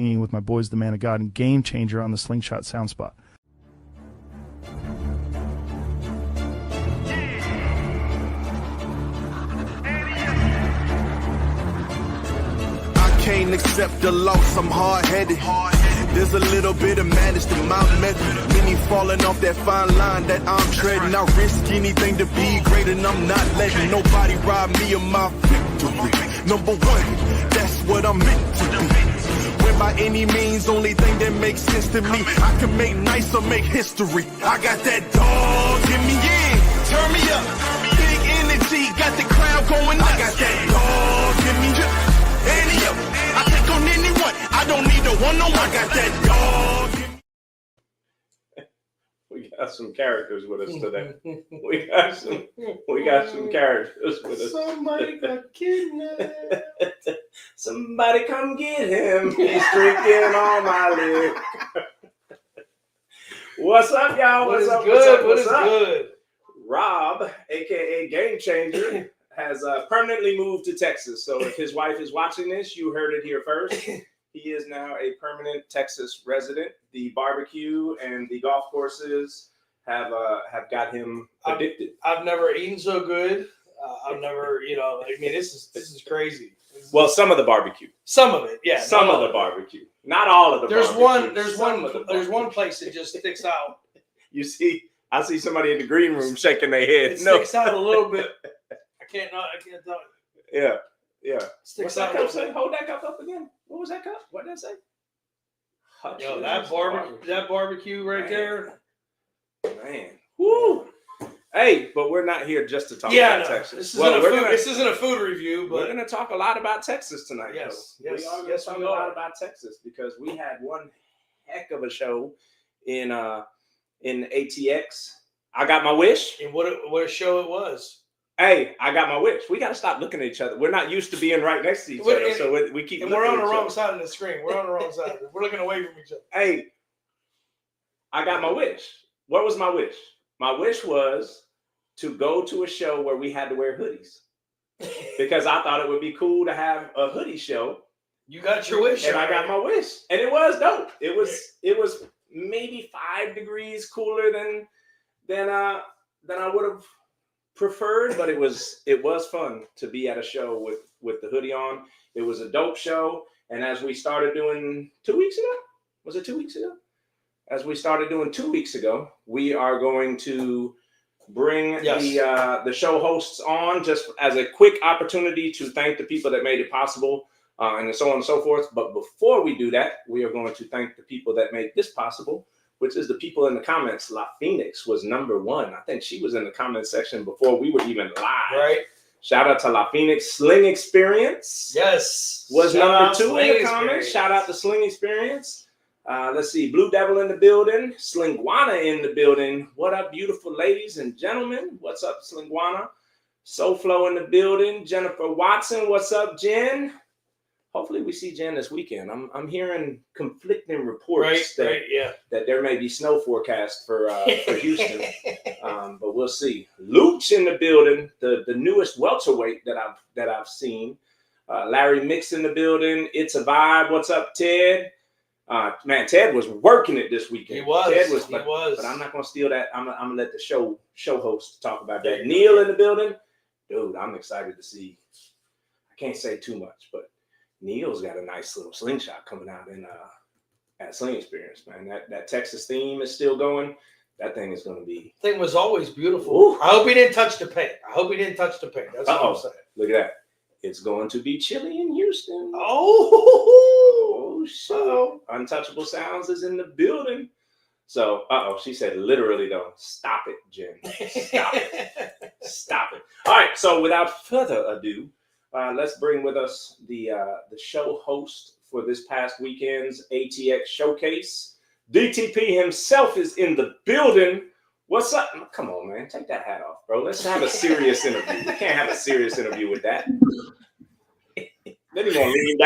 hanging with my boys, the Man of God, and Game Changer on the Slingshot sound spot. Can't accept the loss, I'm hard-headed. There's a little bit of madness to my method. Many falling off that fine line that I'm treading. I risk anything to be great, and I'm not letting nobody rob me of my victory. Number one, that's what I'm meant to be. When by any means, only thing that makes sense to me, I can make nice or make history. I got that dog in me, yeah, turn me up. Big energy, got the crowd going nuts. I got that dog in me, yeah. I take on anyone. I don't need a one-on-one. I got that dog. We got some characters with us today. We got some characters with us. Somebody got kidnapped. Somebody come get him. He's drinking on my lip. What's up, y'all? What's up? What is good? Rob, aka Game Changer, has permanently moved to Texas. So if his wife is watching this, you heard it here first. He is now a permanent Texas resident. The barbecue and the golf courses have got him addicted. I've never eaten so good. I've never, this is crazy. Well, some of the barbecue. Some of it, yeah. Some of the barbecue. Not all of the barbecue. There's one place that just sticks out. You see, I see somebody in the green room shaking their head. It sticks out a little bit. I can't tell it. Yeah. Sticks What's that out cup say? Hold that cup up again. What was that cup? What did that say? Yo, that barbecue right there. Man. Woo. Hey, but we're not here just to talk about Texas. This isn't a food review, but we're going to talk a lot about Texas tonight. Yes, we are going to talk a lot about Texas because we had one heck of a show in ATX. I got my wish. And what a show it was. Hey, I got my wish. We got to stop looking at each other. We're not used to being right next to each other, so we keep. And we're on the wrong side of the screen. We're on the wrong side. We're looking away from each other. Hey, I got my wish. What was my wish? My wish was to go to a show where we had to wear hoodies because I thought it would be cool to have a hoodie show. You got your wish, and I got my wish, and it was dope. It was maybe 5 degrees cooler than I would have preferred, but it was fun to be at a show with the hoodie on. It was a dope show, and as we started doing 2 weeks ago, was it 2 weeks ago? As we started doing 2 weeks ago, we are going to bring the show hosts on just as a quick opportunity to thank the people that made it possible, and so on and so forth. But before we do that, we are going to thank the people that made this possible, which is the people in the comments. La Phoenix was number 1. I think she was in the comment section before we were even live. Right. Shout out to La Phoenix. Sling Experience. Yes. Was number 2 in the comments. Shout out to Sling Experience. Let's see. Blue Devil in the building. Slinguana in the building. What up, beautiful ladies and gentlemen? What's up, Slinguana? SoFlo in the building. Jennifer Watson. What's up, Jen? Hopefully we see Jen this weekend. I'm hearing conflicting reports that there may be snow forecast for Houston, but we'll see. Luke's in the building, the newest welterweight that I've seen. Larry Mix in the building. It's a vibe. What's up, Ted? Man, Ted was working it this weekend. He was. But I'm not gonna steal that. I'm gonna let the show host talk about that. Neil in the building, dude. I'm excited to see. I can't say too much, but Neil's got a nice little slingshot coming out at Sling Experience, man. That Texas theme is still going. That thing is going to be. Thing was always beautiful. Ooh. I hope he didn't touch the paint. That's what I'm saying. Look at that. It's going to be chilly in Houston. Oh, shit. Untouchable Sounds is in the building. So, she said literally though. Stop it, Jen. Stop it. Stop it. All right. So without further ado, let's bring with us the show host for this past weekend's ATX Showcase. DTP himself is in the building. What's up? Come on, man. Take that hat off, bro. Let's have a serious interview. We can't have a serious interview with that. Then he's gonna lean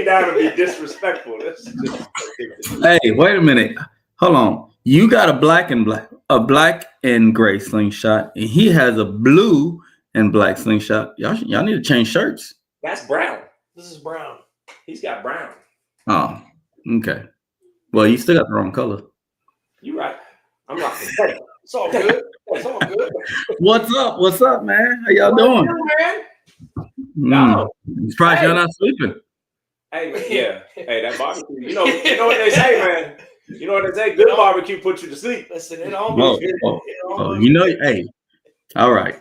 down and be disrespectful. That's just ridiculous. Hey, wait a minute. Hold on. You got a black and gray slingshot, and he has a blue and black slingshot. Y'all need to change shirts. That's brown. This is brown. He's got brown. Oh, okay. Well, you still got the wrong color. You right. I'm rocking. It's all good. It's all good. What's up? What's up, man? How y'all doing? Man? No. Surprised y'all not sleeping. Hey, yeah. Hey, that barbecue. You know what they say, man. You know what they say? Good barbecue puts you to sleep. Listen, it almost. You know, hey. All right.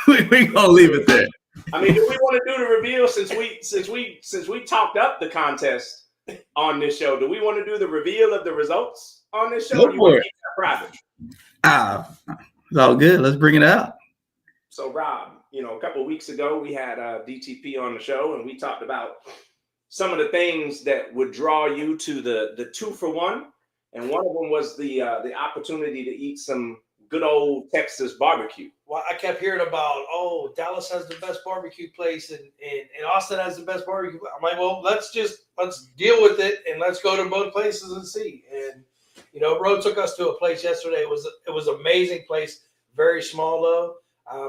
we gonna leave it there. I mean, do we want to do the reveal since we talked up the contest on this show? Do we want to do the reveal of the results on this show? Go for it. Private. It's all good. Let's bring it out. So, Rob, a couple of weeks ago we had DTP on the show, and we talked about some of the things that would draw you to the 2-for-1, and one of them was the opportunity to eat some good old Texas barbecue. Well, I kept hearing about, Dallas has the best barbecue place and Austin has the best barbecue. I'm like, well, let's deal with it and let's go to both places and see. And Ro took us to a place yesterday. It was an amazing place, very small though.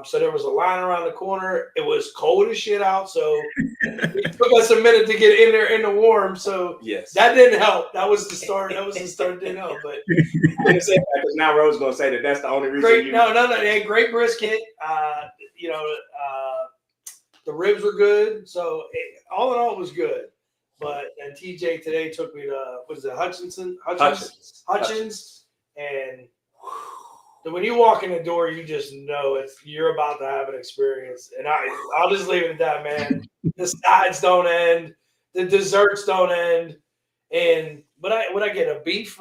So there was a line around the corner. It was cold as shit out, so it took us a minute to get in there in the warm. So yes, that didn't help. That was the start. Didn't help. But I'm gonna say that because now Ro's gonna say that's the only reason. Great, no. They had great brisket. The ribs were good. So all in all, it was good. But and TJ today took me to Hutchins, and when you walk in the door, you just know you're about to have an experience. And I'll just leave it at that, man. The sides don't end, the desserts don't end, and what I get a beef.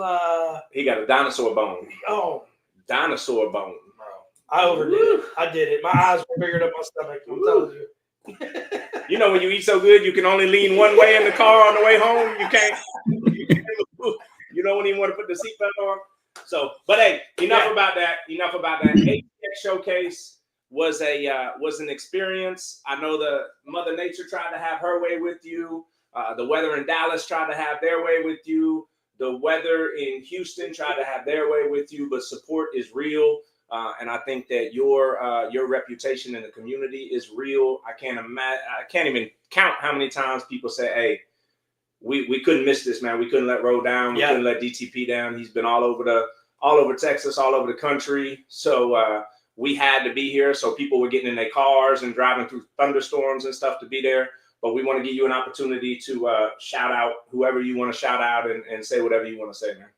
He got a dinosaur bone. Oh, dinosaur bone, bro! I overdid it. I did it. My eyes were bigger than my stomach. I'm telling you. When you eat so good, you can only lean one way in the car on the way home. You can't. You don't even want to put the seatbelt on. So, but hey, enough about that. ATX Showcase was an experience. I know the Mother Nature tried to have her way with you. The weather in Dallas tried to have their way with you. The weather in Houston tried to have their way with you. But support is real, and I think that your reputation in the community is real. I can't even count how many times people say, "Hey, we couldn't miss this, man. We couldn't let Ro down. We couldn't let DTP down. He's been all over Texas, all over the country. So we had to be here. So people were getting in their cars and driving through thunderstorms and stuff to be there. But we want to give you an opportunity to shout out whoever you want to shout out and say whatever you want to say, man.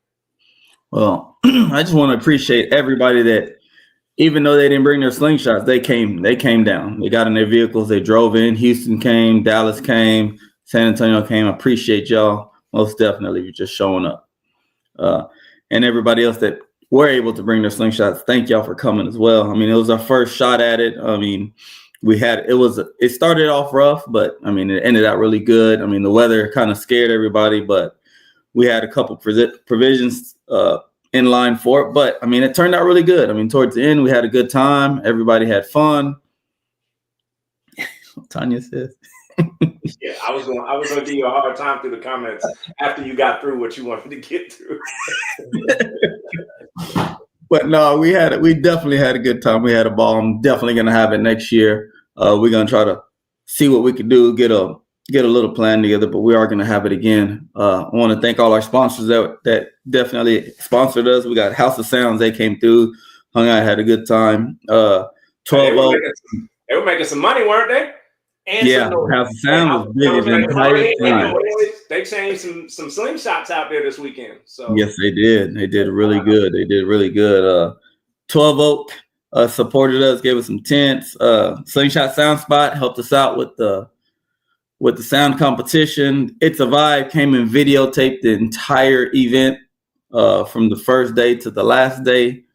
Well, I just want to appreciate everybody that, even though they didn't bring their slingshots, they came down. They got in their vehicles. They drove in. Houston came. Dallas came. San Antonio came. I appreciate y'all most definitely for just showing up. And everybody else that were able to bring their slingshots, thank y'all for coming as well. I mean, it was our first shot at it. I mean, it started off rough, but I mean, it ended out really good. I mean, the weather kind of scared everybody, but we had a couple provisions in line for it. But I mean, it turned out really good. I mean, towards the end, we had a good time. Everybody had fun. Tanya says. Yeah, I was gonna give you a hard time through the comments after you got through what you wanted to get through. But no, we definitely had a good time. We had a ball. I'm definitely gonna have it next year. We're gonna try to see what we can do, get a little plan together, but we are gonna have it again. I want to thank all our sponsors that definitely sponsored us. We got House of Sounds, they came through, hung out, had a good time. 12 They were making some money, weren't they? Yeah, House of Sound was big as the entire time. They changed some slingshots out there this weekend. So yes, they did. They did really good. 12 Oak supported us, gave us some tents. Slingshot Sound Spot helped us out with the sound competition. It's a Vibe came and videotaped the entire event from the first day to the last day.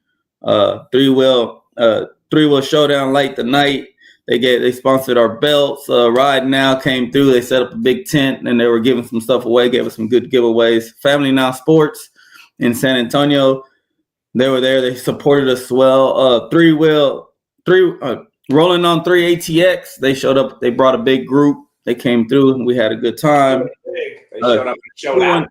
Three Wheel Showdown Light the Night. They sponsored our belts. Ride Now came through. They set up a big tent and they were giving some stuff away, gave us some good giveaways. Family Now Sports in San Antonio, they were there. They supported us well. Rolling on 3 ATX. They showed up. They brought a big group. They came through and we had a good time. They showed up and showed out.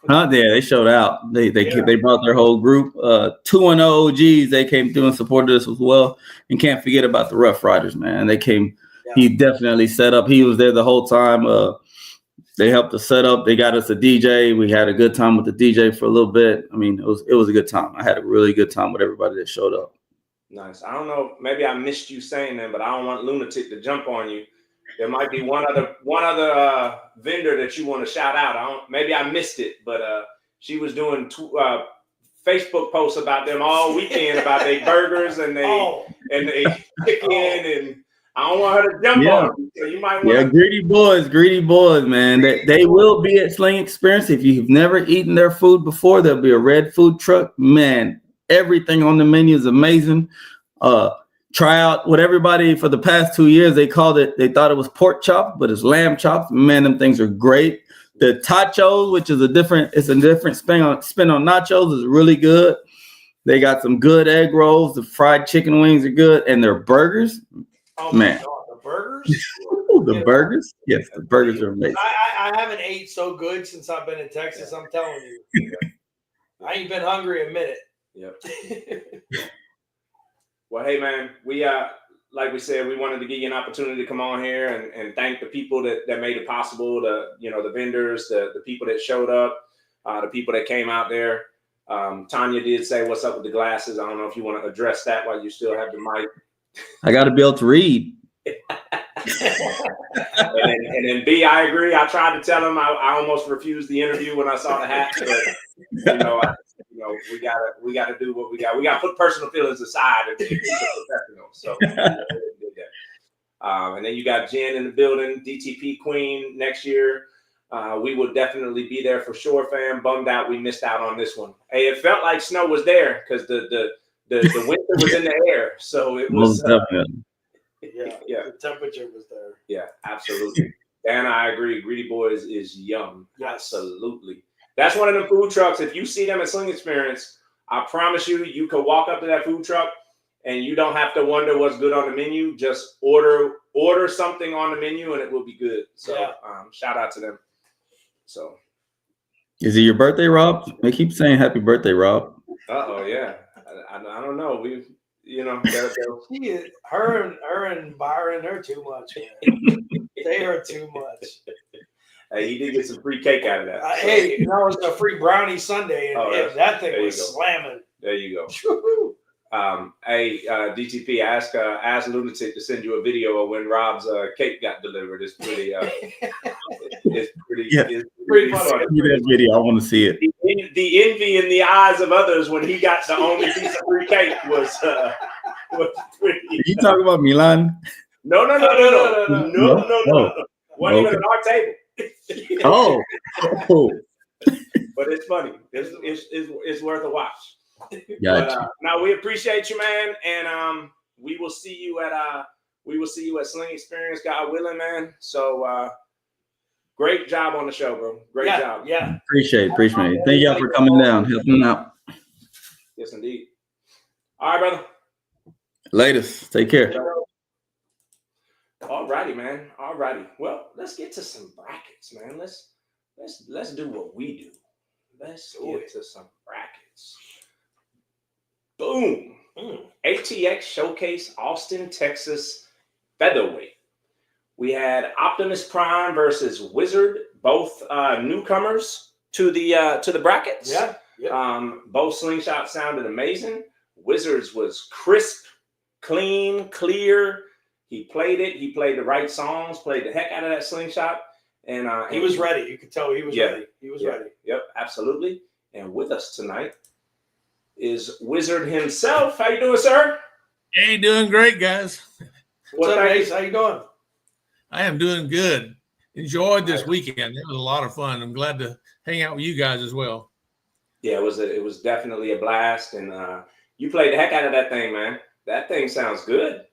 Yeah, they showed out. They brought their whole group. 210 OGs, they came through and supported us as well. And can't forget about the Rough Riders, man. They came. Yeah. He definitely set up. He was there the whole time. They helped us set up. They got us a DJ. We had a good time with the DJ for a little bit. I mean, it was a good time. I had a really good time with everybody that showed up. Nice. I don't know. Maybe I missed you saying that, but I don't want Lunatic to jump on you. There might be one other vendor that you want to shout out. Maybe I missed it, but she was doing Facebook posts about them all weekend about their burgers and they chicken, and I don't want her to jump on you. So you might want greedy boys, man. They will be at Sling Experience. If you've never eaten their food before, there'll be a red food truck. Man, everything on the menu is amazing. Try out what everybody for the past 2 years they thought it was pork chop, but it's lamb chops. Man, them things are great. The tachos, which is a different spin on nachos, is really good. They got some good egg rolls. The fried chicken wings are good, and their burgers, man. God, the burgers? Burgers? Yes, the burgers are amazing. I haven't ate so good since I've been in Texas. I'm telling you, I ain't been hungry a minute. Yep. Well, hey man, we like we said, we wanted to give you an opportunity to come on here and thank the people that made it possible. The vendors, the people that showed up, the people that came out there. Tanya did say, "What's up with the glasses?" I don't know if you want to address that while you still have the mic. I got to be able to read. and then B, I agree. I tried to tell him I almost refused the interview when I saw the hat, but we gotta do what we got. We gotta put personal feelings aside and be professional. So and then you got Jen in the building, DTP Queen next year. We will definitely be there for sure, fam. Bummed out we missed out on this one. Hey, it felt like snow was there because the winter was in the air, so it was yeah, the temperature was there. Yeah, absolutely. And I agree. Greedy Boys is yum. Yes. Absolutely. That's one of the food trucks. If you see them at Sling Experience, I promise you could walk up to that food truck and you don't have to wonder what's good on the menu. Just order something on the menu and it will be good. So shout out to them. So, is it your birthday, Rob? They keep saying happy birthday, Rob. Yeah. I don't know. Her and Byron are too much. Man. They are too much. Hey, he did get some free cake out of that. Hey, that was a free brownie sundae, and that thing was slamming. There you go. Hey, DTP, ask Lunatic to send you a video of when Rob's cake got delivered. It's pretty. It's pretty funny. That video, I want to see it. The envy in the eyes of others when he got the only piece of free cake was pretty. Are you talking about Milan? No. Wasn't even at our table. Oh. But it's funny. It's worth a watch. Gotcha. But, now we appreciate you, man, and we will see you at Sling Experience, God willing, man. So great job on the show, bro. Great job. Yeah. Appreciate it. Thank y'all for coming down, helping out. Yes, indeed. All right, brother. Latest. Take care. All righty, man. All righty. Well, let's get to some brackets, man. Let's do what we do. Let's get to some brackets. Boom. ATX Showcase, Austin, Texas, featherweight. We had Optimus Prime versus Wizard, both newcomers to the brackets. Yeah. Both slingshots sounded amazing. Wizards was crisp, clean, clear. He played it. He played the right songs. Played the heck out of that slingshot, and he was ready. You could tell he was ready. He was ready. Yep, absolutely. And with us tonight is Wizard himself. How you doing, sir? Hey, doing great, guys. What's up, Ace? How you doing? I am doing good. Enjoyed this weekend. It was a lot of fun. I'm glad to hang out with you guys as well. Yeah, it was definitely a blast, and you played the heck out of that thing, man. That thing sounds good.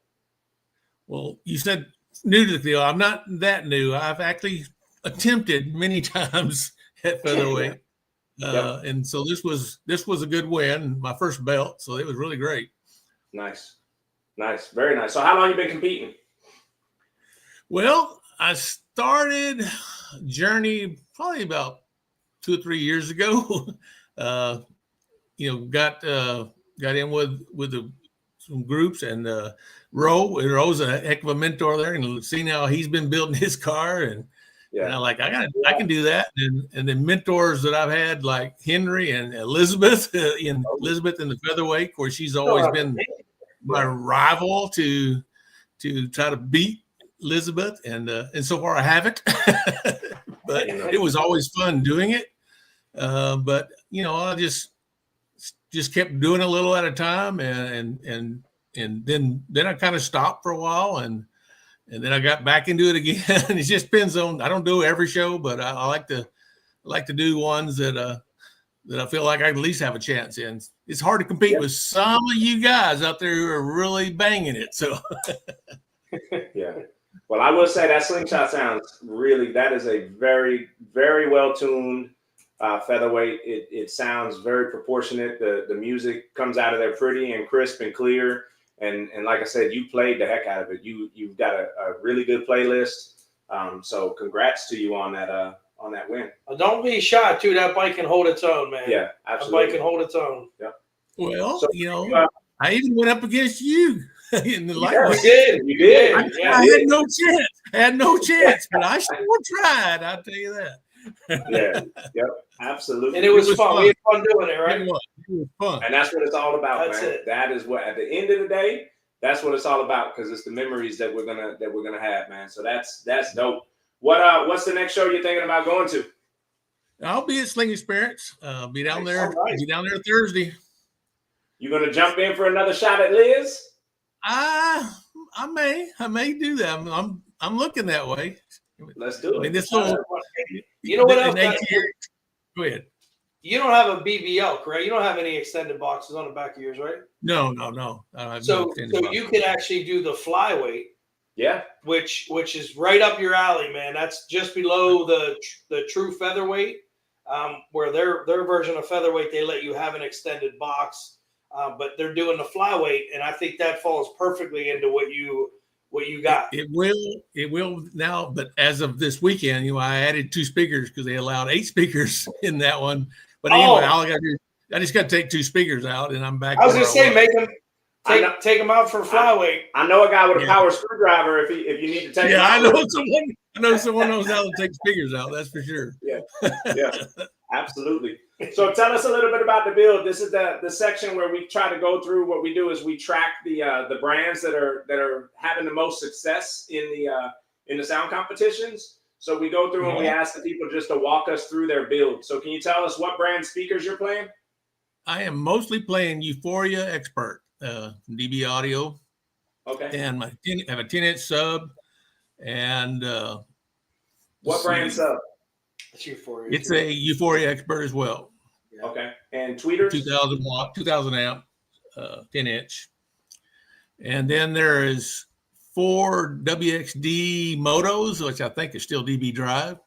Well, you said new to the field. I'm not that new. I've actually attempted many times at featherweight, and so this was a good win, my first belt. So it was really great. Nice, very nice. So how long you been competing? Well, I started journey probably about 2 or 3 years ago. Got in with some groups, and Roe's a heck of a mentor there, and seeing how he's been building his car, and Yeah. And I can do that. And then mentors that I've had like Henry and Elizabeth, Elizabeth in the featherweight, of course, she's always been my rival to try to beat Elizabeth, and so far I haven't. But it was always fun doing it. But I just kept doing a little at a time, and then I kind of stopped for a while, and then I got back into it again. It just depends on. I don't do every show, but I like to do ones that I feel like I at least have a chance in. It's hard to compete with some of you guys out there who are really banging it. So yeah. Well, I will say that slingshot sounds really. That is a very, very well tuned featherweight. It sounds very proportionate. The music comes out of there pretty and crisp and clear. And like I said, you played the heck out of it. You've got a really good playlist. So congrats to you on that win. Don't be shy too. That bike can hold its own, man. Yeah, absolutely. That bike can hold its own. Yeah. Well, I even went up against you in the lightweight. You did. I had no chance, but I still tried. I'll tell you that. Yep, absolutely. And it was fun. We had fun doing it, right? It was fun. And that's what it's all about, That's man. it. That is what, at the end of the day, that's what it's all about, because it's the memories that we're gonna have, man. So that's dope. What's the next show you're thinking about going to? I'll be at Sling Experience. Be down there. Right. Be down there Thursday. You gonna jump in for another shot at Liz? I may do that. I'm looking that way. Let's do it. I mean, this little. You know what else? Go ahead. You don't have a BBL, correct? You don't have any extended boxes on the back of yours, right? No. I don't have no extended box. You could actually do the flyweight. Yeah. Which is right up your alley, man. That's just below the true featherweight, where their version of featherweight, they let you have an extended box, but they're doing the flyweight, and I think that falls perfectly into what you got. It will now, but as of this weekend, I added 2 speakers because they allowed 8 speakers in that one. But anyway, all I got to do, I just got to take 2 speakers out, and I'm back. I was going to say, take them out for flyweight. I know a guy with a power screwdriver. If you need to take. Yeah, I know someone knows how to take speakers out. That's for sure. Yeah, absolutely. So tell us a little bit about the build. This is the section where we try to go through. What we do is we track the brands that are having the most success in the sound competitions. So we go through and we ask the people just to walk us through their build. So can you tell us what brand speakers you're playing? I am mostly playing Euphoria Expert, DB Audio. Okay. And I have a 10-inch sub. And what brand sub? It's Euphoria. It's a Euphoria Expert as well. Okay. And tweeters? 2,000 watt, 2,000 amp, 10-inch. And then there is 4 WXD motos, which I think is still DB drive.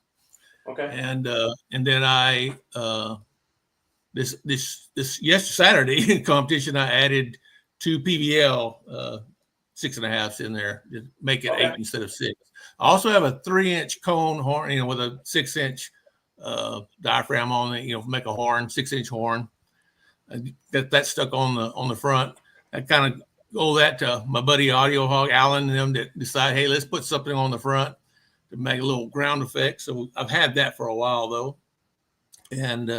Okay. And then I this Saturday competition, I added 2 PVL 6.5s in there to make it 8 instead of 6. I also have a 3-inch cone horn, with a 6-inch diaphragm on it, make a horn, 6-inch horn. That's stuck on the front. I kind of owe that to my buddy Audio Hog Alan and them that decide, hey, let's put something on the front to make a little ground effect. So I've had that for a while though, and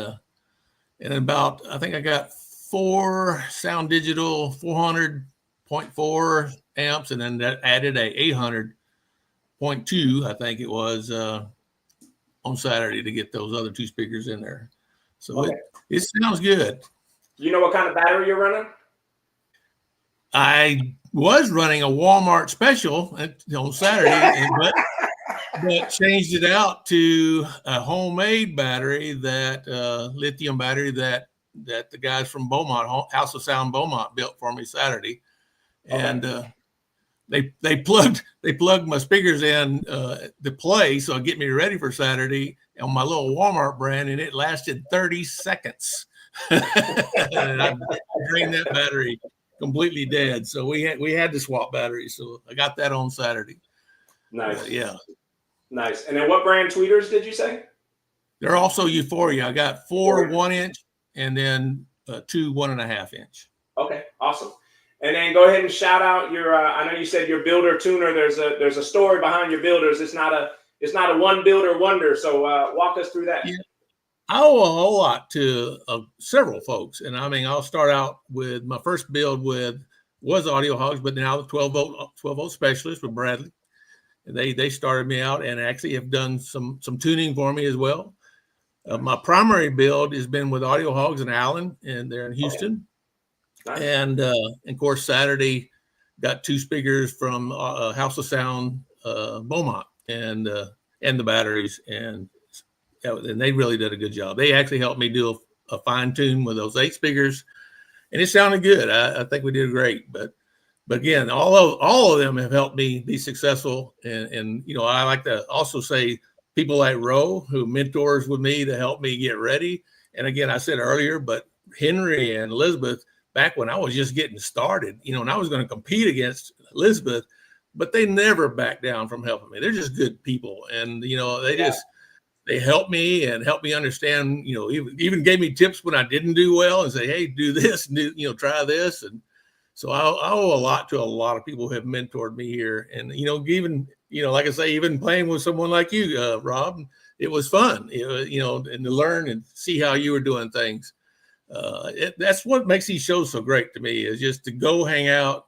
about I think I got 4 Sound Digital 400.4 amps, and then that added a 800.2, I think it was, on Saturday to get those other 2 speakers in there. So it sounds good. You know what kind of battery you're running? I was running a Walmart special on Saturday, but changed it out to a homemade battery, that lithium battery that the guys from Beaumont, House of Sound Beaumont, built for me Saturday, and they plugged my speakers in to play, so get me ready for Saturday on my little Walmart brand, and it lasted 30 seconds. And I drained that battery completely dead. So we had to swap batteries. So I got that on Saturday. Nice. Yeah. Nice. And then what brand tweeters did you say? They're also Euphoria. I got 4 1-inch and then 2 1.5-inch. Okay. Awesome. And then go ahead and shout out your, I know you said your builder tuner. There's a story behind your builders. It's not it's not a one builder wonder. So walk us through that. Yeah. I owe a whole lot to several folks. And I mean, I'll start out with my first build was Audio Hogs, but now the 12 volt specialist with Bradley. And they started me out and actually have done some tuning for me as well. My primary build has been with Audio Hogs and Allen, and they're in Houston. Nice. And of course, Saturday got 2 speakers from House of Sound, Beaumont, and the batteries, and they really did a good job. They actually helped me do a fine tune with those 8 speakers, and it sounded good. I think we did great. But again, all of them have helped me be successful. And you know, I like to also say people like Roe, who mentors with me to help me get ready. And again, I said earlier, but Henry and Elizabeth, back when I was just getting started, you know, and I was going to compete against Elizabeth, but they never backed down from helping me. They're just good people. And, you know, they helped me and helped me understand, you know, even gave me tips when I didn't do well and say, hey, do this, try this. And so I owe a lot to a lot of people who have mentored me here. And, you know, even, you know, like I say, even playing with someone like you, Rob, it was fun, you know, and to learn and see how you were doing things. That's what makes these shows so great to me, is just to go hang out,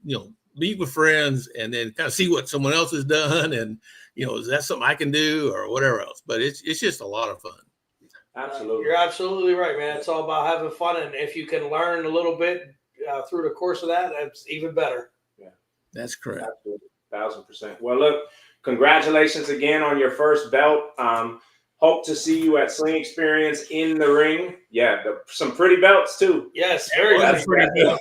you know, meet with friends, and then kind of see what someone else has done. And, you know, is that something I can do or whatever else? But it's just a lot of fun. Absolutely. You're absolutely right, man. It's all about having fun. And if you can learn a little bit through the course of that, that's even better. Yeah, that's correct. Absolutely. 1,000%. Well, look, congratulations again on your first belt. Hope to see you at Sling Experience in the ring. Yeah, some pretty belts too. Yes, very That's pretty good. belt.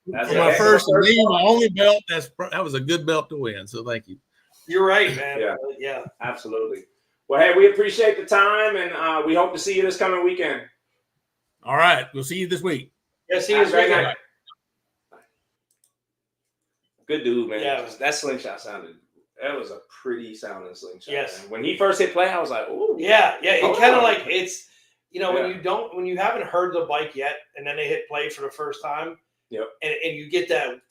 That's For my first and my only belt, that was a good belt to win. So thank you. You're right, man. Yeah, absolutely. Well, hey, we appreciate the time, and we hope to see you this coming weekend. All right, we'll see you this week. Yeah, see you this weekend. Good dude, man. Yeah. That slingshot that was a pretty sounding slingshot. Yes. Man. When he first hit play, I was like, ooh. Yeah. It kind of like, it's, you know, when you haven't heard the bike yet, and then they hit play for the first time. Yep. And you get that,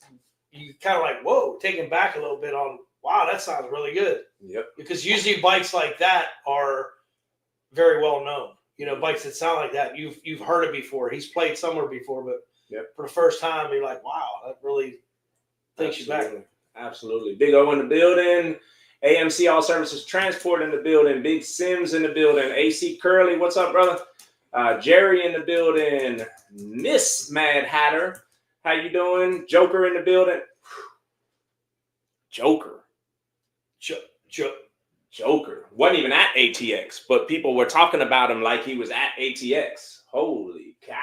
you kind of like, whoa, taken back a little bit on, wow, that sounds really good. Yep. Because usually bikes like that are very well known. You know, bikes that sound like that, you've heard it before. He's played somewhere before, but for the first time, you're like, wow, that really takes you back. Absolutely. Big O in the building. AMC All Services Transport in the building. Big Sims in the building. AC Curly, what's up, brother? Jerry in the building. Miss Mad Hatter, how you doing? Joker in the building. Joker. Joker. Wasn't even at ATX, but people were talking about him like he was at ATX. Holy cow.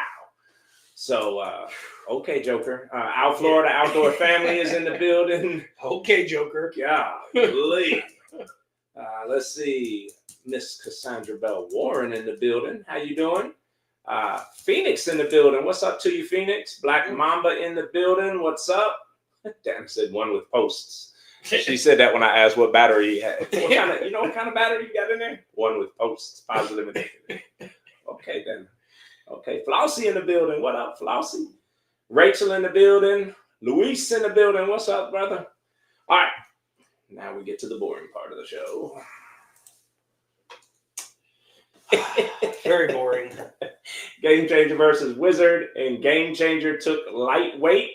So, okay, Joker. Our Florida Outdoor Family is in the building. Okay, Joker. Golly. Let's see. Miss Cassandra Bell Warren in the building. How you doing? Phoenix in the building. What's up to you, Phoenix? Black Mamba in the building. What's up? Dan said one with posts. She said that when I asked what battery he had. What kind of battery you got in there? One with posts, positive and negative. Okay, then. Okay, Flossie in the building. What up, Flossie? Rachel in the building. Luis in the building. What's up, brother? All right. Now we get to the boring part of the show. Very boring. Game Changer versus Wizard, and Game Changer took lightweight.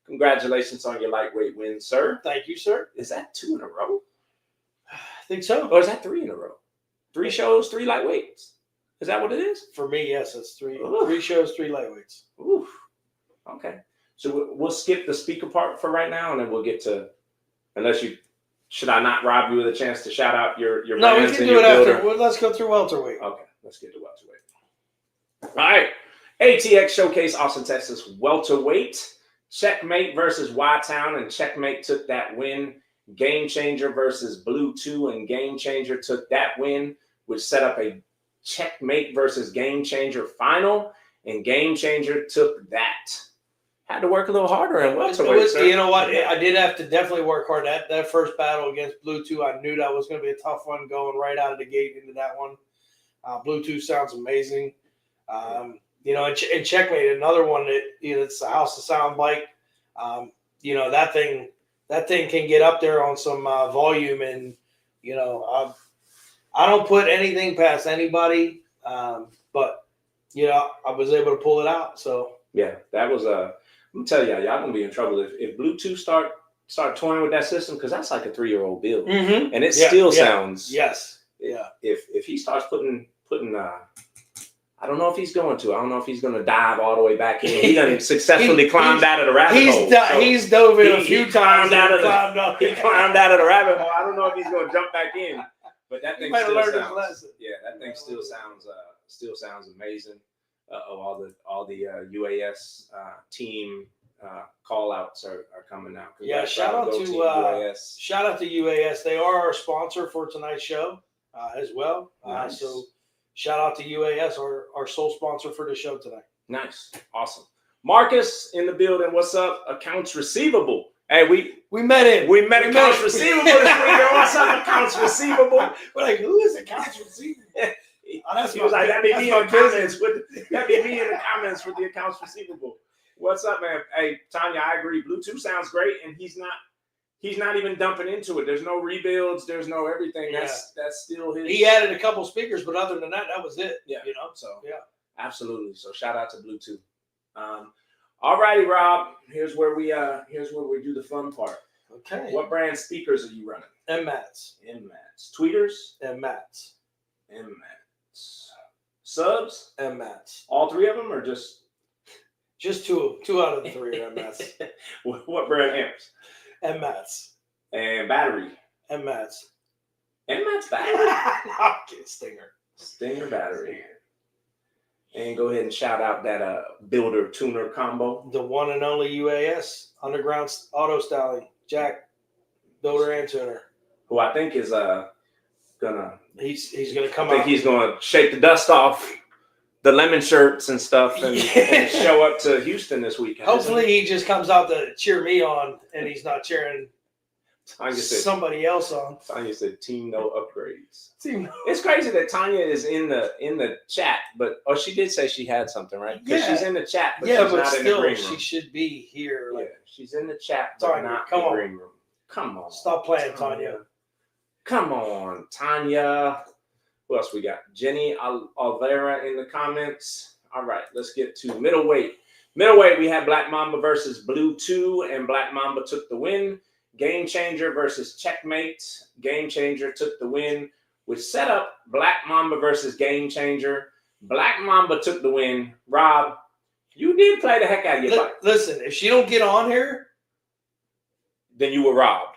Congratulations on your lightweight win, sir. Thank you, sir. Is that 2 in a row? I think so. Or is that 3 in a row? 3 shows, 3 lightweights. Is that what it is? For me, yes, it's 3. Oof. 3 shows, 3 lightweights. Oof. Okay. So we'll skip the speaker part for right now, and then we'll get to, should I not rob you with a chance to shout out your No, we brands can and do it your builder? after. Well, let's go through welterweight. Okay, let's get to welterweight. All right. ATX Showcase, Austin, Texas, welterweight. Checkmate versus Y-Town, and Checkmate took that win. Game Changer versus Blue 2, and Game Changer took that win, which set up a Checkmate versus Game Changer final, and Game Changer took that. Had to work a little harder in welterweight, sir. You know what? I did have to definitely work hard. That first battle against Blue 2, I knew that was going to be a tough one going right out of the gate into that one. Blue 2 sounds amazing. And Checkmate, another one that, it's a House of Sound bike. That thing can get up there on some volume, and I don't put anything past anybody, but I was able to pull it out. So yeah, that was I'm gonna tell y'all gonna be in trouble if Bluetooth start toying with that system, because that's like a 3-year-old build, and it still sounds. Yes. Yeah. If he starts putting I don't know if he's going to. I don't know if he's going to dive all the way back in. He done successfully climbed out of the rabbit hole. He's dove in a few times. He climbed out of the rabbit hole. I don't know if he's going to jump back in, but that thing still sounds. Yeah, that thing still sounds amazing. Of all the UAS team call outs are coming out. Yeah, shout out to UAS. They are our sponsor for tonight's show as well. Nice. So shout out to UAS, our sole sponsor for the show tonight. Nice. Awesome. Marcus in the building. What's up? Accounts receivable. Hey, we met him. We met accounts receivable this week. What's up, accounts receivable? We're like, who is accounts receivable? He was like, that be me in the comments with the accounts receivable. What's up, man? Hey, Tanya, I agree. Bluetooth sounds great, and he's not even dumping into it. There's no rebuilds. There's no everything. That's still his. He added a couple speakers, but other than that was it. Yeah. So yeah, absolutely. So shout out to Bluetooth. All righty, Rob. Here's where we do the fun part. Okay. What brand speakers are you running? M-Mats. Tweeters. M-Mats. Subs. M-Mats. All three of them, or just two out of the three are M-Mats. What brand amps? M-Mats. And battery. M-Mats. M-Mats battery. Stinger battery. And go ahead and shout out that builder tuner combo. The one and only UAS underground auto styling jack builder and tuner. Who I think is gonna. He's gonna come. I think he's gonna shake the dust off the lemon shirts and stuff and show up to Houston this weekend. Hopefully he just comes out to cheer me on and he's not cheering somebody else on. Tanya said team no upgrades. It's crazy that Tanya is in the chat, but she did say she had something, right? Because she's in the chat, but she's not in the green room. She should be here. Yeah, she's in the chat, but not in the green room. Come on. Stop playing, Tanya. Come on, Tanya. Who else we got? Jenny Alvera in the comments. All right, let's get to middleweight. Middleweight, we had Black Mamba versus Blue 2, and Black Mamba took the win. Game Changer versus Checkmate. Game Changer took the win, which set up Black Mamba versus Game Changer. Black Mamba took the win. Rob, you did play the heck out of your fight. Listen, if she don't get on here, then you were robbed.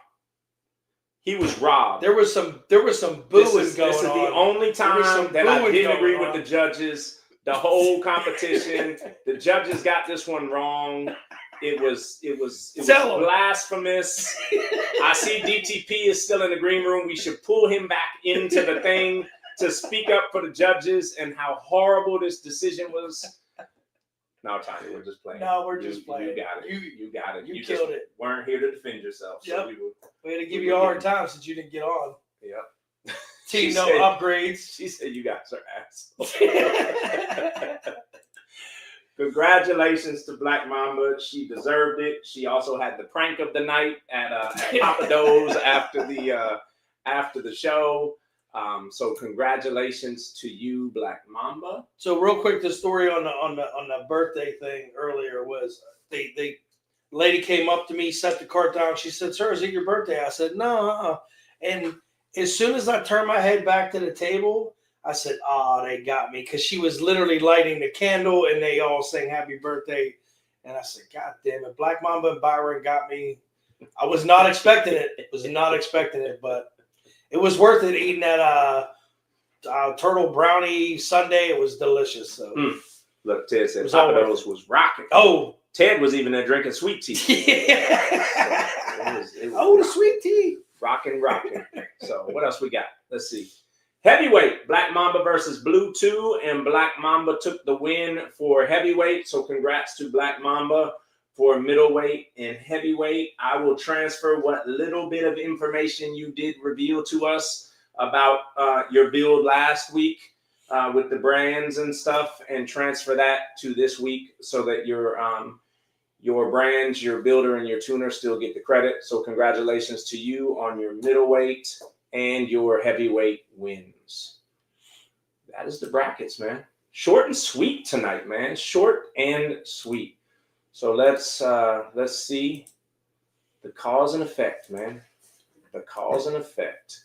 He was robbed. There was some booing going on. This is the only time that I didn't agree with the judges. The whole competition, the judges got this one wrong. It was blasphemous. I see DTP is still in the green room. We should pull him back into the thing to speak up for the judges and how horrible this decision was. No, Tanya, we're just playing. No, we're just playing. You got it. You got it. You killed it. Weren't here to defend yourself. So yep. We had to give you a hard time since you didn't get on. Yep. Team no upgrades. She said you guys are assholes. Congratulations to Black Mamba. She deserved it. She also had the prank of the night at Papa Do's after the show. So congratulations to you, Black Mamba. So real quick, the story on the birthday thing earlier was the lady came up to me, set the cart down. She said, "Sir, is it your birthday?" I said, "No." And as soon as I turned my head back to the table, I said, "Oh, they got me," because she was literally lighting the candle and they all sang "Happy Birthday." And I said, "God damn it, Black Mamba and Byron got me." I was not expecting it. But it was worth it eating that turtle brownie sundae. It was delicious. So Look, Ted said Papa Do's was rocking. Oh, Ted was even there drinking sweet tea. Yeah. So it was the sweet tea. Rocking. So what else we got? Let's see. Heavyweight, Black Mamba versus Blue 2, and Black Mamba took the win for heavyweight. So congrats to Black Mamba for middleweight and heavyweight. I will transfer what little bit of information you did reveal to us about your build last week with the brands and stuff, and transfer that to this week so that your brands, your builder, and your tuner still get the credit. So congratulations to you on your middleweight and your heavyweight wins. experience. That is the brackets, man. Short and sweet tonight, man. Short and sweet. So let's see the cause and effect, man. The cause and effect.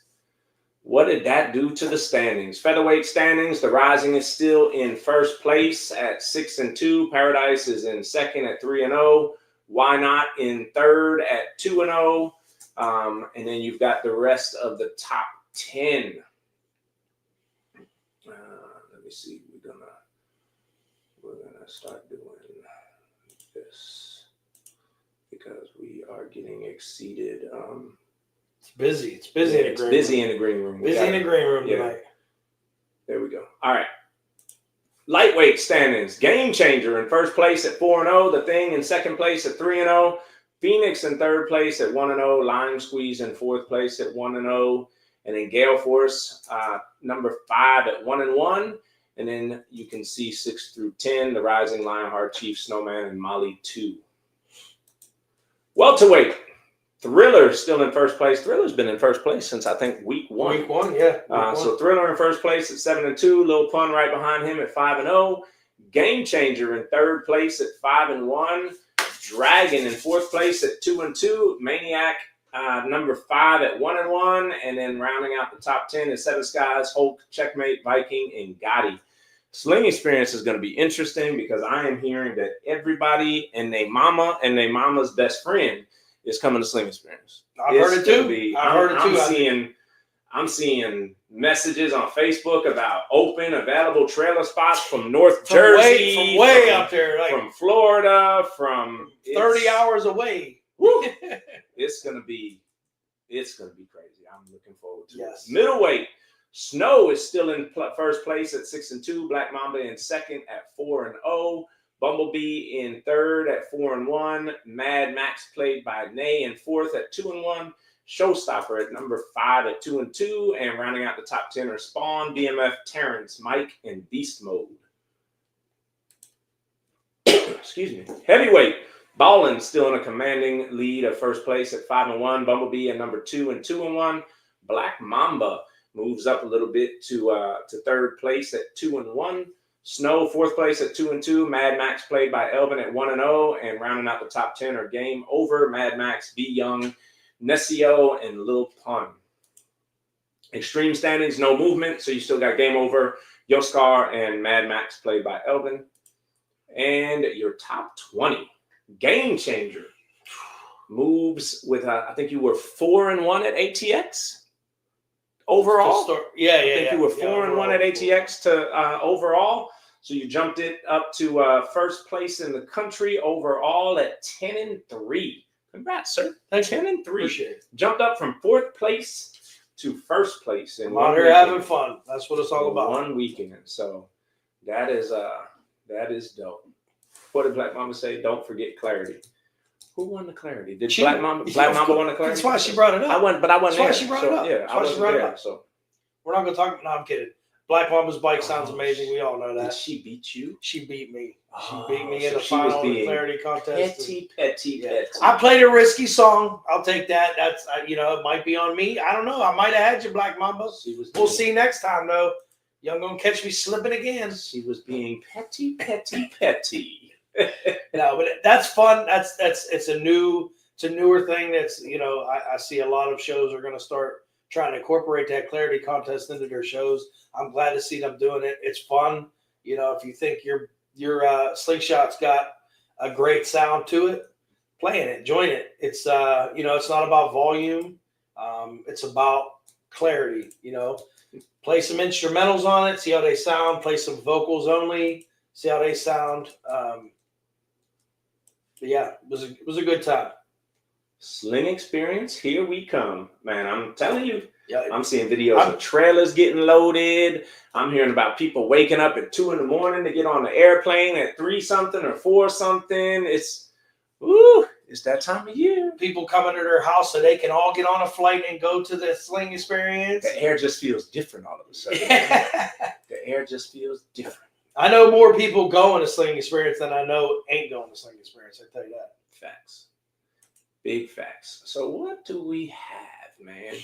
What did that do to the standings? Featherweight standings, the Rising is still in first place at 6-2. Paradise is in second at 3-0. Why Not in third at 2-0. And then you've got the rest of the top 10. Let me see. We're gonna start doing this because we are getting exceeded. It's busy. It's busy. It's busy in the green room. Busy in the green room tonight. There we go. All right. Lightweight standings. Game Changer in first place at 4-0. The Thing in second place at 3-0. Phoenix in third place at 1-0. Lime Squeeze in fourth place at 1-0. And then Gale Force, number 5 at 1-1. And then you can see 6 through 10, the Rising, Lionheart, Chief, Snowman, and Molly 2. Welterweight. Thriller still in first place. Thriller's been in first place since I think week 1. Week 1, yeah. So Thriller in first place at 7-2. Lil Pun right behind him at 5-0. Game Changer in third place at 5-1. Dragon in fourth place at 2-2. Maniac number 5 at 1-1. And then rounding out the top 10 is Seven Skies, Hulk, Checkmate, Viking, and Gotti. Sling Experience is going to be interesting because I am hearing that everybody and their mama and their mama's best friend is coming to Sling Experience. I've heard it too. I'm seeing messages on Facebook about open, available trailer spots from North Jersey, from way up there, like from Florida, from 30 hours away. Woo, it's gonna be crazy. I'm looking forward to it. Middleweight. Snow is still in first place at 6-2. Black Mamba in second at 4-0. Bumblebee in third at 4-1. Mad Max played by Nay in fourth at 2-1. Showstopper at number 5 at 2-2. And rounding out the top 10 are Spawn, BMF, Terrence, Mike, and Beast Mode. Excuse me. Heavyweight. Ballin still in a commanding lead of first place at 5-1. Bumblebee at number 2 and 2-1. Black Mamba moves up a little bit to third place at 2-1. Snow, fourth place at 2-2. Mad Max played by Elvin at 1-0. And rounding out the top 10 are Game Over, Mad Max, B Young, Nesio, and Lil Pun. Extreme standings, no movement. So you still got Game Over, Yoskar, and Mad Max played by Elvin. And your top 20. Game Changer moves with, I think you were 4-1 at ATX. Overall, I think you were 4-1 at ATX to overall. So you jumped it up to first place in the country overall at 10-3. Congrats, sir. 10-3. Jumped up from fourth place to first place in one weekend. Having fun. That's what it's all about. One weekend. So that is dope. What did Black Mama say? Don't forget clarity. Who won the clarity? Did Black Mamba won the clarity? That's why she brought it up. I wasn't there. That's why she brought it up. Yeah, I wasn't there. So we're not going to talk. No, I'm kidding. Black Mamba's bike sounds amazing. We all know that. Did she beat you? She beat me. She beat me in the final clarity contest. Petty. I played a risky song. I'll take that. That's it might be on me. I don't know. I might have had you, Black Mamba. We'll see next time, though. You ain't gonna catch me slipping again. She was being petty. No, but that's fun. It's a newer thing. That's I see a lot of shows are going to start trying to incorporate that clarity contest into their shows. I'm glad to see them doing it. It's fun. If you think your slingshot's got a great sound to it, playing it, join it. It's it's not about volume. It's about clarity. Play some instrumentals on it, see how they sound. Play some vocals only, see how they sound. But yeah, it was a good time. Sling Experience, here we come, man. I'm telling you, I'm seeing videos of trailers getting loaded. I'm hearing about people waking up at 2 a.m. to get on the airplane at 3-something or 4-something. It's that time of year. People coming to their house so they can all get on a flight and go to the Sling Experience. The air just feels different all of a sudden. The air just feels different. I know more people going to Sling Experience than I know ain't going to Sling Experience. I tell you that. Facts. Big facts. So what do we have, man?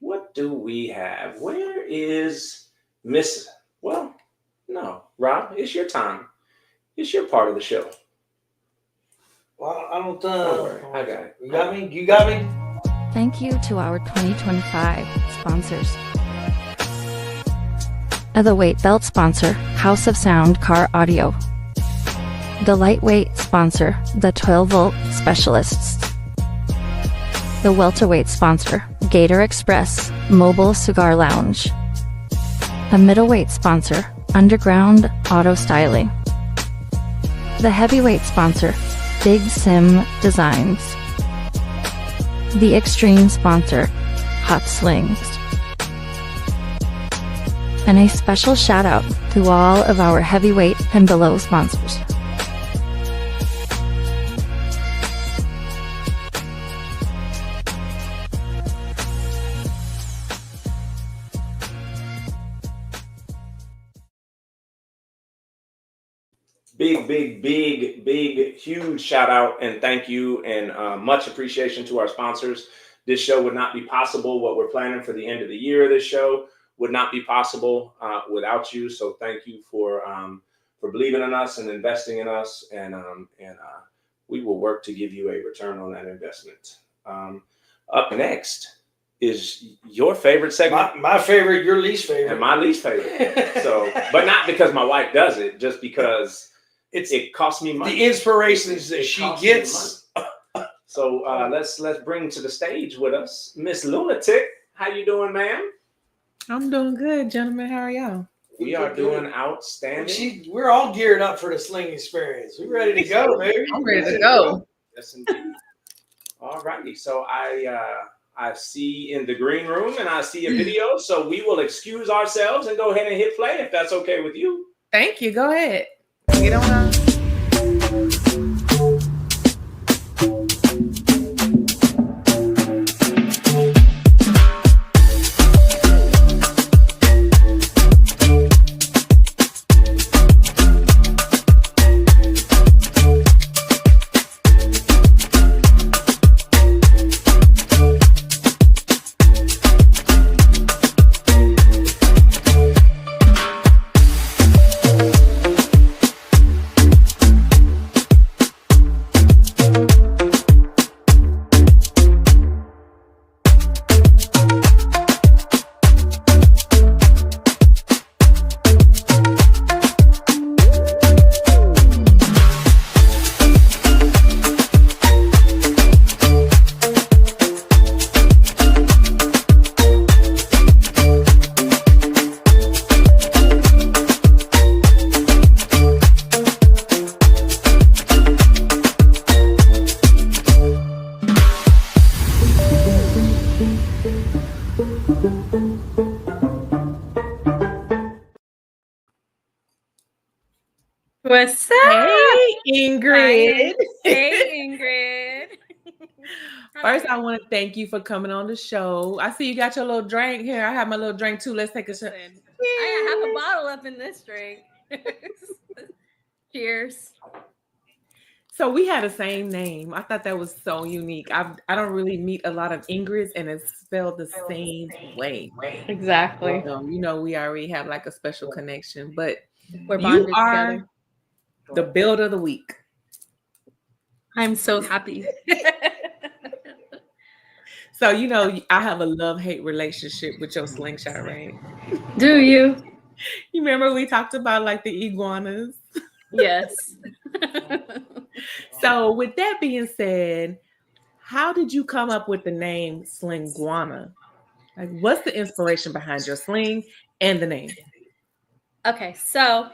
what do we have? Where is Miss? Well, no, Rob, it's your time. It's your part of the show. Well, I don't. Don't worry, I got it. You got me. You got me. Thank you to our 2025 sponsors. The weight belt sponsor, House of Sound Car Audio. The lightweight sponsor, the 12-volt specialists. The welterweight sponsor, Gator Express Mobile Cigar Lounge. The middleweight sponsor, Underground Auto Styling. The heavyweight sponsor, Big Sim Designs. The extreme sponsor, Hot Slings. And a special shout out to all of our heavyweight and below sponsors. Big, huge shout out and thank you and much appreciation to our sponsors. This show would not be possible. What we're planning for the end of the year, this show would not be possible without you. So thank you for believing in us and investing in us, and we will work to give you a return on that investment. Up next is your favorite segment. My favorite, your least favorite, and my least favorite. So, but not because my wife does it, just because it costs me money. The inspirations that she gets. So let's bring to the stage with us Miss Lunatic. How you doing, ma'am? I'm doing good, gentlemen. How are y'all? We are doing outstanding. We're all geared up for the sling experience. We're ready to go, baby. I'm ready to go. Yes, indeed. All righty. So I see in the green room and I see a video. So we will excuse ourselves and go ahead and hit play if that's okay with you. Thank you. Go ahead. Get on up. What's up? Hey, Ingrid. Hey, Ingrid. First, I want to thank you for coming on the show. I see you got your little drink here. I have my little drink too. Let's take a shot. I have a bottle up in this drink. Cheers. So we had the same name. I thought that was so unique. I don't really meet a lot of Ingrids, and it's spelled the same way. Exactly. You know, we already have like a special connection, but We're bonded you are together. the build of the week. I'm so happy. So, you know, I have a love-hate relationship with your slingshot, right? Do you? You remember we talked about like the iguanas? Yes. So with that being said, how did you come up with the name Slinguana? Like, what's the inspiration behind your sling and the name? Okay, so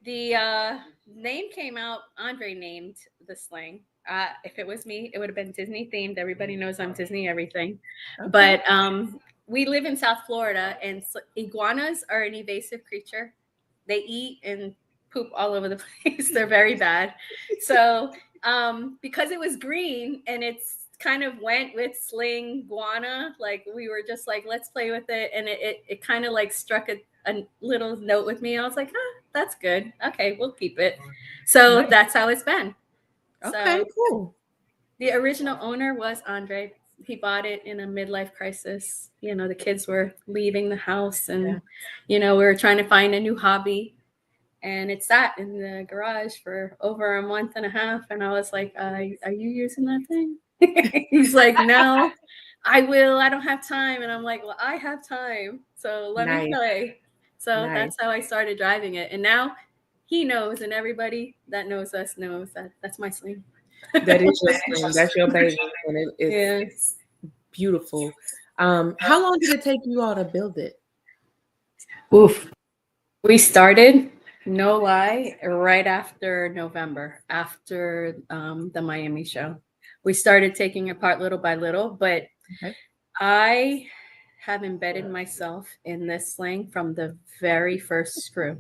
the name came out, Andre named the sling. If it was me, it would have been Disney themed. Everybody knows I'm Disney everything. Okay. But we live in South Florida, and iguanas are an invasive creature. They eat and poop all over the place. They're very bad. So because it was green and it's kind of went with Slinguana, like we were just like, let's play with it. And it kind of like struck a little note with me. I was like, that's good. Okay, we'll keep it. So nice. That's how it's been. Okay, so, cool. The original owner was Andre. he bought it in a midlife crisis. You know, the kids were leaving the house, and you know, we were trying to find a new hobby, and it sat in the garage for over a month and a half. And I was like, "Are you using that thing?" He's like, "No, I will. I don't have time." And I'm like, "Well, I have time, so let me play." So that's how I started driving it, and now he knows, and everybody that knows us knows that that's my Sling. That is your Sling. That's your baby, and it's beautiful. How long did it take you all to build it? Oof. We started, no lie, right after November, after the Miami show. We started taking it apart little by little, but I have embedded myself in this Sling from the very first screw.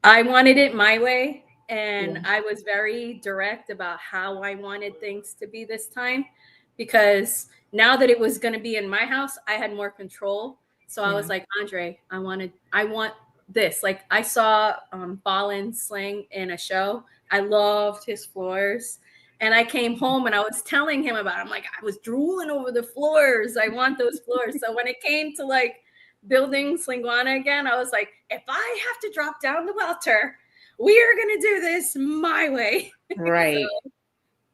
I wanted it my way, and I was very direct about how I wanted things to be this time, because now that it was going to be in my house, I had more control. So I was like, Andre, I want this. Like, I saw Ballin's Sling in a show. I loved his floors. And I came home and I was telling him about it. I'm like, I was drooling over the floors. I want those floors. So when it came to like building Slinguana again, I was like, if I have to drop down the welter, we are going to do this my way. Right.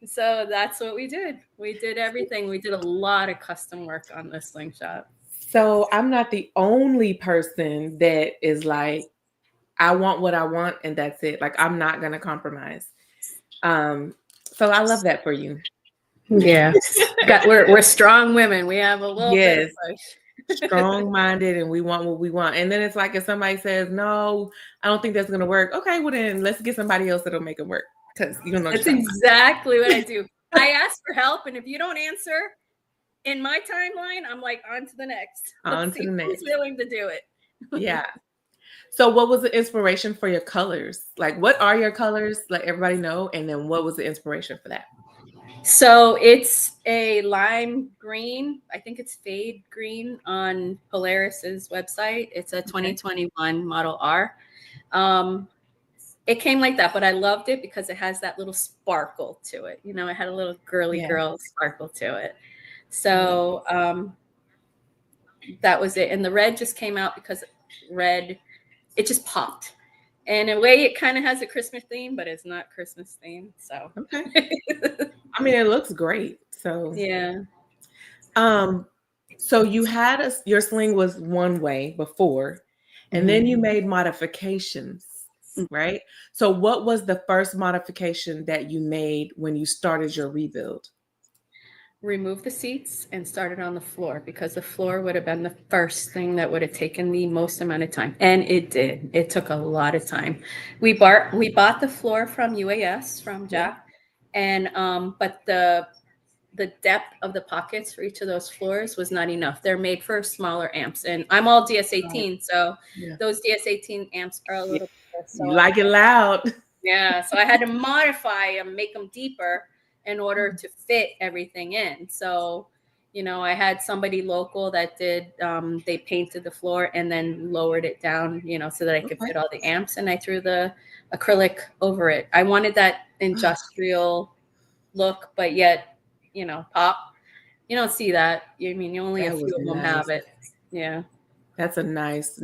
So that's what we did. We did everything. We did a lot of custom work on this slingshot. So I'm not the only person that is like, I want what I want and that's it. Like, I'm not going to compromise. So I love that for you. Yeah. We're strong women. We have a little bit of push. Strong-minded, and we want what we want. And then it's like, if somebody says, no, I don't think that's going to work. Okay, well then let's get somebody else that'll make it work. Because you don't know. That's exactly what I do. I ask for help, and if you don't answer in my timeline, I'm like, on to the next. Let's see who's willing to do it. Yeah. So what was the inspiration for your colors? Like, what are your colors? Let everybody know. And then what was the inspiration for that? So it's a lime green. I think it's fade green on Polaris's website. It's a 2021 Model R. It came like that, but I loved it because it has that little sparkle to it. You know, it had a little girly girl sparkle to it. So that was it. And the red just came out because red, it just popped. And in a way, it kind of has a Christmas theme, but it's not Christmas themed. So I mean, it looks great. So yeah. So you had your Sling was one way before, and then you made modifications, right? So what was the first modification that you made when you started your rebuild? Remove the seats and started on the floor, because the floor would have been the first thing that would have taken the most amount of time. And it did. It took a lot of time. We bought the floor from UAS, from Jack. And but the depth of the pockets for each of those floors was not enough. They're made for smaller amps. And I'm all DS18, so those DS18 amps are a little bit, so you like it loud. Yeah. So I had to modify and make them deeper in order to fit everything in. So, you know, I had somebody local that did, they painted the floor and then lowered it down, you know, so that I could fit all the amps, and I threw the acrylic over it. I wanted that industrial look, but yet, you know, pop. You don't see that. I mean, only a few of them have it. Yeah. That's a nice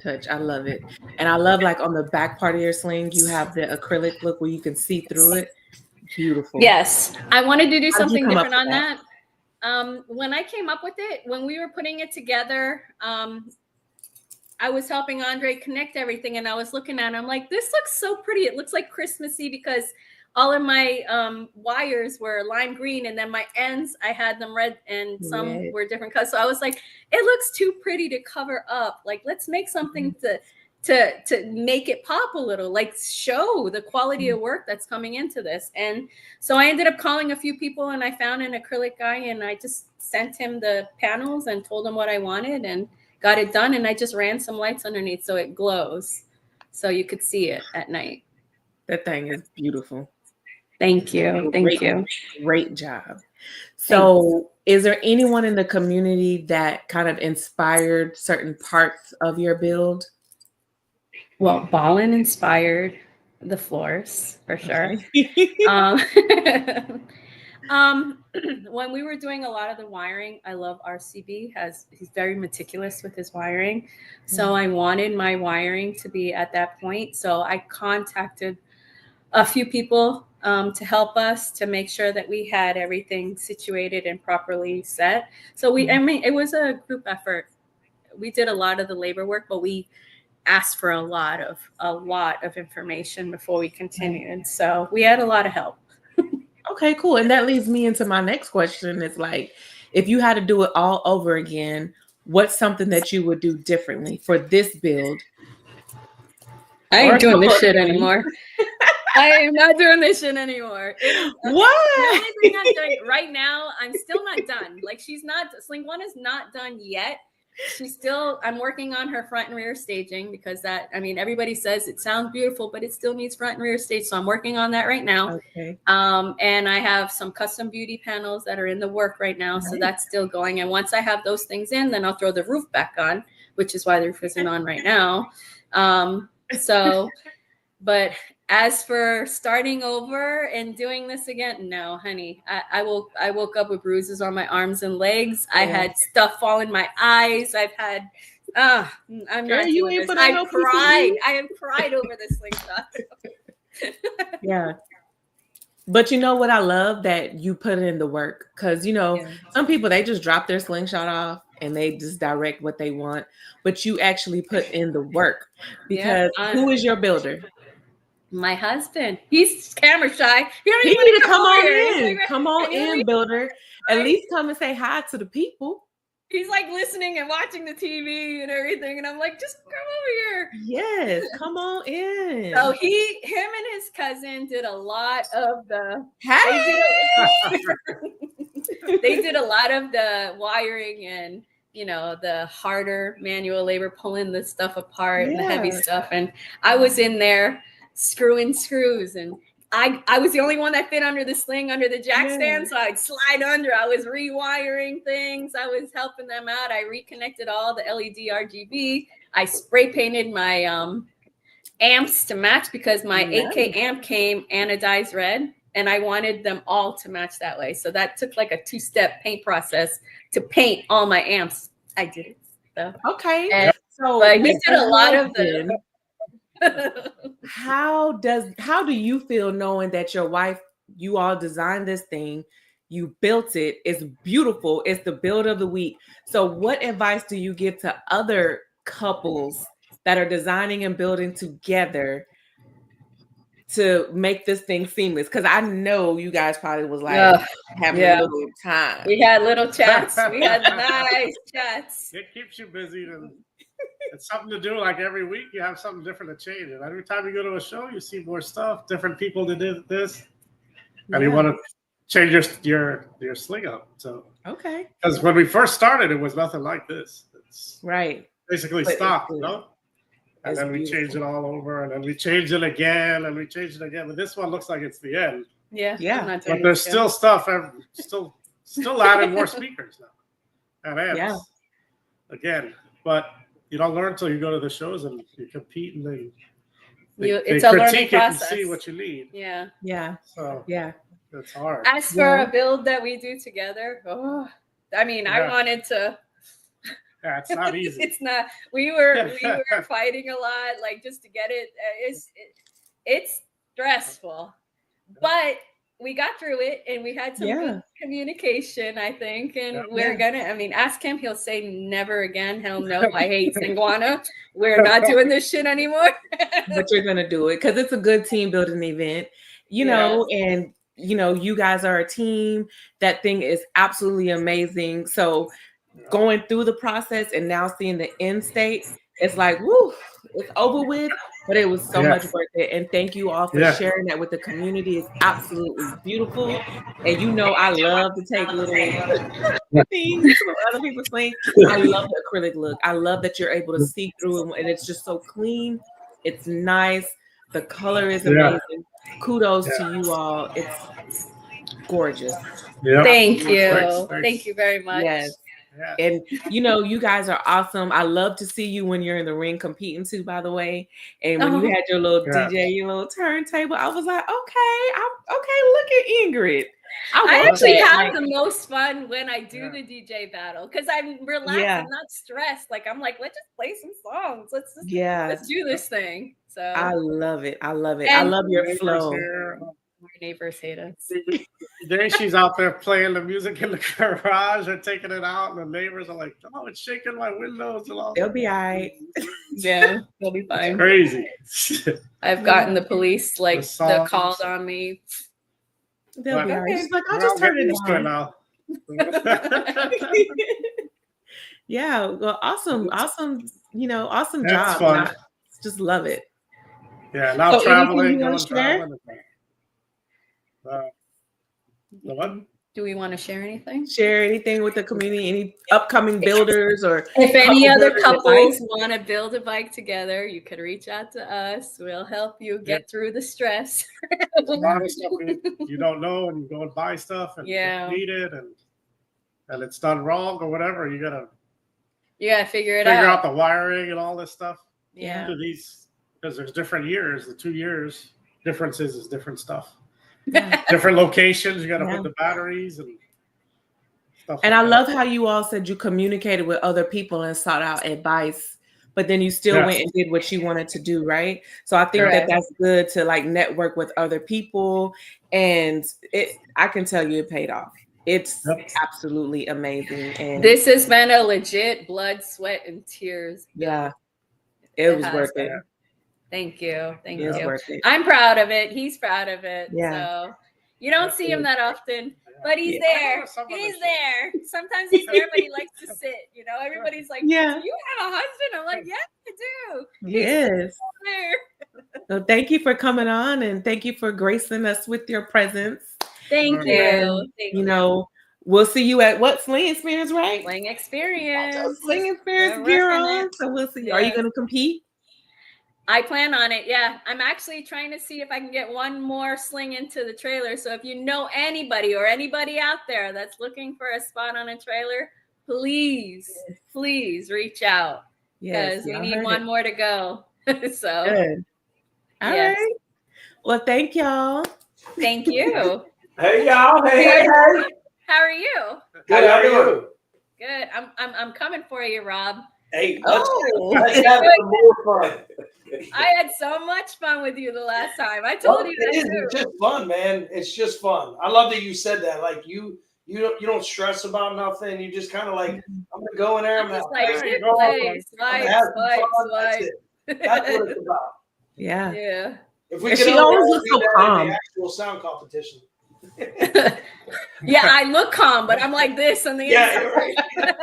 touch. I love it. And I love, like, on the back part of your Sling, you have the acrylic look where you can see through it. Beautiful. Yes. I wanted to do something different on that. When I came up with it, when we were putting it together, I was helping Andre connect everything, and I was looking at it. I'm like, this looks so pretty. It looks like Christmassy, because all of my wires were lime green, and then my ends, I had them red, and some were different colors. So I was like, it looks too pretty to cover up. Like, let's make something to make it pop a little, like show the quality of work that's coming into this. And so I ended up calling a few people, and I found an acrylic guy, and I just sent him the panels and told him what I wanted and got it done. And I just ran some lights underneath so it glows, so you could see it at night. That thing is beautiful. Thank you. Thank you. Great job. So is there anyone in the community that kind of inspired certain parts of your build? Well, Ballin inspired the floors for sure. When we were doing a lot of the wiring, I love RCB. He's very meticulous with his wiring. So I wanted my wiring to be at that point. So I contacted a few people to help us to make sure that we had everything situated and properly set. So I mean, it was a group effort. We did a lot of the labor work, but we asked for a lot of information before we continued. So we had a lot of help. Okay, cool. And that leads me into my next question. It's like, if you had to do it all over again, what's something that you would do differently for this build? I ain't doing this shit anymore. I am not doing this shit anymore. What? The only thing I'm doing right now, I'm still not done. Like Slinguana's not done yet. I'm working on her front and rear staging because everybody says it sounds beautiful, but it still needs front and rear stage. So I'm working on that right now. Okay. And I have some custom beauty panels that are in the work right now. So that's still going. And once I have those things in, then I'll throw the roof back on, which is why the roof isn't on right now. But as for starting over and doing this again, no, honey. I woke up with bruises on my arms and legs. I had stuff fall in my eyes. I've had I'm not doing this. I have cried over this slingshot. Yeah. But you know what I love? That you put in the work. Because some people, they just drop their slingshot off and they just direct what they want. But you actually put in the work. Because who is your builder? My husband. He's camera shy. He need to come on in. Come on in, builder. At least come and say hi to the people. He's like listening and watching the TV and everything. And I'm like, just come over here. Yes, come on in. So him and his cousin did a lot of the they did a lot of the wiring and the harder manual labor, pulling the stuff apart and the heavy stuff. And I was in there screwing screws, and I was the only one that fit under the sling, under the jack stand, so I'd slide under. I was rewiring things. I was helping them out. I reconnected all the LED RGB. I spray painted my amps to match because my 8K amp came anodized red, and I wanted them all to match that way. So that took like a 2-step paint process to paint all my amps. I did it. So. Okay. And so we did a lot of the How do you feel knowing that your wife, you all designed this thing, you built it, it's beautiful, it's the build of the week. So what advice do you give to other couples that are designing and building together to make this thing seamless? Because I know you guys probably was like having a little time. We had little chats. We had nice chats. It keeps you busy and it's something to do. Like every week, you have something different to change. And every time you go to a show, you see more stuff, different people that did this, and you want to change your sling up. So because when we first started, it was nothing like this. It's basically stock, And then we changed it all over, and then we changed it again, and we changed it again. But this one looks like it's the end. Yeah. But there's still stuff. Still adding more speakers now and amps. Again, but you don't learn until you go to the shows and you compete, and it's a learning process. And see what you need. Yeah. So it's hard. As for a build that we do together, I wanted to. Yeah, it's not easy. It's not. We were fighting a lot, like just to get it. It's stressful, but we got through it, and we had some good communication, I think. And we're gonna. Ask him. He'll say never again. Hell no. I hate Slinguana. We're not doing this shit anymore. But you're gonna do it because it's a good team building event, and you guys are a team. That thing is absolutely amazing. So going through the process and now seeing the end state, it's like, woo, it's over with, but it was so much worth it. And thank you all for sharing that with the community. It's absolutely beautiful. And I love to take little things from other people's things. I love the acrylic look. I love that you're able to see through it, and it's just so clean. It's nice. The color is amazing. Kudos to you all. It's gorgeous. Thank you. Thank you very much. Yes. And you guys are awesome. I love to see you when you're in the ring competing too, by the way. And when you had your little DJ, your little turntable, I was like, okay, look at Ingrid. I want actually that. have the most fun when I do the DJ battle because I'm relaxed. Yeah. I'm not stressed. Like I'm like, let's just play some songs. Let's Yeah, do this thing. So I love it. I love it. I And- love your Neighbors flow. here. our neighbors hate us. Then she's out there playing the music in the garage or taking it out, and the neighbors are like, "Oh, it's shaking my windows." And all They'll be all right. Yeah, they'll be fine. crazy. I've gotten the police like The the songs. called on me. They'll be all right. Okay. She's like, I'll Well, just turn get it used to on. now. Yeah, well, awesome, awesome, awesome That's job. fun. I just love it. Yeah, now So anything traveling, you wanna going share? traveling. The what? Do we want to share anything? Share anything with the community, any upcoming builders or If any couple other builders couples advice? want to build a bike together, you could reach out to us. We'll help you get through the stress. A lot of stuff you don't know, and you go and buy stuff and Yeah. you need it, and it's done wrong or whatever. You gotta You gotta figure it figure out. out the wiring and all this stuff. Yeah. To these, because there's different years. The 2 years differences is different stuff. Different locations. You got to Yeah. put the batteries and stuff. And like I that. love how you all said you communicated with other people and sought out advice, but then you still Yes. went and did what you wanted to do, right? So I think Correct. that that's good to like network with other people, and I can tell you it paid off. It's Yep. absolutely amazing, and This has been a legit blood, sweat, and tears. yeah, it was has worth been. it. Thank you. Thank It was you. worth it. I'm proud of it. He's proud of it. Yeah. So you don't see him that often, but he's Yeah. there. He's there. Sometimes he's there, but he likes to sit. You know, everybody's like, Yeah. "Do you have a husband?" I'm like, "Yeah, I do." Yes. There. So thank you for coming on, and thank you for gracing us with your presence. Thank you. And, Thank you know, we'll see you at what Sling Experience, right? Sling Experience. Sling Experience We're gear working on. it. So we'll see. Are you Yes. going to compete? I plan on it. Yeah. I'm actually trying to see if I can get one more sling into the trailer. So if you know anybody or anybody out there that's looking for a spot on a trailer, please reach out because we y'all need heard one it. more to go. So Good. All Yes. right. Well, thank y'all. thank you. Hey y'all. Hey. How are you? Good. How are you? Good. I'm coming for you, Rob. Hey, Oh. let's have some more fun. I had so much fun with you the last time. I told you that It is. too. It's just fun, man. It's just fun. I love that you said that. Like you don't stress about nothing. You just kind of like, I'm gonna go in there. I'm just like, I'm hit gonna play, I'm gonna have some swipe. fun. That's it. That's what it's about. Yeah. Yeah. If we And could she only always do looks so that in calm. the actual sound competition. Yeah, I look calm, but I'm like this on the Yeah, inside.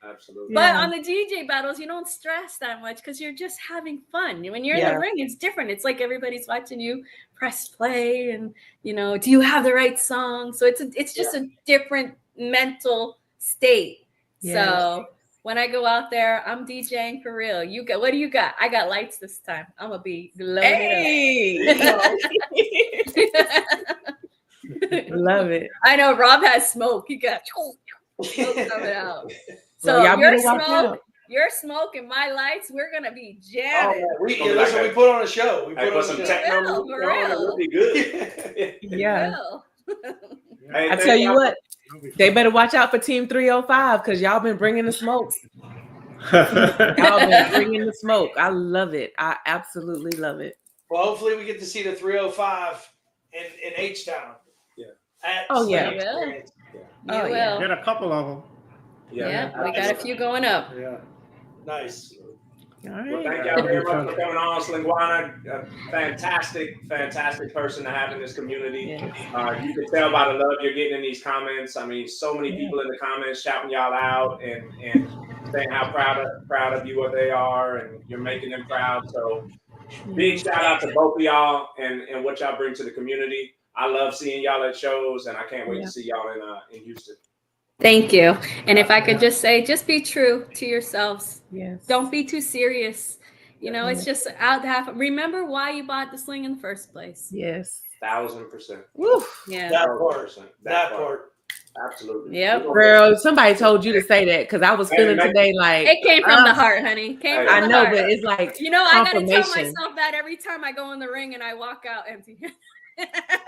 Absolutely. But Yeah. on the DJ battles, you don't stress that much because you're just having fun. When you're in Yeah. the ring, it's different. It's like everybody's watching you press play, and do you have the right song? So it's just a different mental state. Yes. So when I go out there, I'm DJing for real. What do you got? I got lights this time. I'm gonna be blowing it up. Love it. I know Rob has smoke. He got smoke coming out. So Well, y'all your better watch smoke, out. your smoke, and my lights, we're gonna be Oh, jamming. man. Listen, we put on a show. We Hey, put put on some a show. techno For music real. on, it'll be good. Yeah. Well, Hey, I thank tell you y'all. what, they better watch out for Team 305 because y'all been bringing the smokes. Y'all been bringing the smoke. I love it. I absolutely love it. Well, hopefully we get to see the 305 in H-Town. Yeah. Oh, yeah. You will. you Oh, will. yeah. Get a couple of them. Yeah, we got a few going up. Yeah. Nice. All Well, right. thank y'all very much for coming on, Slinguana. A fantastic person to have in this community. Yeah. You can tell by the love you're getting in these comments. I mean, so many people in the comments shouting y'all out and saying how proud of you what they are, and you're making them proud. So big shout out to both of y'all and what y'all bring to the community. I love seeing y'all at shows, and I can't wait to see y'all in Houston. Thank you. And if I could just say, just be true to yourselves. Yes. Don't be too serious. It's just out to have. Remember why you bought the sling in the first place. Yes. 1000%. Woo. Yeah. That part. 1000%. That part. Absolutely. Yep. Girl, somebody told you to say that because I was feeling today like It came from the heart, honey. Came from I the know, heart. but it's like I gotta tell confirmation. myself that every time I go in the ring and I walk out empty.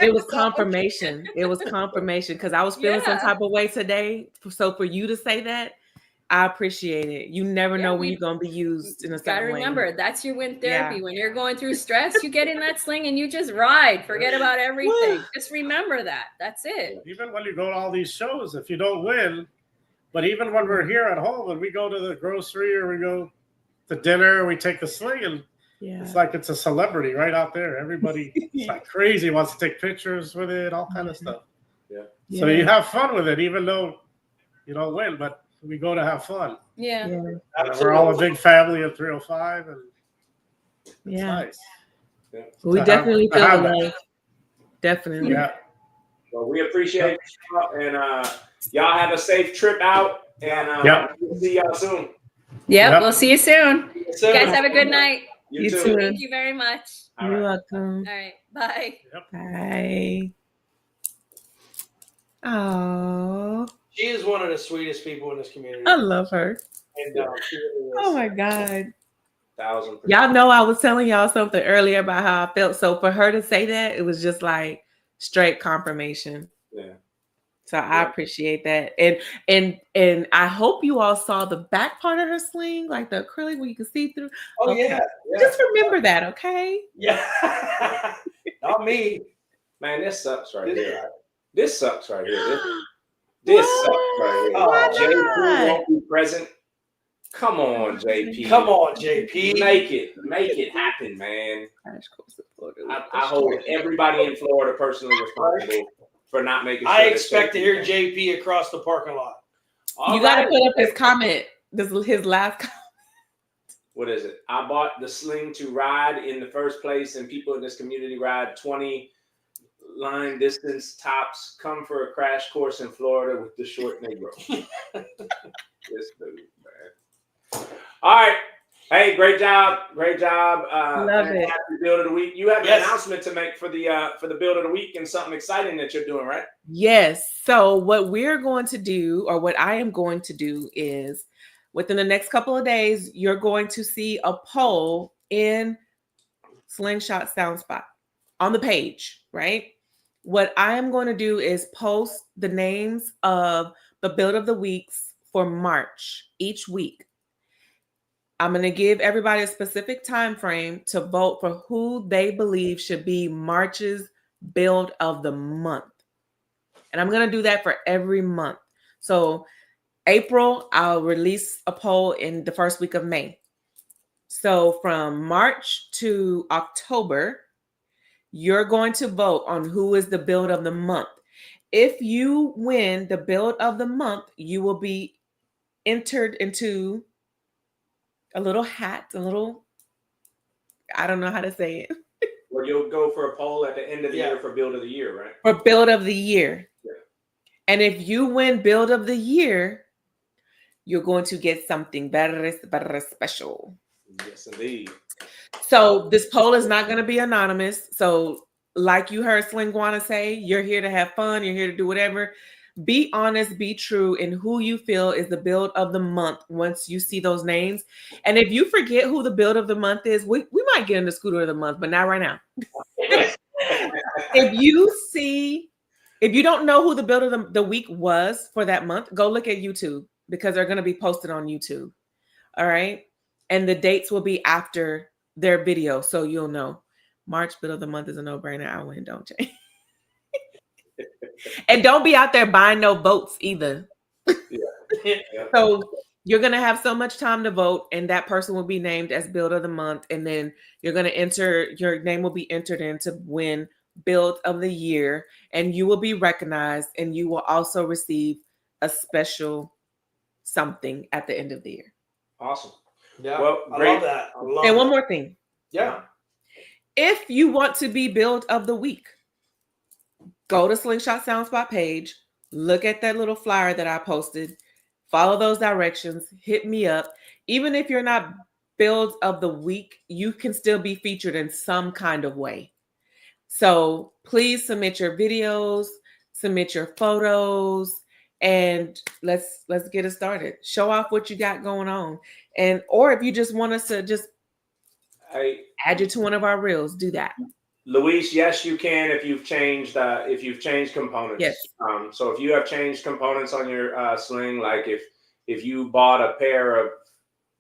It was confirmation. It was confirmation because I was feeling some type of way today. So for you to say that, I appreciate it. You never know when you're going to be used in a certain way. Gotta remember, that's your wind therapy. When you're going through stress, you get in that sling and you just ride. Forget about everything. Just remember that. That's it. Even when you go to all these shows, if you don't win, but even when we're here at home and we go to the grocery or we go to dinner, we take the sling and it's like it's a celebrity right out there. Everybody it's like crazy, wants to take pictures with it, all kind of stuff. Yeah. So you have fun with it, even though you don't win, but we go to have fun. Yeah. We're all a big family of 305, and it's nice. We definitely feel the love. Definitely. Yeah. Well, we appreciate you, and y'all have a safe trip out, and we'll see y'all soon. Yep, we'll see you soon. You guys have a good night. You too. Thank you very much. You're welcome. All right. Bye. Bye. Oh. She is one of the sweetest people in this community. I love her. And, she really is. Oh my God. 1000%. Y'all know I was telling y'all something earlier about how I felt. So for her to say that, it was just like straight confirmation. Yeah. So I appreciate that. And I hope you all saw the back part of her sling, like the acrylic where you can see through. Oh, okay. yeah. Just remember that, okay? Yeah. Not me. Man, this sucks right here. This sucks right here. This sucks right here. Why JP won't be present. Come on, JP. Come on, JP. Make it happen, man. I hold everybody in Florida personally responsible for not making sure. I expect to hear JP across the parking lot. You got to put up his comment. This is his last comment. What is it? I bought the sling to ride in the first place, and people in this community ride 20 line distance tops. Come for a crash course in Florida with the short Negro. This dude, man. All right. Hey, great job. Love it. Happy Build of the Week. You have an announcement to make for the Build of the Week and something exciting that you're doing, right? Yes. So what we're going to do, or what I am going to do, is within the next couple of days, you're going to see a poll in Slingshot Soundspot on the page, right? What I am going to do is post the names of the Build of the Weeks for March each week. I'm going to give everybody a specific time frame to vote for who they believe should be March's Build of the Month. And I'm going to do that for every month. So April, I'll release a poll in the first week of May. So from March to October, you're going to vote on who is the Build of the Month. If you win the Build of the Month, you will be entered into a little hat, I don't know how to say it. Well, you'll go for a poll at the end of the year for Build of the Year, right? For Build of the Year. Yeah. And if you win Build of the Year, you're going to get something very, very special. Yes, indeed. So this poll is not going to be anonymous. So like you heard Slinguana say, you're here to have fun. You're here to do whatever. Be honest, be true in who you feel is the Build of the Month once you see those names. And if you forget who the Build of the Month is, we might get in the Scooter of the Month, but not right now. If you don't know who the Build of the Week was for that month, go look at YouTube because they're going to be posted on YouTube. All right. And the dates will be after their video. So you'll know March Build of the Month is a no-brainer. I win, don't you? And don't be out there buying no votes either. Yeah. So you're going to have so much time to vote, and that person will be named as Build of the Month. And then you're going to your name will be entered in to win Build of the Year, and you will be recognized, and you will also receive a special something at the end of the year. Awesome. Yeah. Well, I great. love that. And one more thing. Yeah. If you want to be Build of the Week, go to Slingshot Soundspot page, look at that little flyer that I posted, follow those directions, hit me up. Even if you're not Build of the Week, you can still be featured in some kind of way. So please submit your videos, submit your photos, and let's get it started. Show off what you got going on. Or if you just want us to just add you to one of our reels, do that. Luis, yes, you can if you've changed components. Yes. So if you have changed components on your sling, like if you bought a pair of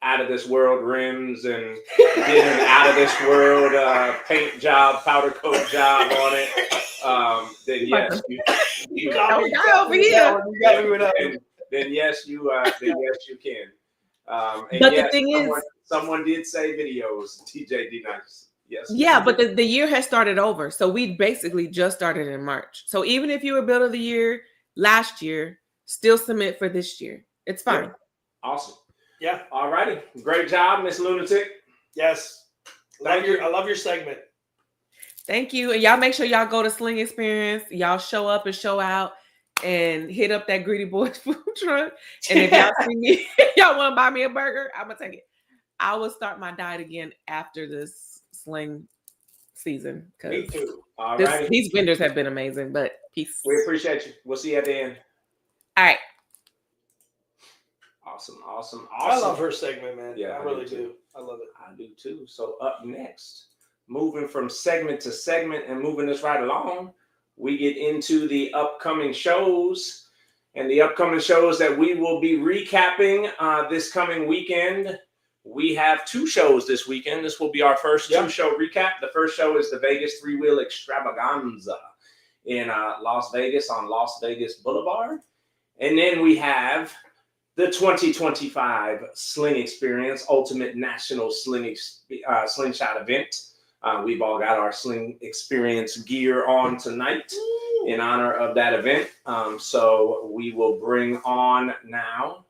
out of this world rims and did an out of this world paint job, powder coat job on it, then yes, you Don't die over here. then yes, you can. And But yes, the thing is, someone did say videos. TJ D Nice. Yes. yeah, but the year has started over. So we basically just started in March. So even if you were build of the year last year, still submit for this year. It's fine. Yeah. Awesome. Yeah. All righty. Great job, Miss Lunatic. Yes. I love your segment. Thank you. And y'all make sure y'all go to Sling Experience. Y'all show up and show out and hit up that Greedy Boys food truck. And if y'all see me, y'all want to buy me a burger, I'm going to take it. I will start my diet again after this Sling season. Me too. All this, righty. these vendors have been amazing, but peace. We appreciate you. We'll see you at the end. All right. Awesome. I love her segment, man. Yeah, I really do. I love it. I do too. So up next, moving from segment to segment and moving this right along, we get into the upcoming shows. And the upcoming shows that we will be recapping this coming weekend. We have 2 shows this weekend. This will be our first 2-show recap. The first show is the Vegas 3-Wheel Extravaganza in Las Vegas on Las Vegas Boulevard. And then we have the 2025 Sling Experience Ultimate National Slingshot Event. We've all got our Sling Experience gear on tonight in honor of that event. So we will bring on now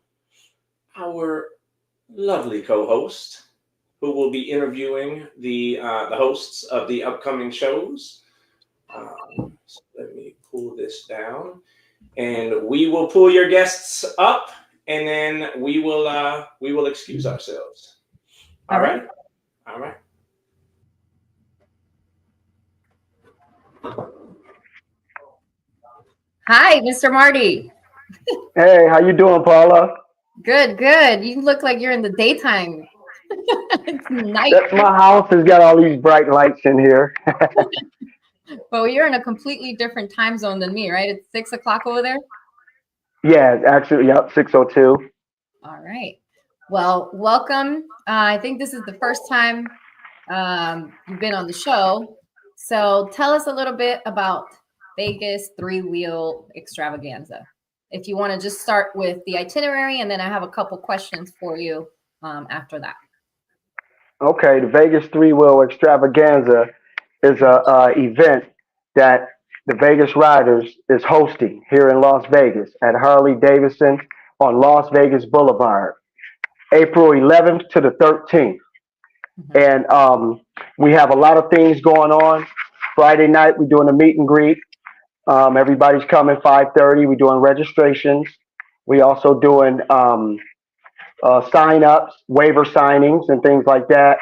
our lovely co-host who will be interviewing the hosts of the upcoming shows. So let me pull this down. And we will pull your guests up, and then we will excuse ourselves. All right. Hi, Mr. Marty. Hey, how you doing, Paula? Good. You look like you're in the daytime. It's night. My house has got all these bright lights in here. Well, you're in a completely different time zone than me, right? It's 6 o'clock over there? Yeah, actually, yep, 6:02. All right. Well, welcome. I think this is the first time you've been on the show. So tell us a little bit about Vegas 3-Wheel Extravaganza. If you want to just start with the itinerary, and then I have a couple questions for you after that. Okay, the Vegas 3-Wheel Extravaganza is a event that the Vegas Riders is hosting here in Las Vegas at Harley Davidson on Las Vegas Boulevard, April 11th to the 13th. And we have a lot of things going on. Friday night, we're doing a meet and greet. Everybody's coming 5:30. We're doing registrations. We also doing sign-ups, waiver signings, and things like that.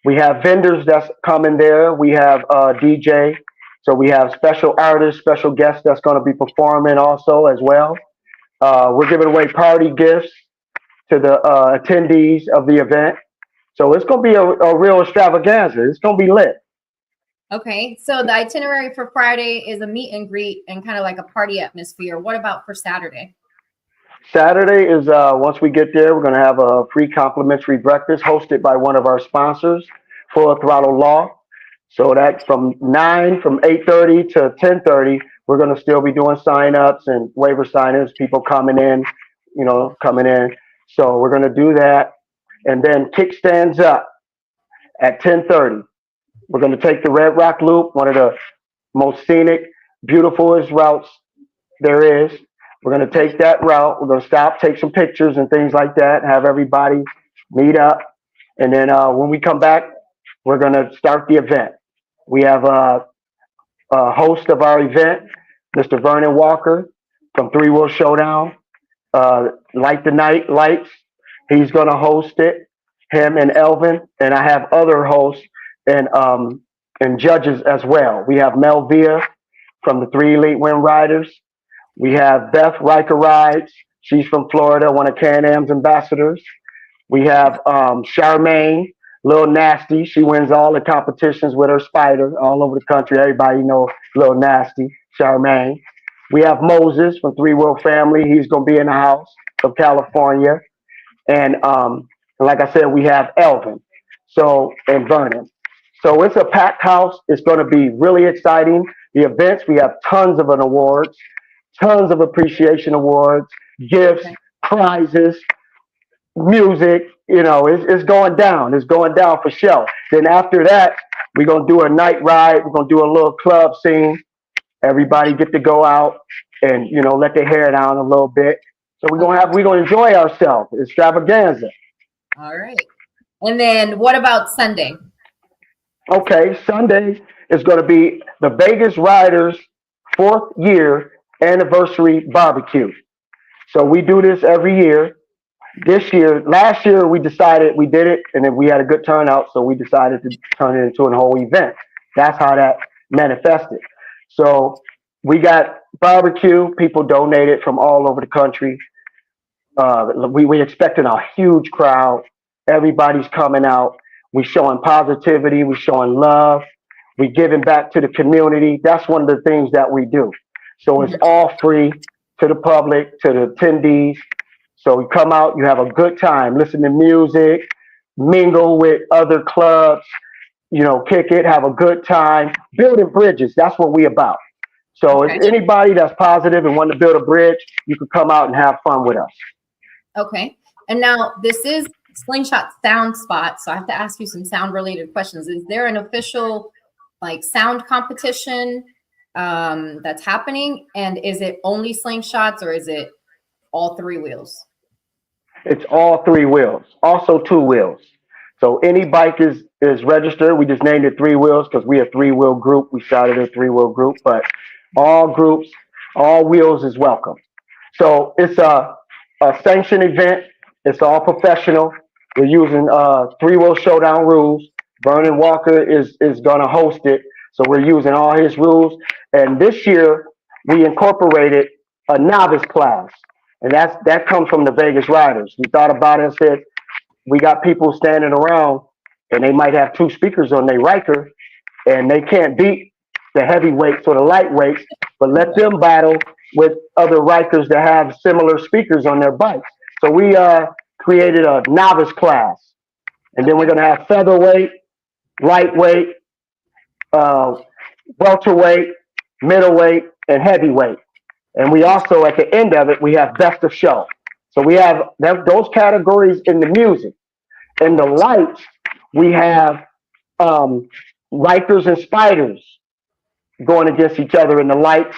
We have vendors that's coming there. We have DJ. So we have special artists, special guests that's going to be performing also as well. We're giving away party gifts to the attendees of the event. So it's going to be a real extravaganza. It's going to be lit. Okay, so the itinerary for Friday is a meet and greet and kind of like a party atmosphere. What about for Saturday? Saturday is, once we get there, we're going to have a free complimentary breakfast hosted by one of our sponsors, Full Throttle Law. So that's from 8:30 to 10:30. We're going to still be doing sign-ups and waiver signings, people coming in. So we're going to do that. And then kickstands up at 10:30. We're going to take the Red Rock Loop, one of the most scenic, beautifulest routes there is. We're going to take that route. We're going to stop, take some pictures and things like that, have everybody meet up. And then when we come back, we're going to start the event. We have a host of our event, Mr. Vernon Walker from 3-Wheel Showdown, Light the Night Lights. He's going to host it, him and Elvin. And I have other hosts and judges as well. We have Mel Villa from the 3 Elite Wind Riders. We have Beth Riker Rides. She's from Florida, one of Can-Am's ambassadors. We have Charmaine Little Nasty, she wins all the competitions with her spider all over the country. Everybody know Little Nasty, Charmaine. We have Moses from Three Will Family. He's going to be in the house from California. And like I said, we have Elvin, and Vernon. So it's a packed house. It's going to be really exciting. The events, we have tons of awards, tons of appreciation awards, gifts, prizes, music. It's going down. It's going down for sure. Then after that, we're going to do a night ride. We're going to do a little club scene. Everybody get to go out and, let their hair down a little bit. So we're going to enjoy ourselves. Extravaganza. All right. And then what about Sunday? Okay, Sunday is going to be the Vegas Riders 4th year anniversary barbecue. So we do this every year. Last year we decided we did it, and then we had a good turnout, so we decided to turn it into a whole event. That's how that manifested. So we got barbecue. People donated from all over the country. We expected a huge crowd. Everybody's coming out. We're showing positivity. We're showing love. We're giving back to the community. That's one of the things that we do. So it's all free to the public, to the attendees. So you come out, you have a good time, listen to music, mingle with other clubs, kick it, have a good time, building bridges. That's what we about. So if anybody that's positive and want to build a bridge, you can come out and have fun with us. Okay. And now this is Slingshot Sound Spot, so I have to ask you some sound related questions. Is there an official sound competition that's happening, and is it only slingshots or is it all 3 wheels? It's all 3 wheels, also 2 wheels. So any bike is registered. We just named it 3 wheels because we're a 3-wheel group. We started a 3-wheel group, but all groups, all wheels is welcome. So it's a sanctioned event. It's all professional. We're using 3-wheel showdown rules. Vernon Walker is going to host it. So we're using all his rules. And this year we incorporated a novice class. And that comes from the Vegas Riders. We thought about it and said, we got people standing around and they might have 2 speakers on their Riker and they can't beat the heavyweights or the lightweights, but let them battle with other Rikers that have similar speakers on their bikes. So we created a novice class. And then we're going to have featherweight, lightweight, welterweight, middleweight, and heavyweight. And we also, at the end of it, we have best of show. So we have those categories in the music. In the lights, we have Rikers and Spiders going against each other in the lights,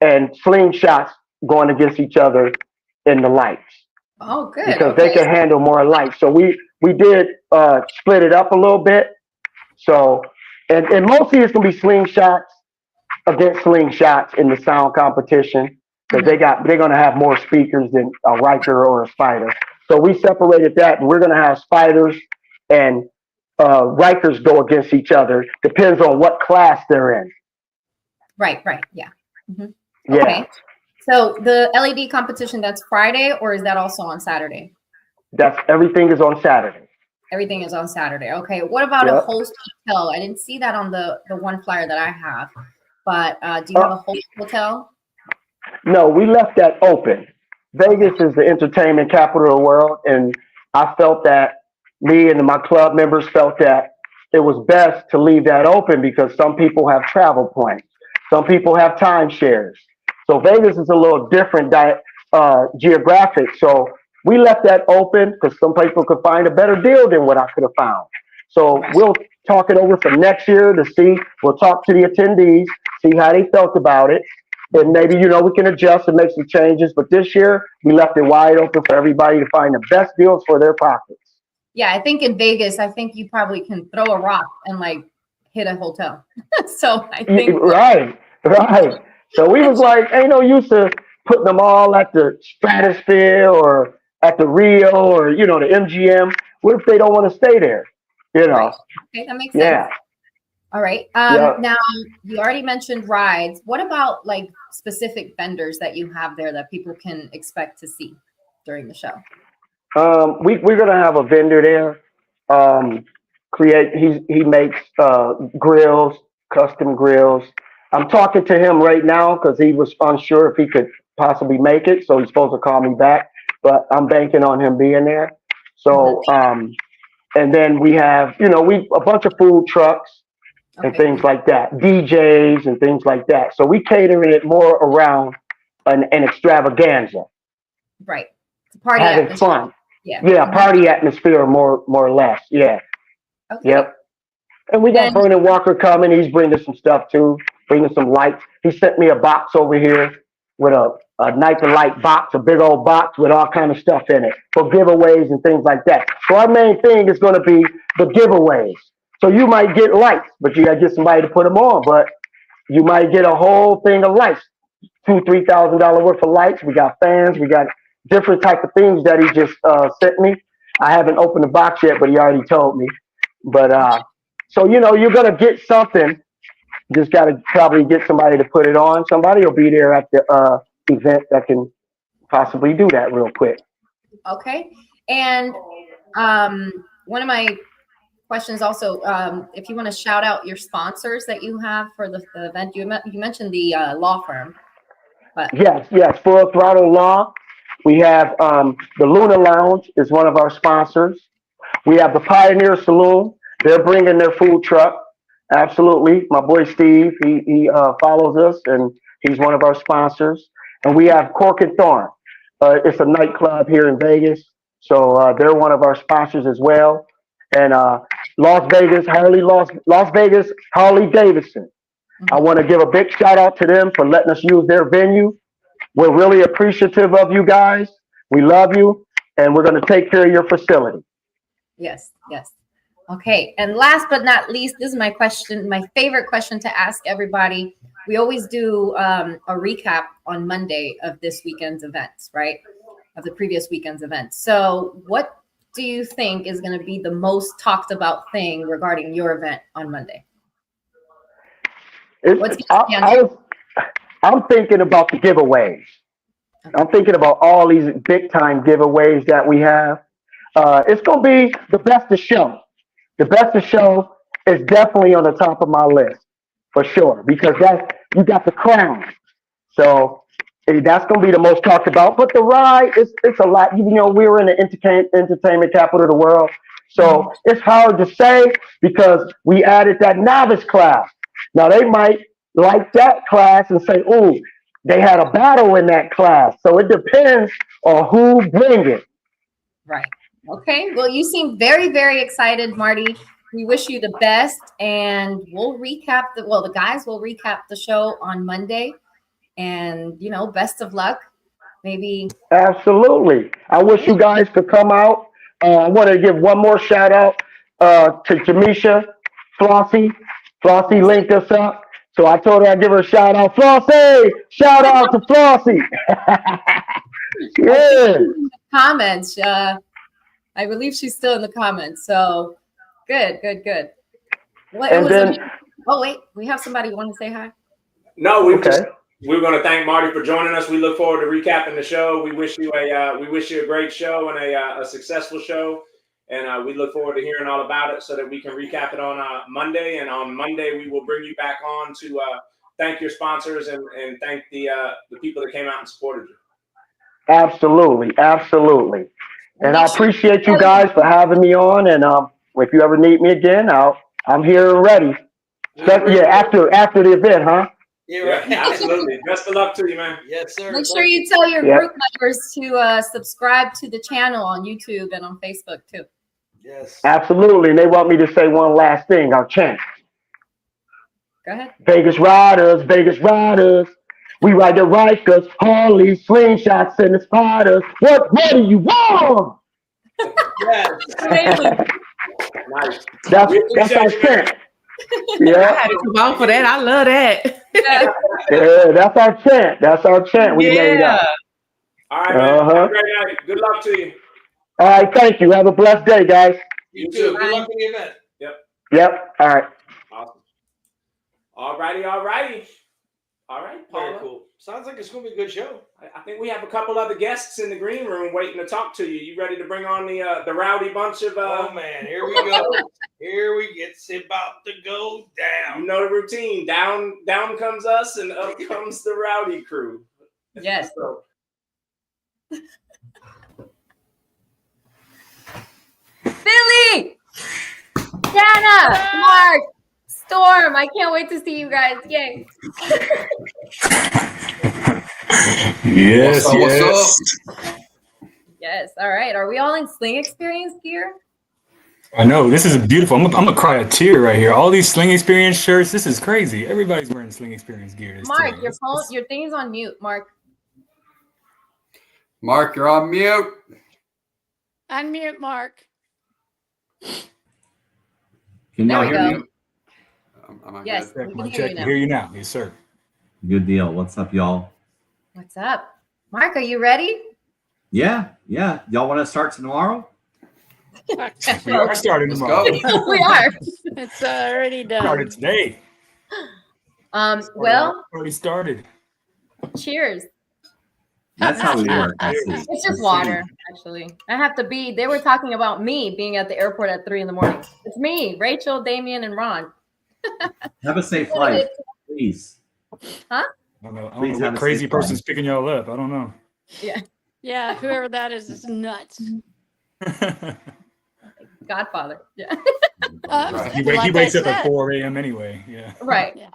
and Slingshots going against each other in the lights. Oh, good. Because they can handle more light. So we did split it up a little bit. So, and mostly it's going to be Slingshots against Slingshots in the sound competition, because they're going to have more speakers than a Riker or a Spider. So we separated that, and we're going to have Spiders and Rikers go against each other. Depends on what class they're in. Right. Yeah. Yeah. Okay. So the LED competition, that's Friday, or is that also on Saturday? Everything is on Saturday. Everything is on Saturday. Okay. What about a host hotel? I didn't see that on the one flyer that I have, but do you have a host hotel? No, we left that open. Vegas is the entertainment capital of the world, and I felt that me and my club members felt that it was best to leave that open because some people have travel points. Some people have timeshares. So Vegas is a little different geographic. So we left that open because some people could find a better deal than what I could have found. So we'll talk it over for next year to see. We'll talk to the attendees, see how they felt about it. And maybe, we can adjust and make some changes. But this year, we left it wide open for everybody to find the best deals for their pockets. Yeah, I think in Vegas, you probably can throw a rock and hit a hotel. So I think. Right. So we was like, ain't no use to putting them all at the Stratosphere or at the Rio or, the MGM. What if they don't want to stay there? Right. Okay, that makes sense. Yeah. All right. Now, you already mentioned rides. What about specific vendors that you have there that people can expect to see during the show? We're going to have a vendor there. He makes grills, custom grills. I'm talking to him right now because he was unsure if he could possibly make it, so he's supposed to call me back. But I'm banking on him being there. So, and then we have, a bunch of food trucks and things like that, DJs and things like that. So we catering it more around an extravaganza. Right. Party having atmosphere. fun. Yeah. Party atmosphere more or less. Yeah. Okay. Yep. And we got Vernon Walker coming. He's bringing some stuff too, bringing some lights. He sent me a box over here with a night to light box, a big old box with all kind of stuff in it for giveaways and things like that. So our main thing is going to be the giveaways. So you might get lights, but you got to get somebody to put them on. But you might get a whole thing of lights, $2,000-$3,000 worth of lights. We got fans. We got different type of things that he just sent me. I haven't opened the box yet, but he already told me. But so you're gonna get something. Just got to probably get somebody to put it on. Somebody will be there at the event that can possibly do that real quick. Okay. And one of my questions also, if you want to shout out your sponsors that you have for the event. You mentioned the law firm. But. Yes, Full Throttle Law. We have the Luna Lounge is one of our sponsors. We have the Pioneer Saloon. They're bringing their food truck. Absolutely. My boy Steve, he follows us, and he's one of our sponsors. And we have Cork and Thorn. It's a nightclub here in Vegas. So they're one of our sponsors as well. And Las Vegas Harley Davidson. I want to give a big shout out to them for letting us use their venue. We're really appreciative of you guys. We love you, and we're going to take care of your facility. Yes. Okay. And last but not least, this is my question, my favorite question to ask everybody. We always do a recap on Monday of this weekend's events, right? Of the previous weekend's events. So what do you think is going to be the most talked about thing regarding your event on Monday? I'm thinking about the giveaways. I'm thinking about all these big time giveaways that we have. It's going to be the best of show. The best of show is definitely on the top of my list for sure, because you got the crown. So that's going to be the most talked about. But the ride, it's a lot. We're in the entertainment capital of the world. So it's hard to say because we added that novice class. Now they might like that class and say, "Ooh, they had a battle in that class." So it depends on who brings it. Right. Okay. Well, you seem very, very excited, Marty. We wish you the best, and we'll recap the guys will recap the show on Monday, and best of luck. Maybe. Absolutely. I wish you guys could come out. I want to give one more shout out to Jamisha Flossie. Flossie linked us up. So I told her I'd give her a shout out. Flossie! Shout out to Flossie! Yeah. Comments. I believe she's still in the comments. So good. Oh, wait. We have somebody who want to say hi? No, we're going to thank Marty for joining us. We look forward to recapping the show. We wish you a great show and a successful show. And we look forward to hearing all about it so that we can recap it on Monday. And on Monday, we will bring you back on to thank your sponsors and thank the people that came out and supported you. Absolutely. And I appreciate you guys for having me on. And if you ever need me again, I'm here and ready. After the event, huh? Yeah, absolutely. Best of luck to you, man. Yes, sir. Make sure you tell your group members to subscribe to the channel on YouTube and on Facebook too. Yes. Absolutely. And they want me to say one last thing. I'll chant. Go ahead. Vegas Riders. We ride the Rikers, Harley, slingshots, and the spotters. What do you want? Yes. Nice. That's our chant. Yeah. I had to come on for that. I love that. Yeah, that's our chant. We made up. All right, man. Have a great night. Good luck to you. All right, thank you. Have a blessed day, guys. You too. Good luck in the event. Yep. All right. Awesome. All righty. All right, Very Paula. cool. Sounds like it's going to be a good show. I think we have a couple other guests in the green room waiting to talk to you. You ready to bring on the rowdy bunch of? Oh man, here we go. Here we get. It's about to go down. You know the routine. Down comes us, and up comes the rowdy crew. Yes. So, Billy, Dana, Mark, Storm. I can't wait to see you guys. Yay. Yes, What's up? Yes. All right. Are we all in Sling Experience gear? I know, this is beautiful. I'm gonna cry a tear right here. All these Sling Experience shirts, this is crazy. Everybody's wearing Sling Experience gear. Mark, your thing is on mute, Mark. Mark, you're on mute. Unmute, Mark. Can There y'all we hear go. me? Am I Yes, good? we can hear you now. Yes, sir. Good deal. What's up, y'all? What's up? Mark, are you ready? Yeah. Y'all want to start tomorrow? We are starting Let's tomorrow. go. We are. It's already done. Started today. Well, Already started. cheers. That's how we work. It's just water, actually. I have to be. They were talking about me being at the airport at 3 a.m. It's me, Rachel, Damien, and Ron. Have a safe flight, please. Huh? I don't know Please what have a crazy safe flight. person's picking y'all up. I don't know. Yeah. Yeah, whoever that is nuts. Godfather. Yeah. He Like wakes I up at said. 4 a.m. anyway. Yeah. Right. Yeah.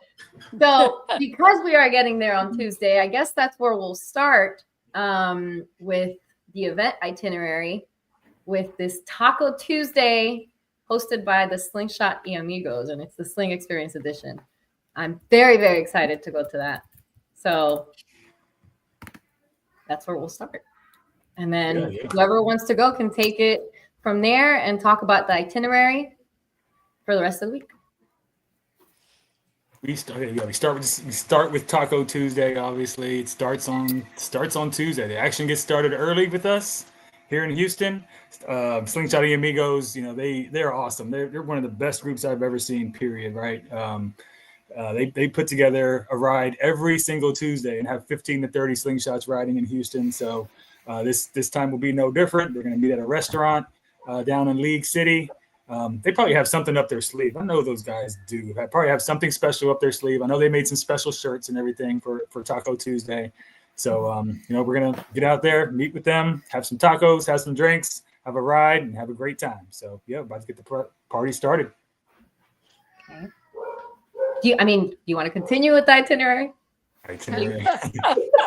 So because we are getting there on Tuesday, I guess that's where we'll start with the event itinerary with this Taco Tuesday hosted by the Slingshot y Amigos, and it's the Sling Experience Edition. I'm very, very excited to go to that. So that's where we'll start. And then whoever wants to go can take it from there and talk about the itinerary for the rest of the week. We start with Taco Tuesday. Obviously, it starts on Tuesday. The action gets started early with us here in Houston. Slingshot y Amigos, they're awesome. They're one of the best groups I've ever seen. Period. Right. They put together a ride every single Tuesday and have 15 to 30 slingshots riding in Houston. So this time will be no different. They're going to meet at a restaurant down in League City. They probably have something up their sleeve. I know those guys do. They probably have something special up their sleeve. I know they made some special shirts and everything for Taco Tuesday. So, we're going to get out there, meet with them, have some tacos, have some drinks, have a ride, and have a great time. So, about to get the party started. Okay. Do you want to continue with the itinerary? Itinerary.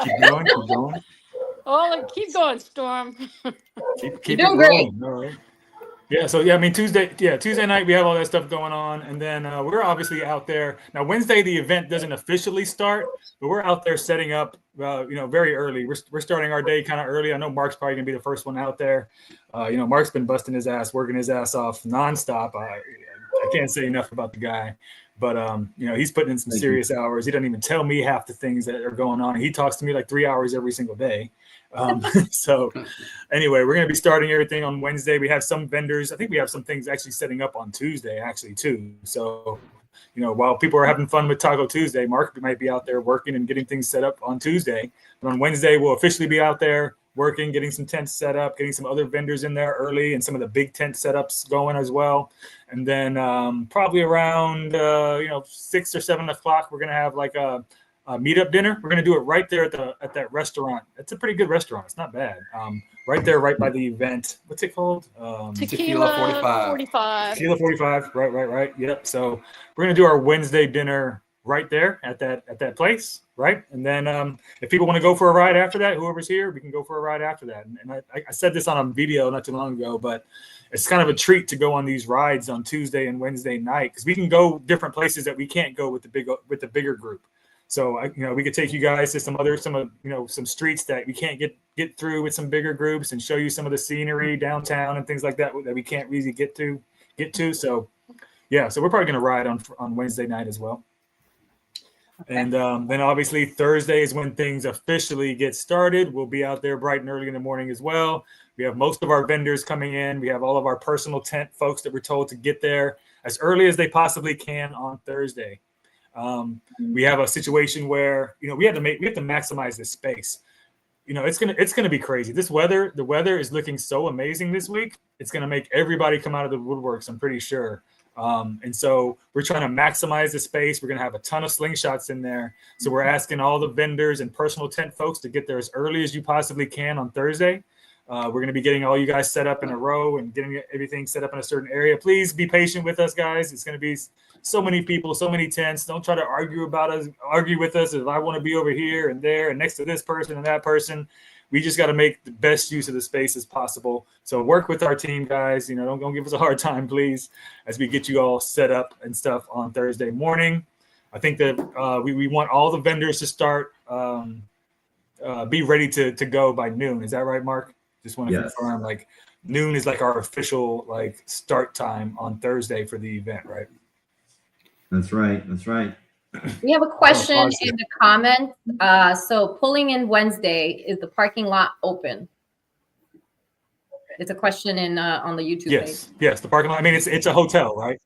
keep going. Oh, keep going, Storm. Keep You're doing it great. rolling. All right. Tuesday night we have all that stuff going on, and then we're obviously out there. Now Wednesday the event doesn't officially start, but we're out there setting up, very early. We're starting our day kind of early. I know Mark's probably gonna be the first one out there. Mark's been busting his ass, working his ass off nonstop. I can't say enough about the guy, but he's putting in some serious hours. He doesn't even tell me half the things that are going on. He talks to me like 3 hours every single day. So anyway, we're going to be starting everything on Wednesday. We have some vendors. I think we have some things actually setting up on Tuesday actually too. So, while people are having fun with Taco Tuesday, Mark might be out there working and getting things set up on Tuesday. But on Wednesday, we'll officially be out there working, getting some tents set up, getting some other vendors in there early and some of the big tent setups going as well. And then probably around, 6 or 7 o'clock, we're going to have like a meetup dinner. We're going to do it right there at that restaurant. It's a pretty good restaurant. It's not bad. Right there, right by the event. What's it called? Tequila 45. Tequila 45. Right. Yep. So we're going to do our Wednesday dinner right there at that place. Right. And then if people want to go for a ride after that, whoever's here, we can go for a ride after that. And I said this on a video not too long ago, but it's kind of a treat to go on these rides on Tuesday and Wednesday night because we can go different places that we can't go with the bigger group. So we could take you guys to some streets that we can't get through with some bigger groups and show you some of the scenery downtown and things like that we can't really get to. So so we're probably going to ride on Wednesday night as well. Okay. And then obviously Thursday is when things officially get started. We'll be out there bright and early in the morning as well. We have most of our vendors coming in. We have all of our personal tent folks that we're told to get there as early as they possibly can on Thursday. We have a situation where, you know, we have to maximize this space. You know, it's gonna be crazy. The weather is looking so amazing this week. It's gonna make everybody come out of the woodworks, I'm pretty sure. And so we're trying to maximize the space. We're gonna have a ton of slingshots in there. So we're asking all the vendors and personal tent folks to get there as early as you possibly can on Thursday. We're going to be getting all you guys set up in a row and getting everything set up in a certain area. Please be patient with us, guys. It's going to be so many people, so many tents. Don't try to argue with us if I want to be over here and there and next to this person and that person. We just got to make the best use of the space as possible. So work with our team, guys. You know, don't give us a hard time, please, as we get you all set up and stuff on Thursday morning. I think that we want all the vendors to start, be ready to go by noon. Is that right, Mark? Just want to confirm, like noon is like our official like start time on Thursday for the event, right? That's right. That's right. We have a question in the comments. So pulling in Wednesday, is the parking lot open? It's a question in on the YouTube page. Yes, the parking lot. I mean, it's a hotel, right?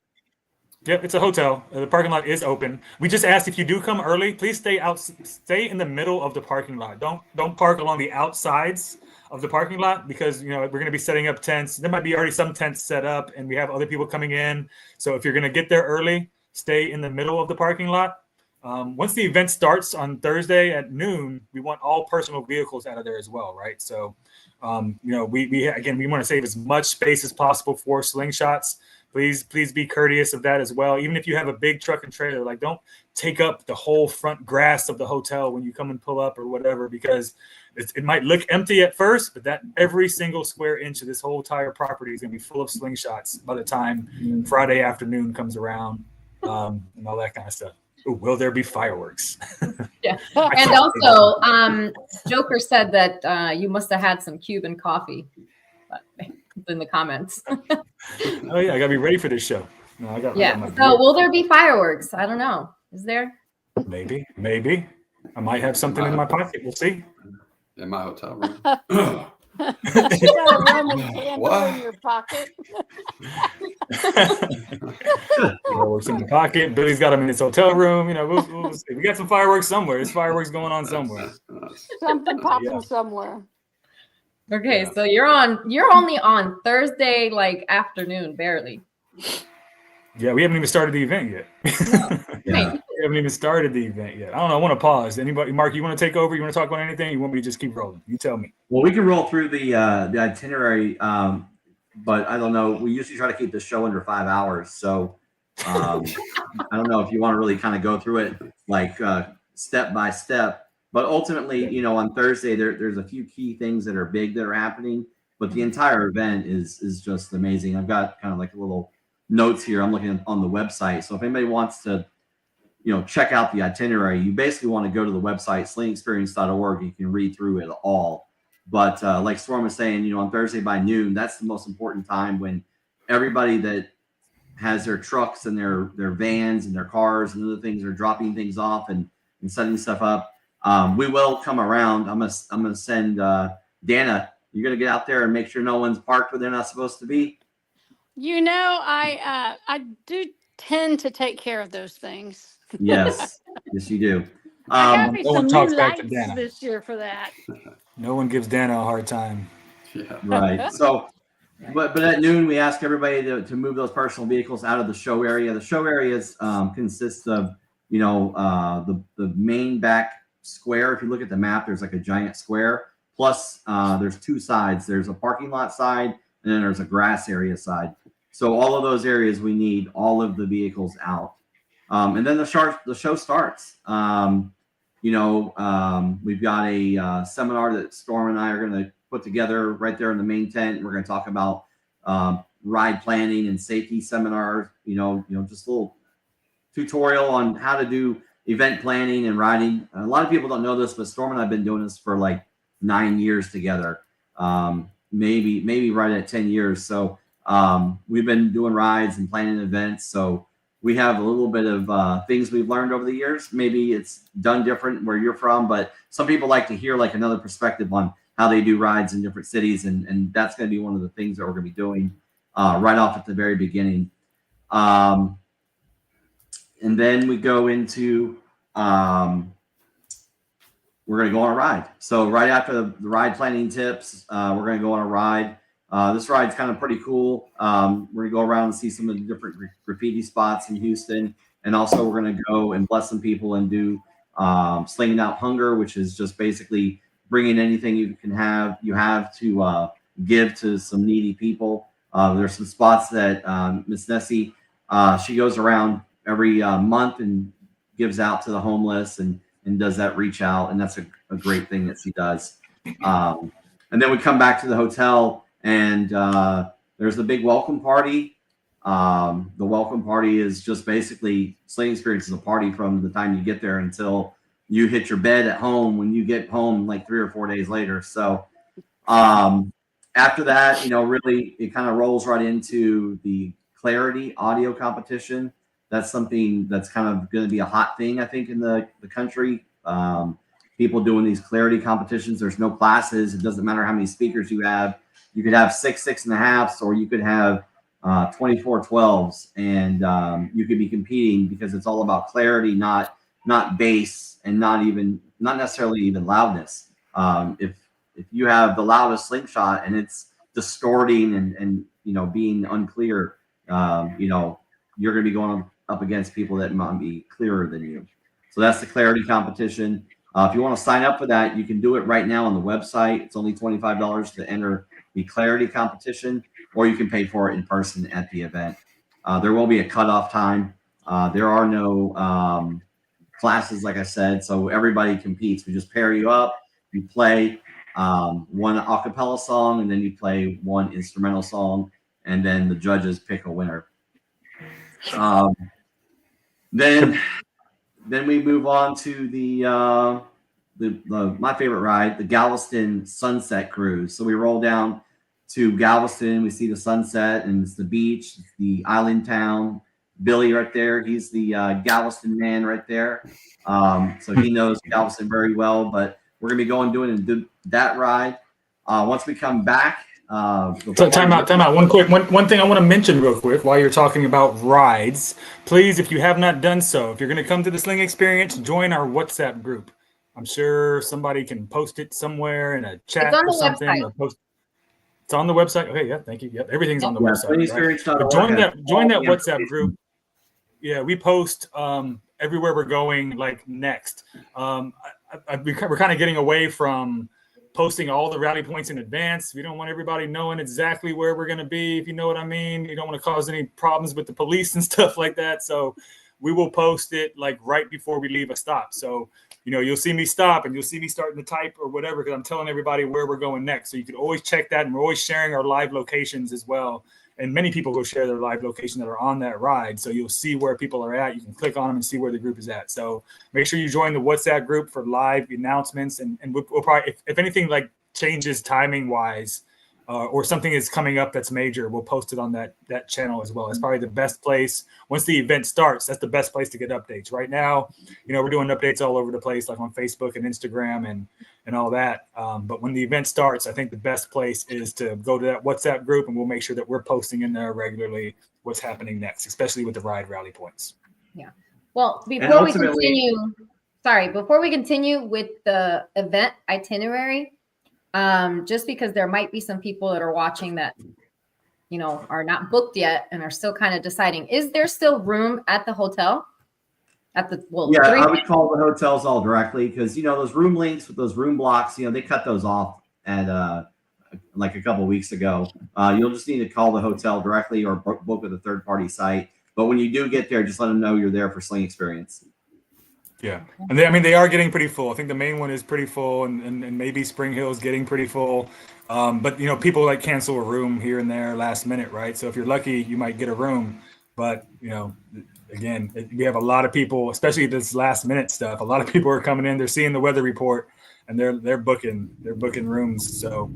Yep, it's a hotel. The parking lot is open. We just asked if you do come early, please stay in the middle of the parking lot. Don't park along the outsides of the parking lot, because you know we're going to be setting up tents. There might be already some tents set up, and we have other people coming in. So if you're going to get there early, stay in the middle of the parking lot. Once the event starts on Thursday at noon, we want all personal vehicles out of there as well, right? So, you know, we want to save as much space as possible for slingshots. Please be courteous of that as well. Even if you have a big truck and trailer, like don't take up the whole front grass of the hotel when you come and pull up or whatever, because it might look empty at first, but that every single square inch of this whole entire property is going to be full of slingshots by the time Friday afternoon comes around, and all that kind of stuff. Ooh, will there be fireworks? Yeah. And also, Joker said that you must have had some Cuban coffee in the comments. Oh yeah, I gotta be ready for this show. No, I got so will there be fireworks? I don't know. Is there? Maybe. I might have something in my pocket. We'll see. In my hotel room. You got a Roman candle in your pocket. Fireworks in the pocket. Billy's got them in his hotel room. You know, we'll see. We got some fireworks somewhere. There's fireworks going on somewhere. Something popping somewhere. Okay, so you're only on Thursday, like afternoon, barely. Yeah, we haven't even started the event yet. We haven't even started the event yet. I don't know. I want to pause. Anybody, Mark, you want to take over? You want to talk about anything? You want me to just keep rolling? You tell me. Well, we can roll through the itinerary, but I don't know. We usually try to keep the show under 5 hours. So I don't know if you want to really kind of go through it like step by step. But ultimately, you know, on Thursday, there's a few key things that are big that are happening. But the entire event is just amazing. I've got kind of like a little notes here. I'm looking on the website. So if anybody wants to, you know, check out the itinerary, you basically want to go to the website, slingexperience.org. You can read through it all. But like Storm was saying, you know, on Thursday by noon, that's the most important time when everybody that has their trucks and their vans and their cars and other things are dropping things off and setting stuff up. We will come around. I'm gonna send Dana. You're gonna get out there and make sure no one's parked where they're not supposed to be. You know, I do tend to take care of those things. Yes, yes, you do. I got me no some one new talks back to lights Dana. this year for that. No one gives Dana a hard time. Yeah. Right. So, but at noon, we ask everybody to move those personal vehicles out of the show area. The show areas consists of, you know, the main back square. If you look at the map, there's like a giant square. Plus, there's two sides. There's a parking lot side, and then there's a grass area side. So all of those areas, we need all of the vehicles out. And then the show starts. You know, we've got a seminar that Storm and I are going to put together right there in the main tent. We're going to talk about ride planning and safety seminars. You know, just a little tutorial on how to do event planning and riding. A lot of people don't know this, but Storm and I have been doing this for like 9 years together. Maybe right at 10 years. So we've been doing rides and planning events. So we have a little bit of things we've learned over the years. Maybe it's done different where you're from, but some people like to hear like another perspective on how they do rides in different cities. And that's going to be one of the things that we're going to be doing right off at the very beginning. And and then we go into we're going to go on a ride. So right after the ride planning tips, we're going to go on a ride. This ride's kind of pretty cool. We're going to go around and see some of the different graffiti spots in Houston. And also we're going to go and bless some people and do Slinging Out Hunger, which is just basically bringing anything you have to give to some needy people. There's some spots that Miss Nessie, she goes around every month and gives out to the homeless and does that reach out. And that's a great thing that she does. And then we come back to the hotel and there's the big welcome party. The welcome party is just basically Sling Experience is a party from the time you get there until you hit your bed at home when you get home like 3 or 4 days later. So after that, really it kind of rolls right into the Clarity audio competition. That's something that's kind of going to be a hot thing, I think, in the country. People doing these Clarity competitions. There's no classes. It doesn't matter how many speakers you have. You could have 6 6.5s, or you could have 24 12s, and you could be competing because it's all about clarity, not bass, and not necessarily even loudness. If you have the loudest slingshot and it's distorting and being unclear, you're going to be going up against people that might be clearer than you. So that's the Clarity competition. If you want to sign up for that, you can do it right now on the website. It's only $25 to enter the Clarity competition, or you can pay for it in person at the event. There will be a cutoff time. There are no classes, like I said, so everybody competes. We just pair you up, you play one a cappella song, and then you play one instrumental song, and then the judges pick a winner. Then we move on to the my favorite ride, the Galveston Sunset Cruise. So we roll down to Galveston, we see the sunset, and it's the beach, it's the island town. Billy right there, he's the Galveston man right there. So he knows Galveston very well, but we're gonna be doing that ride. Once we come back, so time out. One thing I want to mention real quick while you're talking about rides. Please, if you have not done so, if you're going to come to the Sling Experience, join our WhatsApp group. I'm sure somebody can post it somewhere in a chat or something. It's on the website. Okay, yeah, thank you. Yep, everything's on the website. Right? Join that WhatsApp group. Yeah, we post everywhere we're going. Like next, we're kind of getting away from posting all the rally points in advance. We don't want everybody knowing exactly where we're going to be, if you know what I mean. You don't want to cause any problems with the police and stuff like that. So we will post it like right before we leave a stop. So, you'll see me stop and you'll see me starting to type or whatever, because I'm telling everybody where we're going next. So you can always check that. And we're always sharing our live locations as well. And many people will share their live location that are on that ride. So you'll see where people are at. You can click on them and see where the group is at. So make sure you join the WhatsApp group for live announcements. And we'll probably, if anything like changes timing wise, or something is coming up that's major, we'll post it on that channel as well. It's probably the best place. Once the event starts, that's the best place to get updates. Right now, we're doing updates all over the place, like on Facebook and Instagram and all that. But when the event starts, I think the best place is to go to that WhatsApp group, and we'll make sure that we're posting in there regularly what's happening next, especially with the ride rally points. Yeah. Well, before we continue with the event itinerary, just because there might be some people that are watching that, are not booked yet and are still kind of deciding, is there still room at the hotel? I would call the hotels all directly, because those room links with those room blocks, they cut those off at like a couple weeks ago. You'll just need to call the hotel directly or book with a third-party site. But when you do get there, just let them know you're there for Sling Experience. Yeah, and they are getting pretty full. I think the main one is pretty full, and maybe Spring Hill is getting pretty full. But people like cancel a room here and there last minute, right? So if you're lucky, you might get a room. But again, we have a lot of people, especially this last minute stuff. A lot of people are coming in. They're seeing the weather report, and they're booking rooms. So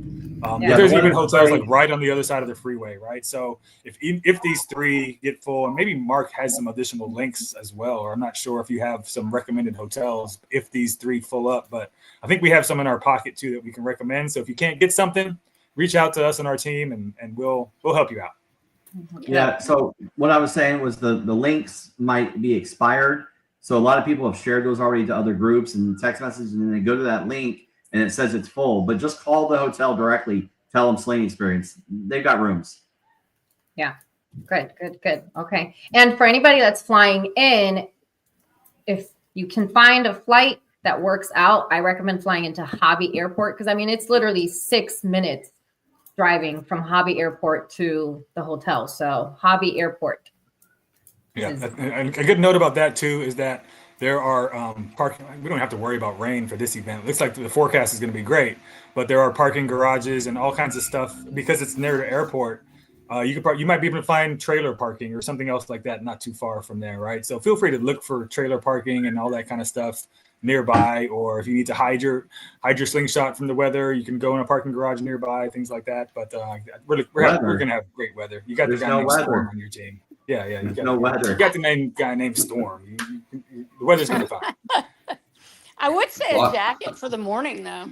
there's even hotels like right on the other side of the freeway, right? So if these three get full, and maybe Mark has some additional links as well, or I'm not sure if you have some recommended hotels if these three full up, but I think we have some in our pocket too that we can recommend. So if you can't get something, reach out to us and our team, and we'll help you out. Yeah. So what I was saying was the links might be expired. So a lot of people have shared those already to other groups and text messages, and then they go to that link and it says it's full. But just call the hotel directly. Tell them Sling Experience. They've got rooms. Yeah. Good. Okay. And for anybody that's flying in, if you can find a flight that works out, I recommend flying into Hobby Airport, because I mean it's literally 6 minutes driving from Hobby Airport to the hotel. So Hobby Airport. Yeah, and a good note about that too is that there are parking. We don't have to worry about rain for this event. It looks like the forecast is going to be great, but there are parking garages and all kinds of stuff because it's near the airport. You might be able to find trailer parking or something else like that not too far from there, right? So feel free to look for trailer parking and all that kind of stuff nearby, or if you need to hide your slingshot from the weather, you can go in a parking garage nearby, things like that. But we're going to have great weather. You got the guy named Storm on your team. Yeah, you got no weather. You got the guy named Storm. The weather's going to be fine. I would say a jacket for the morning, though.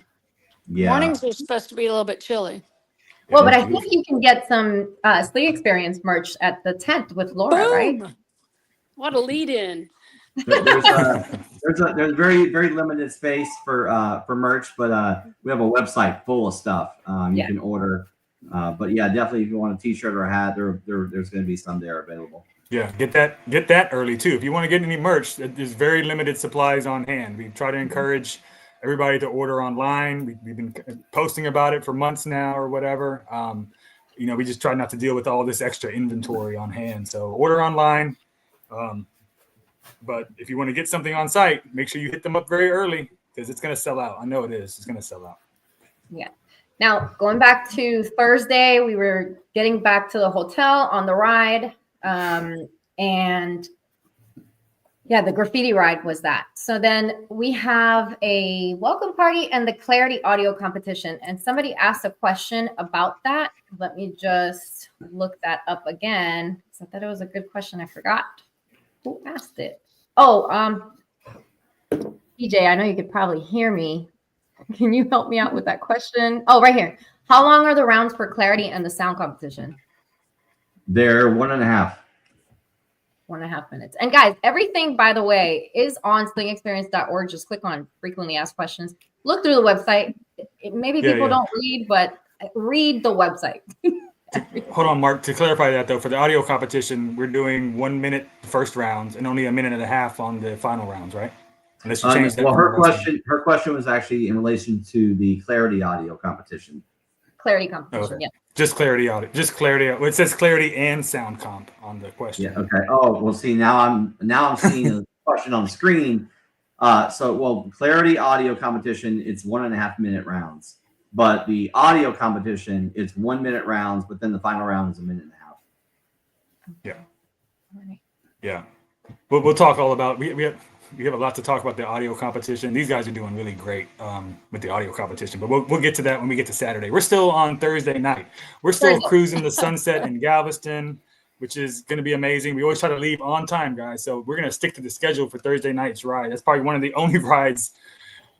Yeah. Mornings are supposed to be a little bit chilly. Well, but I think you can get some Sling Experience merch at the tent with Laura, Boom. right? What a lead in. There's very, very limited space for merch, but we have a website full of stuff you can order. But yeah, definitely if you want a t-shirt or a hat, there's going to be some there available. Yeah, get that early too. If you want to get any merch, there's very limited supplies on hand. We try to encourage everybody to order online. We've been posting about it for months now or whatever. We just try not to deal with all this extra inventory on hand. So order online. But if you want to get something on site, make sure you hit them up very early because it's going to sell out. I know it is. It's going to sell out. Yeah. Now, going back to Thursday, we were getting back to the hotel on the ride. And yeah, the graffiti ride was that. So then we have a welcome party and the Clarity audio competition. And somebody asked a question about that. Let me just look that up again. I thought it was a good question. I forgot who asked it. Oh, DJ, I know you could probably hear me. Can you help me out with that question? Oh, right here. How long are the rounds for Clarity and the sound competition? They're 1.5. 1.5 minutes. And guys, everything, by the way, is on slingexperience.org. Just click on frequently asked questions. Look through the website. Maybe people don't read, but read the website. Hold on, Mark. To clarify that, though, for the audio competition, we're doing 1 minute first rounds and only 1.5 minutes on the final rounds, right? Unless you change that. Well, her question was actually in relation to the Clarity audio competition. Clarity competition, yeah. Just Clarity audio. Just Clarity. Well, it says Clarity and sound comp on the question. Yeah. Okay. Oh, well, see, now I'm seeing a question on the screen. Clarity audio competition, it's 1.5 minute rounds. But the audio competition, it's 1 minute rounds, but then the final round is 1.5 minutes. Yeah. Yeah. But we'll talk all about we have a lot to talk about the audio competition. These guys are doing really great with the audio competition, but we'll get to that when we get to Saturday. We're still on Thursday night. We're still cruising the sunset in Galveston, which is going to be amazing. We always try to leave on time, guys. So we're going to stick to the schedule for Thursday night's ride. That's probably one of the only rides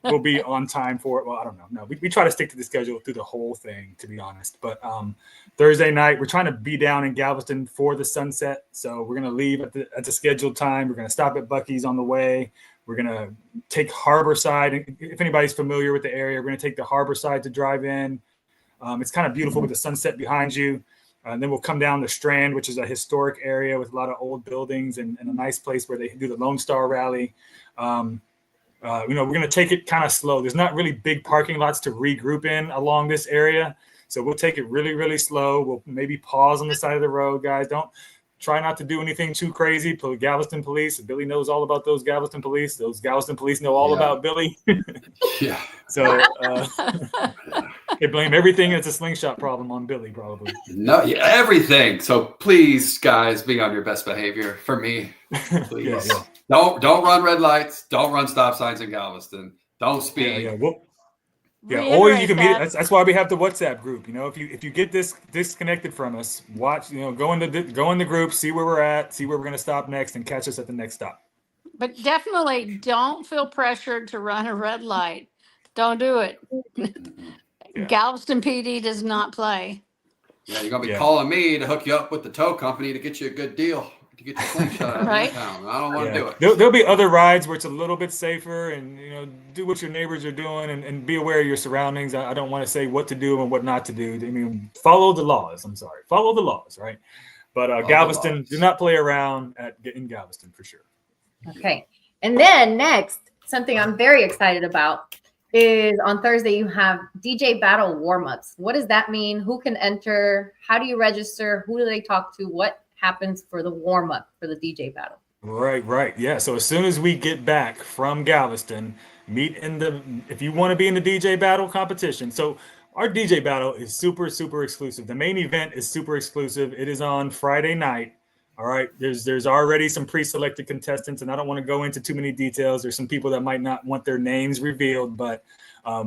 we'll be on time for it. Well, I don't know. No, we try to stick to the schedule through the whole thing, to be honest. But Thursday night, we're trying to be down in Galveston for the sunset. So we're going to leave at the scheduled time. We're going to stop at Buc-ee's on the way. We're going to take Harborside. If anybody's familiar with the area, we're going to take the Harborside to drive in. It's kind of beautiful with the sunset behind you. And then we'll come down the Strand, which is a historic area with a lot of old buildings and a nice place where they do the Lone Star Rally. We're going to take it kind of slow. There's not really big parking lots to regroup in along this area. So we'll take it really, really slow. We'll maybe pause on the side of the road, guys. Don't try not to do anything too crazy. Galveston police. Billy knows all about those Galveston police. Those Galveston police know all about Billy. Yeah. So they blame everything that's a slingshot problem on Billy, probably. No, everything. So please, guys, be on your best behavior for me. Please. Yeah. Don't run red lights. Don't run stop signs in Galveston. Don't speed. Always you can meet. That's why we have the WhatsApp group. If you get disconnected from us, watch. Go in the group, see where we're at, see where we're going to stop next, and catch us at the next stop. But definitely don't feel pressured to run a red light. Don't do it. Galveston PD does not play. Yeah, you're gonna be Yeah. calling me to hook you up with the tow company to get you a good deal to get your slingshot out Right. of town. I don't want to do it. There'll be other rides where it's a little bit safer, and do what your neighbors are doing, and be aware of your surroundings. I don't want to say what to do and what not to do. I mean, follow the laws. I'm sorry, follow the laws, right? But Galveston, do not play around in Galveston for sure. Okay. And then next, something I'm very excited about is on Thursday, you have DJ battle warm-ups. What does that mean? Who can enter? How do you register? Who do they talk to? What happens for the warm-up for the DJ battle? Right. Yeah. So as soon as we get back from Galveston, if you want to be in the DJ battle competition. So our DJ battle is super, super exclusive. The main event is super exclusive. It is on Friday night. All right. There's already some pre-selected contestants, and I don't want to go into too many details. There's some people that might not want their names revealed, but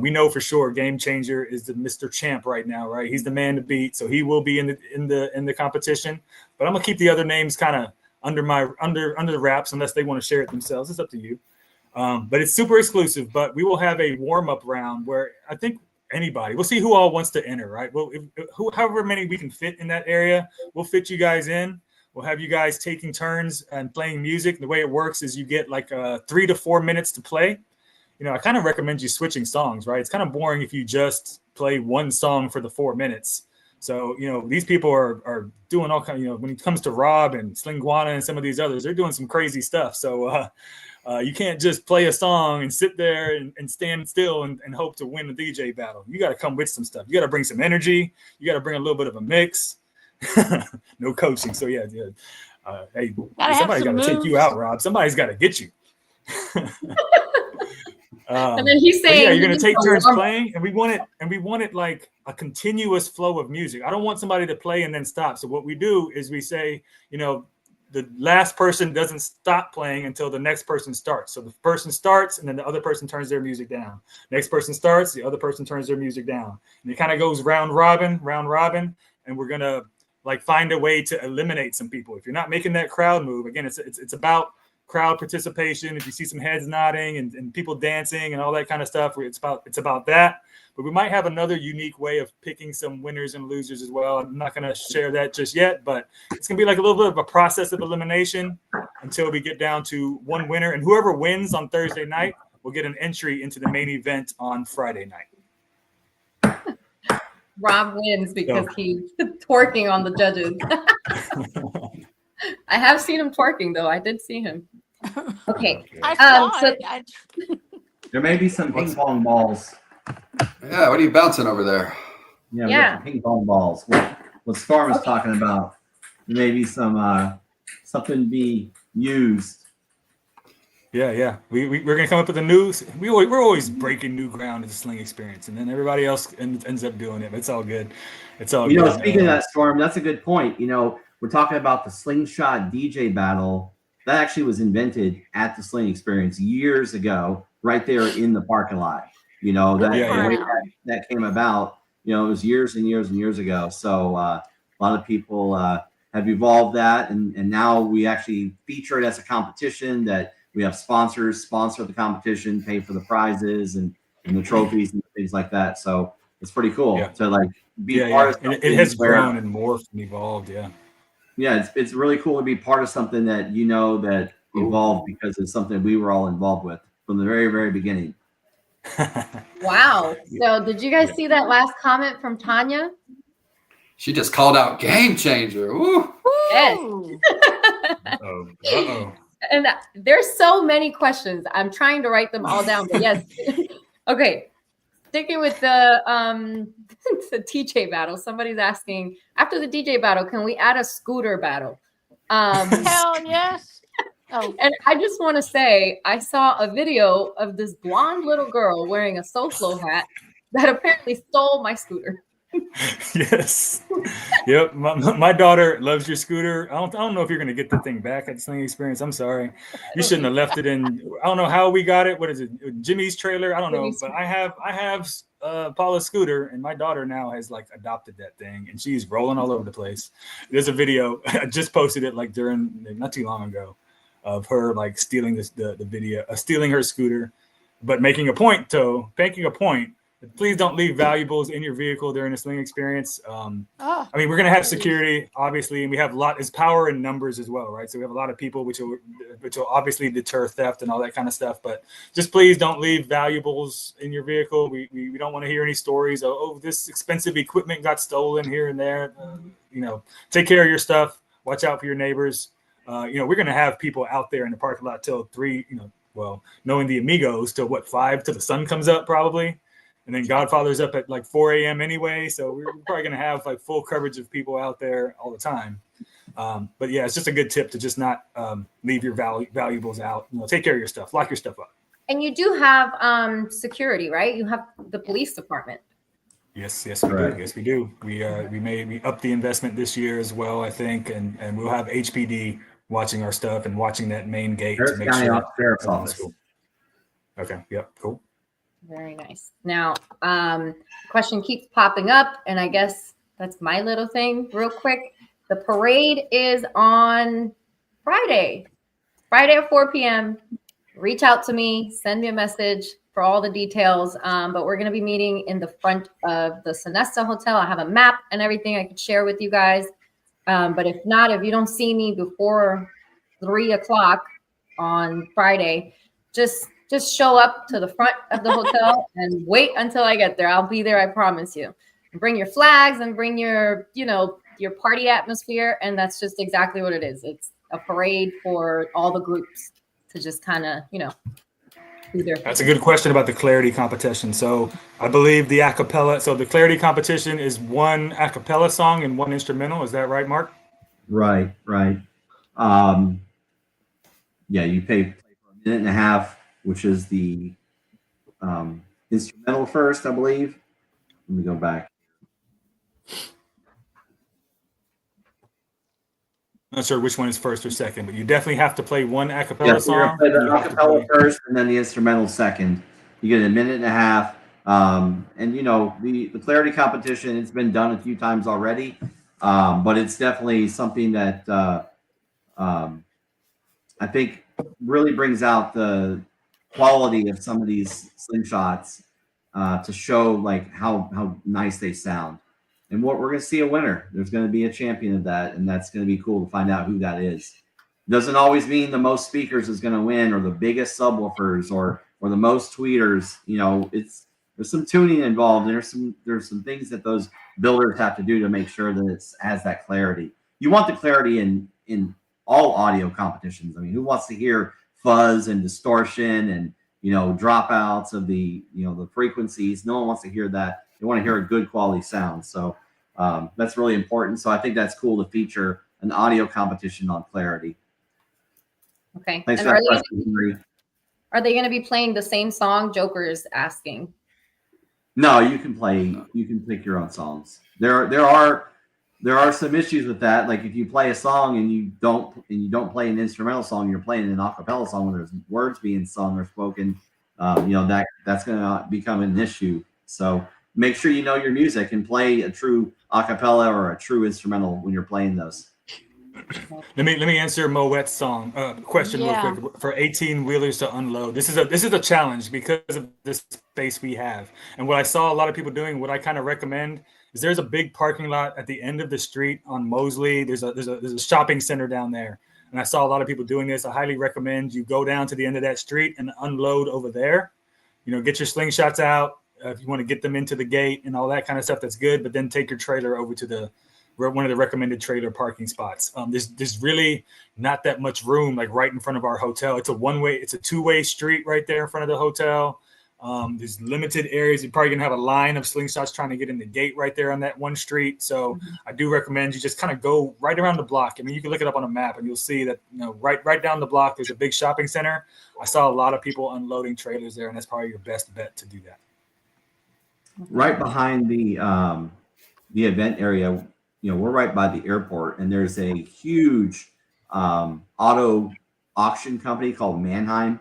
we know for sure Game Changer is the Mr. Champ right now, right? He's the man to beat, so he will be in the competition. But I'm gonna keep the other names kind of under the wraps unless they want to share it themselves. It's up to you. But it's super exclusive. But we will have a warm-up round where I think anybody. We'll see who all wants to enter, right? Well, however many we can fit in that area, we'll fit you guys in. We'll have you guys taking turns and playing music. The way it works is you get like 3 to 4 minutes to play. I kind of recommend you switching songs, right? It's kind of boring if you just play one song for the 4 minutes. So, these people are doing all kinds, when it comes to Rob and Slinguana and some of these others, they're doing some crazy stuff. So you can't just play a song and sit there and stand still and hope to win the DJ battle. You got to come with some stuff. You got to bring some energy. You got to bring a little bit of a mix. No coaching. So yeah. Hey, somebody's got to take you out, Rob. Somebody's got to get you. And then he's saying, you're going to take turns playing, and we want it like a continuous flow of music. I don't want somebody to play and then stop. So what we do is we say, the last person doesn't stop playing until the next person starts. So the person starts, and then the other person turns their music down. Next person starts, the other person turns their music down, and it kind of goes round robin, and we're gonna find a way to eliminate some people. If you're not making that crowd move, again, it's about crowd participation. If you see some heads nodding and people dancing and all that kind of stuff, it's about that. But we might have another unique way of picking some winners and losers as well. I'm not going to share that just yet, but it's going to be like a little bit of a process of elimination until we get down to one winner. And whoever wins on Thursday night will get an entry into the main event on Friday night. Rob wins because he's twerking on the judges. I have seen him twerking, though. I did see him. Okay. There may be some ping pong balls. Yeah, what are you bouncing over there? Yeah. Ping pong balls. What Storm is talking about. There may be some something to be used. Yeah. We're gonna come up with the news. We're always breaking new ground in the sling experience, and then everybody else ends up doing it. It's all good. It's all good. Speaking of that, Storm, that's a good point. We're talking about the slingshot DJ battle. That actually was invented at the Sling Experience years ago, right there in the parking lot. That came about. It was years and years and years ago. So a lot of people have evolved that, and now we actually feature it as a competition. That we have sponsors sponsor the competition, pay for the prizes and the trophies and things like that. So it's pretty cool to be part of. And it has grown and morphed and evolved. Yeah, it's really cool to be part of something that that evolved because it's something we were all involved with from the very, very beginning. Wow. So did you guys see that last comment from Tanya? She just called out Game Changer. Woo! Yes. Uh-oh. And there's so many questions. I'm trying to write them all down, but yes. Okay. Sticking with the DJ battle, somebody's asking, after the DJ battle, can we add a scooter battle? Hell yes. Oh. And I just want to say, I saw a video of this blonde little girl wearing a SoFlo hat that apparently stole my scooter. Yes. Yep. My daughter loves your scooter. I don't know if you're going to get the thing back at the Sling Experience. I'm sorry. You shouldn't have left it in. I don't know how we got it. What is it? Jimmy's trailer? I don't know. But I have Paula's scooter, and my daughter now has adopted that thing, and she's rolling all over the place. There's a video. I just posted it not too long ago of her stealing the video, stealing her scooter, but making a point Please don't leave valuables in your vehicle during the sling experience. Oh, I mean, we're going to have security, obviously, and we have a lot. It's power in numbers as well, right? So we have a lot of people, which will obviously deter theft and all that kind of stuff. But just please don't leave valuables in your vehicle. We don't want to hear any stories of, oh, this expensive equipment got stolen here and there. Take care of your stuff. Watch out for your neighbors. We're going to have people out there in the parking lot till 3. Knowing the Amigos till 5 till the sun comes up probably. And then Godfather's up at like 4 a.m. anyway. So we're probably going to have like full coverage of people out there all the time. But yeah, it's just a good tip to just not leave your valuables out. Take care of your stuff, lock your stuff up. And you do have security, right? You have the police department. Yes, we do. Yes, we do. We upped the investment this year as well, I think. And we'll have HPD watching our stuff and watching that main gate to make sure. Sheriff's Office. Cool. Okay. Yep. Cool. Very nice. Now, question keeps popping up, and I guess that's my little thing real quick. The parade is on Friday at 4 p.m. Reach out to me, send me a message for all the details. But we're going to be meeting in the front of the Sonesta Hotel. I have a map and everything I could share with you guys. But if you don't see me before 3 o'clock on Friday, just show up to the front of the hotel and wait until I get there. I'll be there, I promise you. Bring your flags and bring your party atmosphere. And that's just exactly what it is. It's a parade for all the groups to just kind of, do their thing. That's a good question about the clarity competition. So I believe the acapella. So the clarity competition is one acapella song and one instrumental. Is that right, Mark? Right. You pay for a minute and a half, which is the instrumental first, I believe. Let me go back. I'm not sure which one is first or second, but you definitely have to play one acapella song. You're gonna play the acapella first and then the instrumental second. You get a minute and a half. The clarity competition, it's been done a few times already. But it's definitely something that I think really brings out the quality of some of these slingshots to show like how nice they sound. And we're going to see a winner. There's going to be a champion of that, and that's going to be cool to find out who that is. Doesn't always mean the most speakers is going to win, or the biggest subwoofers, or the most tweeters. There's some tuning involved. There's some things that those builders have to do to make sure that it has that clarity. You want the clarity in all audio competitions. I mean, who wants to hear fuzz and distortion and dropouts of the frequencies? No one wants to hear that. They want to hear a good quality sound. So that's really important. So I think that's cool to feature an audio competition on clarity. Okay. Thanks And for that question, Marie. are they going to be playing the same song? Joker is asking. No, you can pick your own songs. There are some issues with that. Like if you play a song and you don't play an instrumental song, you're playing an acapella song when there's words being sung or spoken. That's going to become an issue. So make sure you know your music and play a true acapella or a true instrumental when you're playing those. Let me answer Moet's question real quick. For 18-wheelers to unload, this is a challenge because of the space we have. And what I saw a lot of people doing, what I kind of recommend is there's a big parking lot at the end of the street on Mosley. There's a shopping center down there, and I saw a lot of people doing this. I highly recommend you go down to the end of that street and unload over there. Get your slingshots out. If you want to get them into the gate and all that kind of stuff, that's good. But then take your trailer over to one of the recommended trailer parking spots. There's really not that much room, like right in front of our hotel. It's a two-way street right there in front of the hotel. There's limited areas. You're probably gonna have a line of slingshots trying to get in the gate right there on that one street. So I do recommend you just kind of go right around the block. I mean, you can look it up on a map and you'll see that right down the block there's a big shopping center. I saw a lot of people unloading trailers there, and that's probably your best bet to do that. Right behind the event area, we're right by the airport, and there's a huge auto auction company called Mannheim,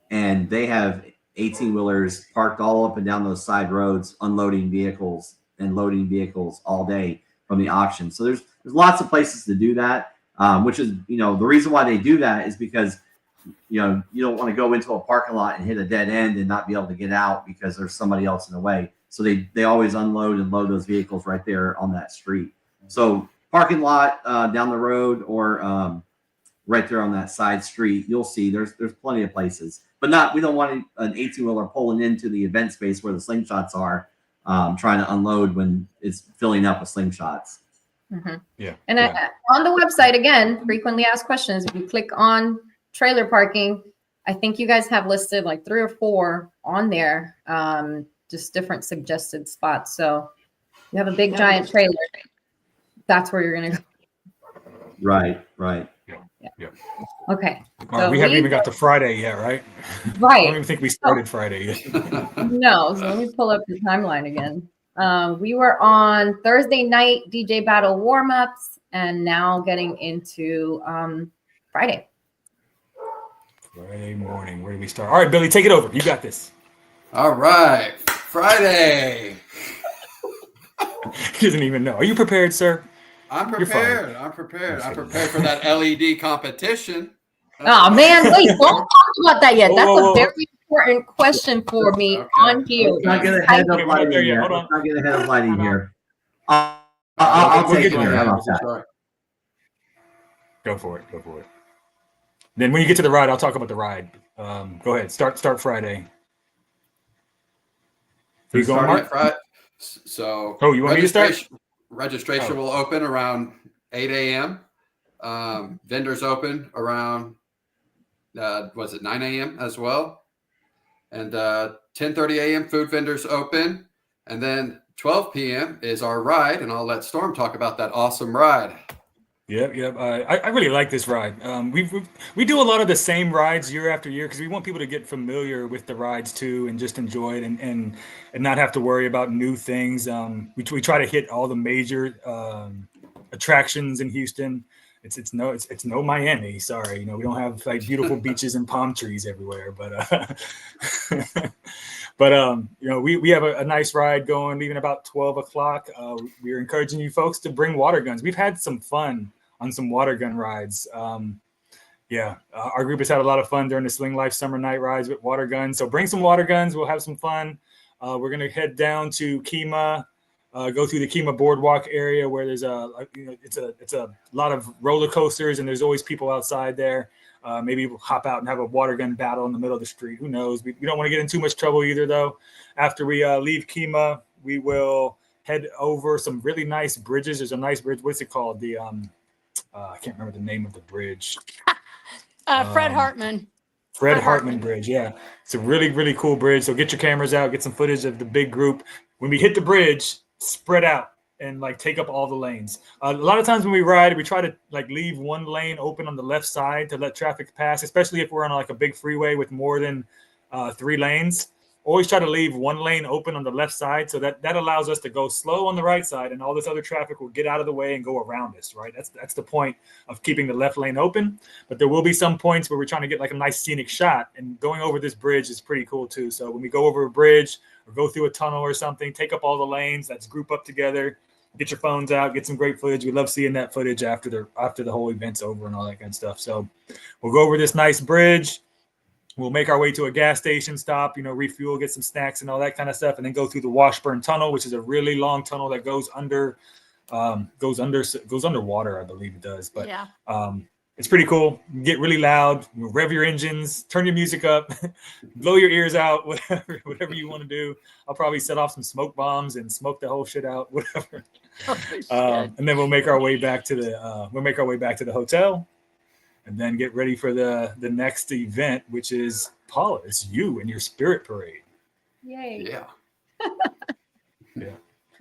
and they have 18-wheelers parked all up and down those side roads, unloading vehicles and loading vehicles all day from the auction. So there's lots of places to do that, which is, the reason why they do that is because, you don't want to go into a parking lot and hit a dead end and not be able to get out because there's somebody else in the way. So they always unload and load those vehicles right there on that street. So parking lot down the road or right there on that side street, you'll see there's plenty of places, but we don't want an 18-wheeler pulling into the event space where the slingshots are, trying to unload when it's filling up with slingshots. Mm-hmm. Yeah. And on the website, again, frequently asked questions, if you click on trailer parking, I think you guys have listed like 3 or 4 on there, just different suggested spots. So you have a big giant trailer, that's where you're going to go. Right. Yeah. Okay. So we haven't even got to Friday yet, right? Right. I don't even think we started Friday yet. No. So let me pull up the timeline again. We were on Thursday night DJ battle warm-ups, and now getting into Friday. Friday morning. Where do we start? All right, Billy, take it over. You got this. All right. Friday. He doesn't even know. Are you prepared, sir? I'm prepared. I'm prepared for that LED competition. Oh man, wait, don't talk about that yet. That's a very important question for me on here. Let's not get ahead of lighting here. Let's not get ahead of lighting here. I'll take it here. How about that? Go for it. Then when you get to the ride, I'll talk about the ride. Go ahead. Start Friday. You going, Mark? Friday. So you want me to start? Registration will open around 8 a.m. Vendors open around 9 a.m. as well, and 10:30 a.m. food vendors open, and then 12 p.m. is our ride, and I'll let Storm talk about that awesome ride. Yep. I really like this ride. We do a lot of the same rides year after year because we want people to get familiar with the rides too and just enjoy it and not have to worry about new things. We try to hit all the major attractions in Houston. It's no Miami. Sorry, we don't have like beautiful beaches and palm trees everywhere, but we have a nice ride going, leaving about 12 o'clock. We're encouraging you folks to bring water guns. We've had some fun on some water gun rides. Our group has had a lot of fun during the Sling Life Summer Night rides with water guns. So bring some water guns. We'll have some fun. We're going to head down to Kemah, go through the Kemah Boardwalk area where there's it's a lot of roller coasters and there's always people outside there. Maybe we'll hop out and have a water gun battle in the middle of the street. Who knows? We don't want to get in too much trouble either, though. After we leave Kemah, we will head over some really nice bridges. There's a nice bridge. What's it called? The I can't remember the name of the bridge. Fred Hartman. Fred Hartman Bridge. Yeah. It's a really, really cool bridge. So get your cameras out, get some footage of the big group. When we hit the bridge, spread out and take up all the lanes. A lot of times when we ride, we try to leave one lane open on the left side to let traffic pass, especially if we're on a big freeway with more than 3 lanes. Always try to leave one lane open on the left side so that allows us to go slow on the right side and all this other traffic will get out of the way and go around us, right? That's the point of keeping the left lane open. But there will be some points where we're trying to get a nice scenic shot, and going over this bridge is pretty cool too. So when we go over a bridge or go through a tunnel or something, take up all the lanes, let's group up together, get your phones out, get some great footage. We love seeing that footage after the whole event's over and all that kind of stuff. So we'll go over this nice bridge. We'll make our way to a gas station stop, refuel, get some snacks and all that kind of stuff, and then go through the Washburn Tunnel, which is a really long tunnel that goes underwater, I believe it does. But yeah. It's pretty cool. Get really loud, rev your engines, turn your music up, blow your ears out, whatever you want to do. I'll probably set off some smoke bombs and smoke the whole shit out, whatever. And then we'll make our way back to the hotel. And then get ready for the next event, which is Paula. It's you and your spirit parade. Yay! Yeah. I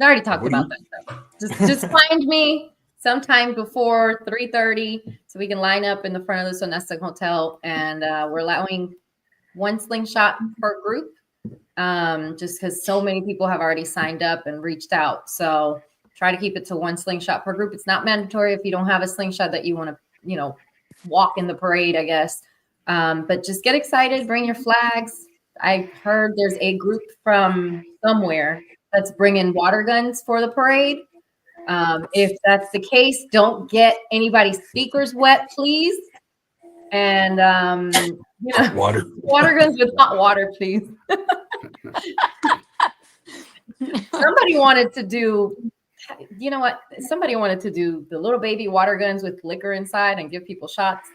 already talked about that stuff. Just find me sometime before 3:30 so we can line up in the front of the Sonesta Hotel, and we're allowing 1 slingshot per group, just because so many people have already signed up and reached out. So try to keep it to 1 slingshot per group. It's not mandatory if you don't have a slingshot that you want to, walk in the parade, I guess. But just get excited, bring your flags. I heard there's a group from somewhere that's bringing water guns for the parade. If that's the case, don't get anybody's speakers wet, please. And water guns with hot water, please. Somebody wanted to do, you know what? Somebody wanted to do the little baby water guns with liquor inside and give people shots.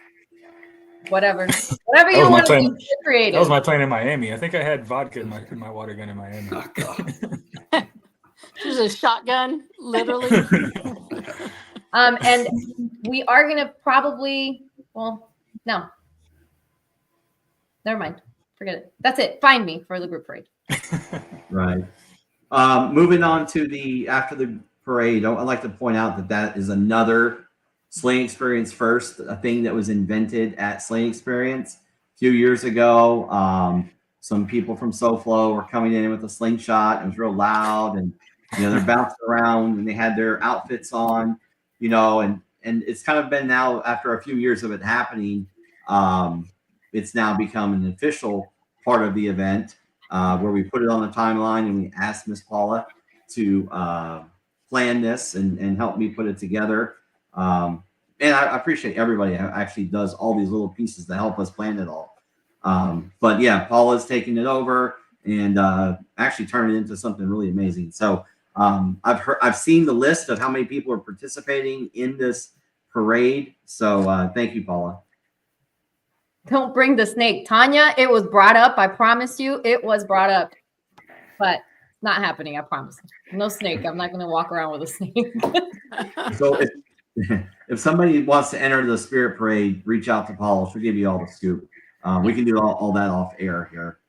Whatever That you was my want to plan. do, get creative. That was my plan in Miami. I think I had vodka in my water gun in Miami. Oh, God. There's a shotgun, literally. And we are gonna probably, well, no, never mind. Forget it. That's it. Find me for the group parade. Right. Moving on to after the parade, I'd like to point out that is another Sling Experience first, a thing that was invented at Sling Experience a few years ago. Some people from SoFlo were coming in with a slingshot. It was real loud, and they're bouncing around, and they had their outfits on, and it's kind of been now after a few years of it happening. It's now become an official part of the event. Where we put it on the timeline and we asked Miss Paula to plan this and help me put it together. And I appreciate everybody who actually does all these little pieces to help us plan it all. But yeah, Paula's taking it over and actually turning it into something really amazing. So I've seen the list of how many people are participating in this parade. So thank you, Paula. Don't bring the snake, Tanya. It was brought up. I promise you, it was brought up, but it's not happening. I promise. No snake. I'm not going to walk around with a snake. So if somebody wants to enter the Spirit Parade, reach out to Paula. She'll give you all the scoop. We can do all that off air here.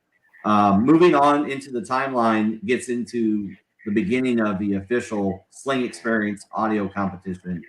Moving on into the timeline gets into the beginning of the official Sling Experience audio competition.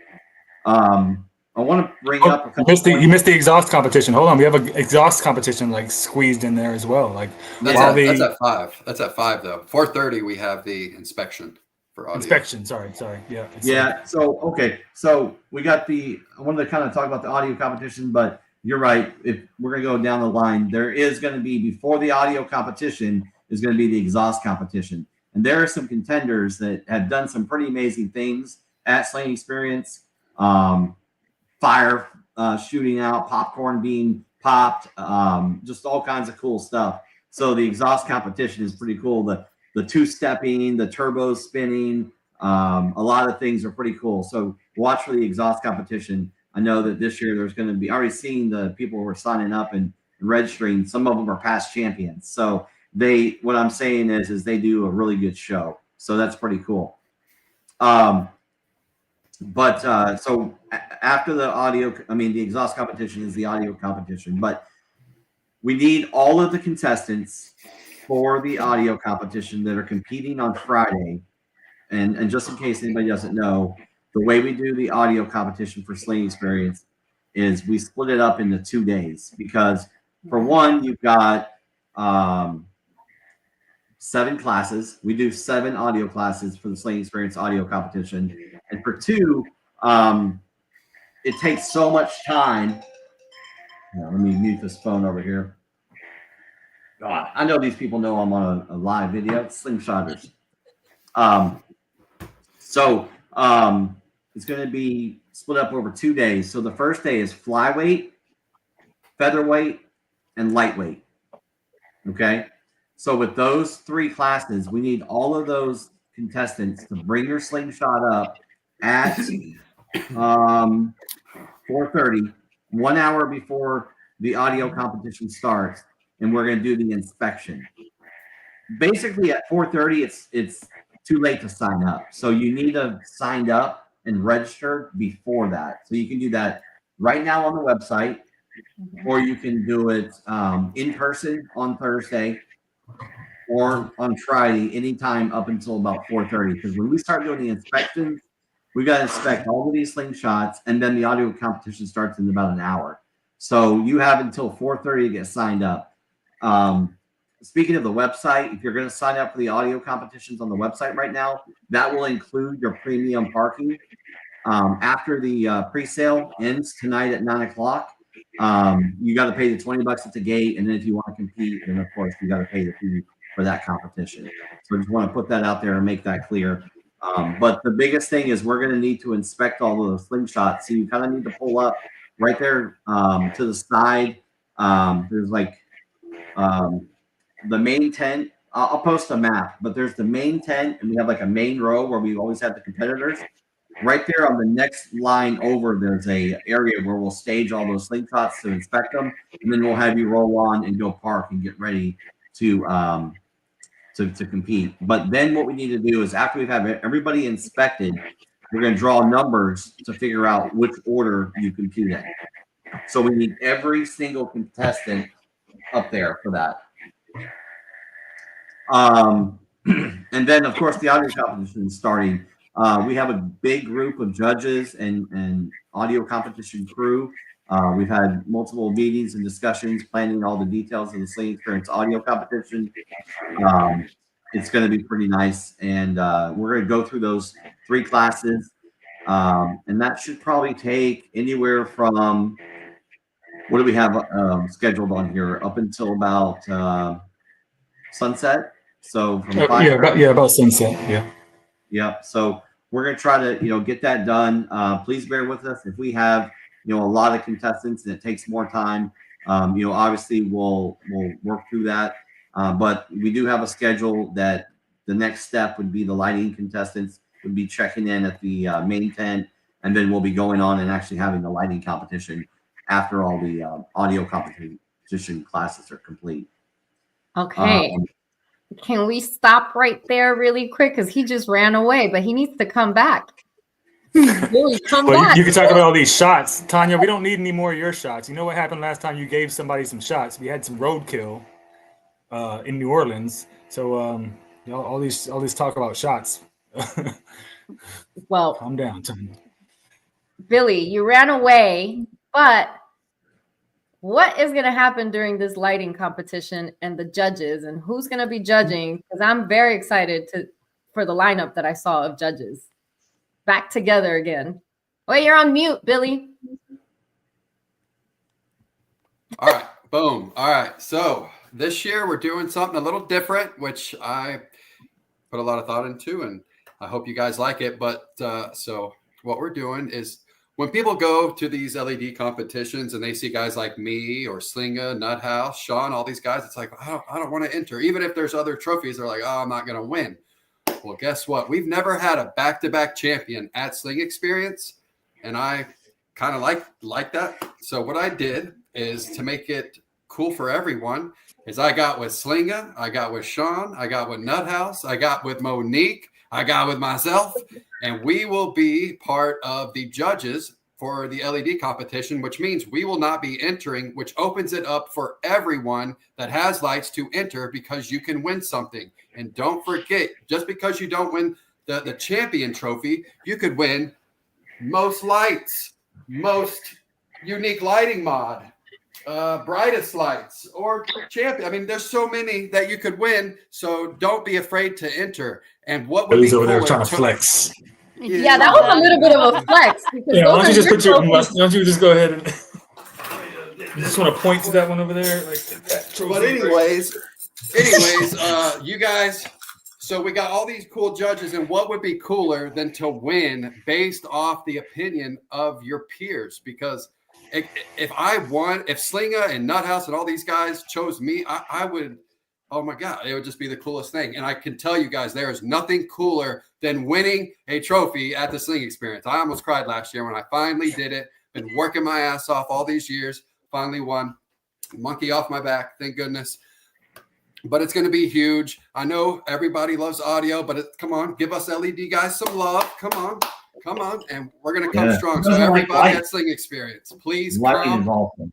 I want to bring up a couple you missed the exhaust competition. Hold on, we have an exhaust competition squeezed in there as well. That's at 5. That's at 5 though. 4:30 we have the inspection for audio. Inspection. Sorry. Yeah. Yeah. So okay. So we got I wanted to kind of talk about the audio competition, but you're right. If we're gonna go down the line, there is going to be before the audio competition is going to be the exhaust competition, and there are some contenders that have done some pretty amazing things at Sling Experience. Fire shooting out, popcorn being popped, just all kinds of cool stuff. So the exhaust competition is pretty cool. The two-stepping, the turbo spinning, a lot of things are pretty cool. So watch for the exhaust competition. I know that this year there's going to be already seeing the people who are signing up and registering. Some of them are past champions. So what I'm saying is they do a really good show. So that's pretty cool. But so after the exhaust competition is the audio competition, but we need all of the contestants for the audio competition that are competing on Friday. And just in case anybody doesn't know, the way we do the audio competition for Sling Experience is we split it up into 2 days because for one, you've got 7 classes. We do 7 audio classes for the Sling Experience audio competition. And for 2, it takes so much time. Let me mute this phone over here. God, I know these people know I'm on a live video. It's Slingshotters. So it's going to be split up over 2 days. So the first day is flyweight, featherweight, and lightweight. Okay. So with those 3 classes, we need all of those contestants to bring your slingshot up at 4:30, 1 hour before the audio competition starts, and we're going to do the inspection. Basically, at 4:30, it's too late to sign up. So you need to sign up and register before that. So you can do that right now on the website, or you can do it in person on Thursday or on Friday, anytime up until about 4:30. Because when we start doing the inspections, we got to inspect all of these slingshots, and then the audio competition starts in about an hour. So you have until 4:30 to get signed up. Speaking of the website, if you're going to sign up for the audio competitions on the website right now, that will include your premium parking. After the pre-sale ends tonight at 9 o'clock, you got to pay the $20 at the gate, and then if you want to compete, then of course you got to pay the fee for that competition. So I just want to put that out there and make that clear. But the biggest thing is we're going to need to inspect all of those slingshots. So you kind of need to pull up right there to the side. There's the main tent I'll post a map, but there's the main tent, and we have like a main row where we always have the competitors. Right there on the next line over, there's a area where we'll stage all those slingshots to inspect them, and then we'll have you roll on and go park and get ready to compete. But then what we need to do is after we've had everybody inspected, we're going to draw numbers to figure out which order you compete in. So we need every single contestant up there for that. And then, of course, the audio competition is starting. We have a big group of judges and audio competition crew. We've had multiple meetings and discussions planning all the details of the Sling Experience audio competition. It's going to be pretty nice. And we're going to go through those 3 classes. And that should probably take anywhere from, what do we have scheduled on here? Up until about sunset. So from about sunset. Yeah. So we're gonna try to get that done. Please bear with us if we have a lot of contestants and it takes more time. Obviously we'll work through that. But we do have a schedule that the next step would be the lighting contestants would be checking in at the main tent, and then we'll be going on and actually having the lighting competition after all the audio competition classes are complete. Okay. Can we stop right there really quick? Because he just ran away, but he needs to come back. Really, come back. You can talk about all these shots. Tanya, we don't need any more of your shots. You know what happened last time you gave somebody some shots? We had some roadkill in New Orleans. So all these talk about shots. Well, calm down, Tanya. Billy, you ran away, but what is going to happen during this lighting competition and the judges, and who's going to be judging? Because I'm very excited for the lineup that I saw of judges back together again. Wait, you're on mute, Billy. All right, boom. All right, so this year we're doing something a little different, which I put a lot of thought into, and I hope you guys like it. But so what we're doing is, when people go to these LED competitions and they see guys like me or Slinga, Nuthouse, Sean, all these guys, it's like, I don't want to enter. Even if there's other trophies, they're like, oh, I'm not going to win. Well, guess what? We've never had a back-to-back champion at Sling Experience, and I kind of like that. So what I did is, to make it cool for everyone, is I got with Slinga, I got with Sean, I got with Nuthouse, I got with Monique, I got with myself, and we will be part of the judges for the LED competition, which means we will not be entering, which opens it up for everyone that has lights to enter, because you can win something. And don't forget, just because you don't win the champion trophy, you could win most lights, most unique lighting mod, brightest lights, or champion. I mean, there's so many that you could win. So don't be afraid to enter. And what would Billy's be over there cooler trying to flex. Yeah, that was a little bit of a flex. Yeah, why don't you just go ahead and you just want to point to that one over there, like that trophy. But anyways, you guys. So we got all these cool judges, and what would be cooler than to win based off the opinion of your peers? Because if I won, if Slinga and Nuthouse and all these guys chose me, I would. Oh my God, it would just be the coolest thing. And I can tell you guys, there is nothing cooler than winning a trophy at the Sling Experience. I almost cried last year when I finally did it. Been working my ass off all these years. Finally won. Monkey off my back, thank goodness. But it's going to be huge. I know everybody loves audio, but come on, give us LED guys some love. Come on. And we're going to come strong. So everybody at Sling Experience, please lighting come. is awesome.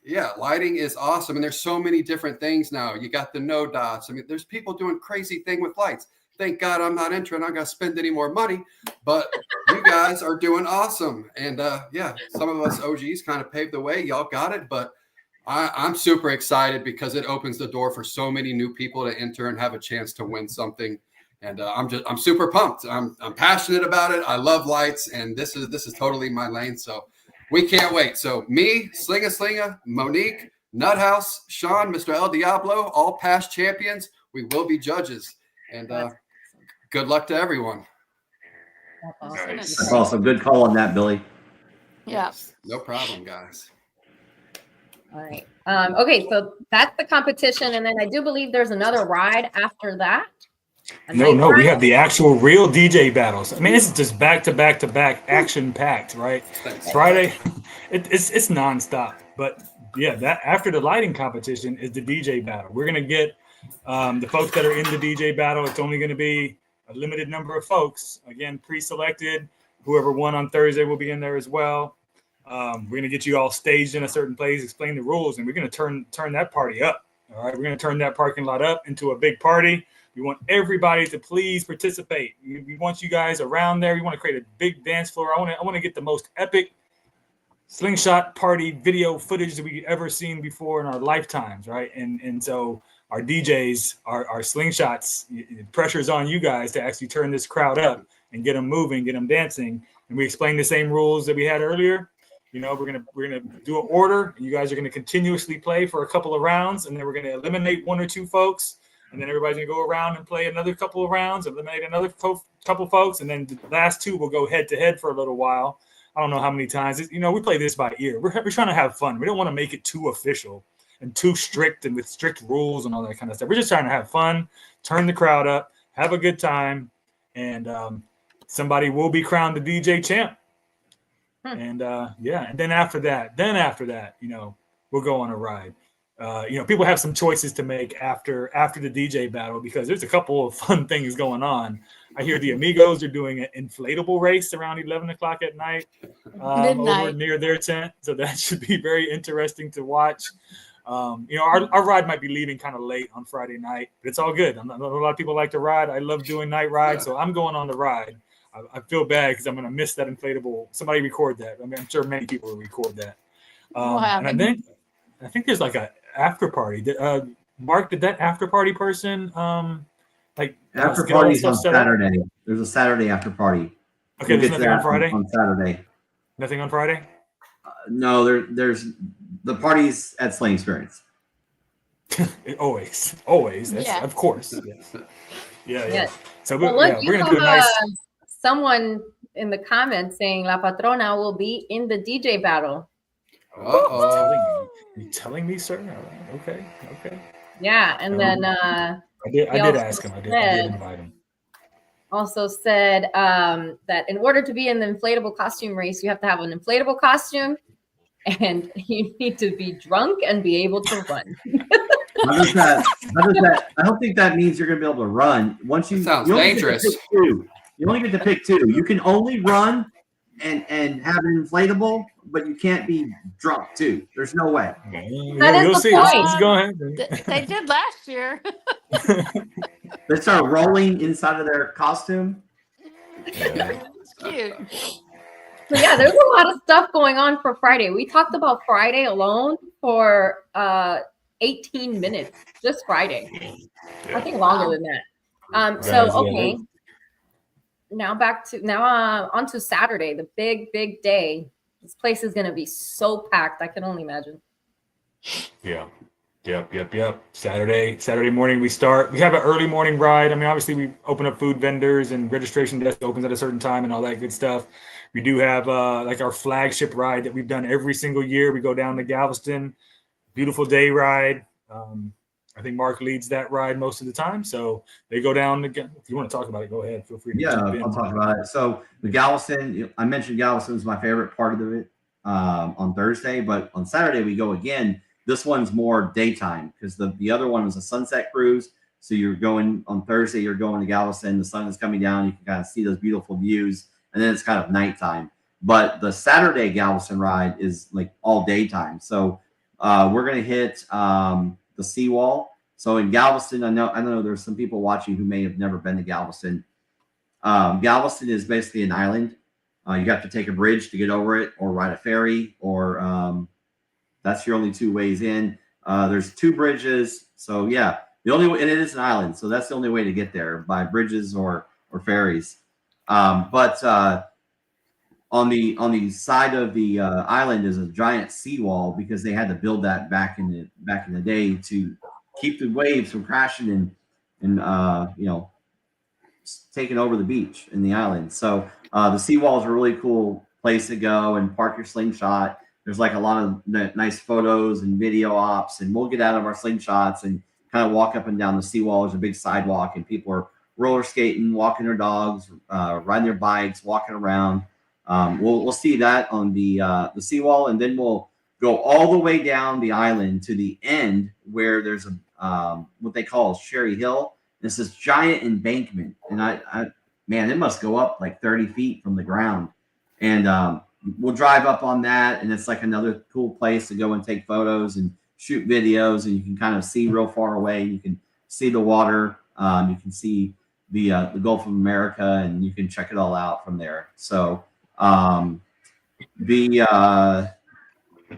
Yeah, lighting is awesome. And there's so many different things now. You got the no dots. I mean, there's people doing crazy thing with lights. Thank God I'm not entering. I'm not going to spend any more money. But you guys are doing awesome. And yeah, some of us OGs kind of paved the way. Y'all got it. But I'm super excited because it opens the door for so many new people to enter and have a chance to win something. And I'm super pumped. I'm passionate about it. I love lights, and this is totally my lane. So we can't wait. So me, Slinga, Monique, Nuthouse, Sean, Mr. El Diablo, all past champions, we will be judges. And good luck to everyone. That's awesome. Good call on that, Billy. Yeah. No problem, guys. All right. Okay, so that's the competition, and then I do believe there's another ride after that. No, we have the actual real DJ battles. I mean, it's just back to back to back, action packed, right? Friday, it's nonstop. But yeah, that after the lighting competition is the DJ battle. We're gonna get the folks that are in the DJ battle. It's only gonna be a limited number of folks. Again, pre-selected. Whoever won on Thursday will be in there as well. We're gonna get you all staged in a certain place, explain the rules, and we're gonna turn that party up. All right, we're gonna turn that parking lot up into a big party. We want everybody to please participate. We want you guys around there. We want to create a big dance floor. I want to get the most epic slingshot party video footage that we've ever seen before in our lifetimes, right? And so our DJs, our slingshots, pressure's on you guys to actually turn this crowd up and get them moving, get them dancing. And we explained the same rules that we had earlier. You know, we're gonna do an order. You guys are gonna continuously play for a couple of rounds, and then we're gonna eliminate one or two folks. And then everybody's going to go around and play another couple of rounds, eliminate another couple folks, and then the last two will go head-to-head for a little while. I don't know how many times. You know, we play this by ear. We're trying to have fun. We don't want to make it too official and too strict and with strict rules and all that kind of stuff. We're just trying to have fun, turn the crowd up, have a good time, and somebody will be crowned the DJ champ. And, and then after that, you know, we'll go on a ride. You know, people have some choices to make after the DJ battle because there's a couple of fun things going on. I hear the Amigos are doing an inflatable race around 11 o'clock at night over near their tent. So that should be very interesting to watch. You know, our ride might be leaving kind of late on Friday night, but it's all good. I know a lot of people like to ride. I love doing night rides, so I'm going on the ride. I feel bad because I'm going to miss that inflatable. Somebody record that. I mean, I'm sure many people will record that. And I think there's like a after party. Mark, did that after party person after party's on Saturday? There's a Saturday after party. Okay, there's nothing on Friday. On Saturday. Nothing on Friday. No, there's the parties at Sling Experience. always. That's, of course. Yes. Yeah. So we're gonna do a nice. Someone in the comments saying La Patrona will be in the DJ battle. You telling me, sir? Okay. Yeah, and then I did ask him. I did invite him. Also said that in order to be in the inflatable costume race, you have to have an inflatable costume, and you need to be drunk and be able to run. How does that? I don't think that means you're going to be able to run. Once you sounds dangerous. You only get to pick two. You can only run and have an inflatable, but you can't be drunk too. There's no way. That is the point. Let's go ahead. They did last year. They start rolling inside of their costume. It's cute. So yeah, there's a lot of stuff going on for Friday. We talked about Friday alone for 18 minutes, just Friday. I think longer than that. Okay. Now on to Saturday, the big day. This place is going to be so packed. I can only imagine. Yeah. Yep. Saturday morning we start. We have an early morning ride. I mean, obviously we open up food vendors and registration desk opens at a certain time and all that good stuff. We do have like our flagship ride that we've done every single year. We go down to Galveston. Beautiful day ride. I think Mark leads that ride most of the time. So they go down again. If you want to talk about it, go ahead. Feel free to jump in. I'll talk about it. So the Galveston, I mentioned Galveston is my favorite part of it on Thursday, but on Saturday we go again. This one's more daytime because the other one was a sunset cruise. So you're going on Thursday, you're going to Galveston. The sun is coming down. You can kind of see those beautiful views. And then it's kind of nighttime. But the Saturday Galveston ride is like all daytime. So we're going to hit the seawall. So in Galveston, I know there's some people watching who may have never been to Galveston. Galveston is basically an island. You have to take a bridge to get over it or ride a ferry or that's your only two ways in. There's two bridges. So yeah, and it is an island. So that's the only way to get there by bridges or ferries. But on the side of the island is a giant seawall because they had to build that back in the day to keep the waves from crashing and taking over the beach in the island. So the seawall is a really cool place to go and park your slingshot. there's like a lot of nice photos and video ops, and we'll get out of our slingshots and kind of walk up and down the seawall. There's a big sidewalk, and people are roller skating, walking their dogs, riding their bikes, walking around. We'll see that on the seawall, and then we'll go all the way down the island to the end where there's a what they call Sherry Hill. This is giant embankment, and I man, it must go up like 30 feet from the ground. And we'll drive up on that, and it's like another cool place to go and take photos and shoot videos, and you can kind of see real far away. You can see the water. You can see the Gulf of America, and you can check it all out from there. So the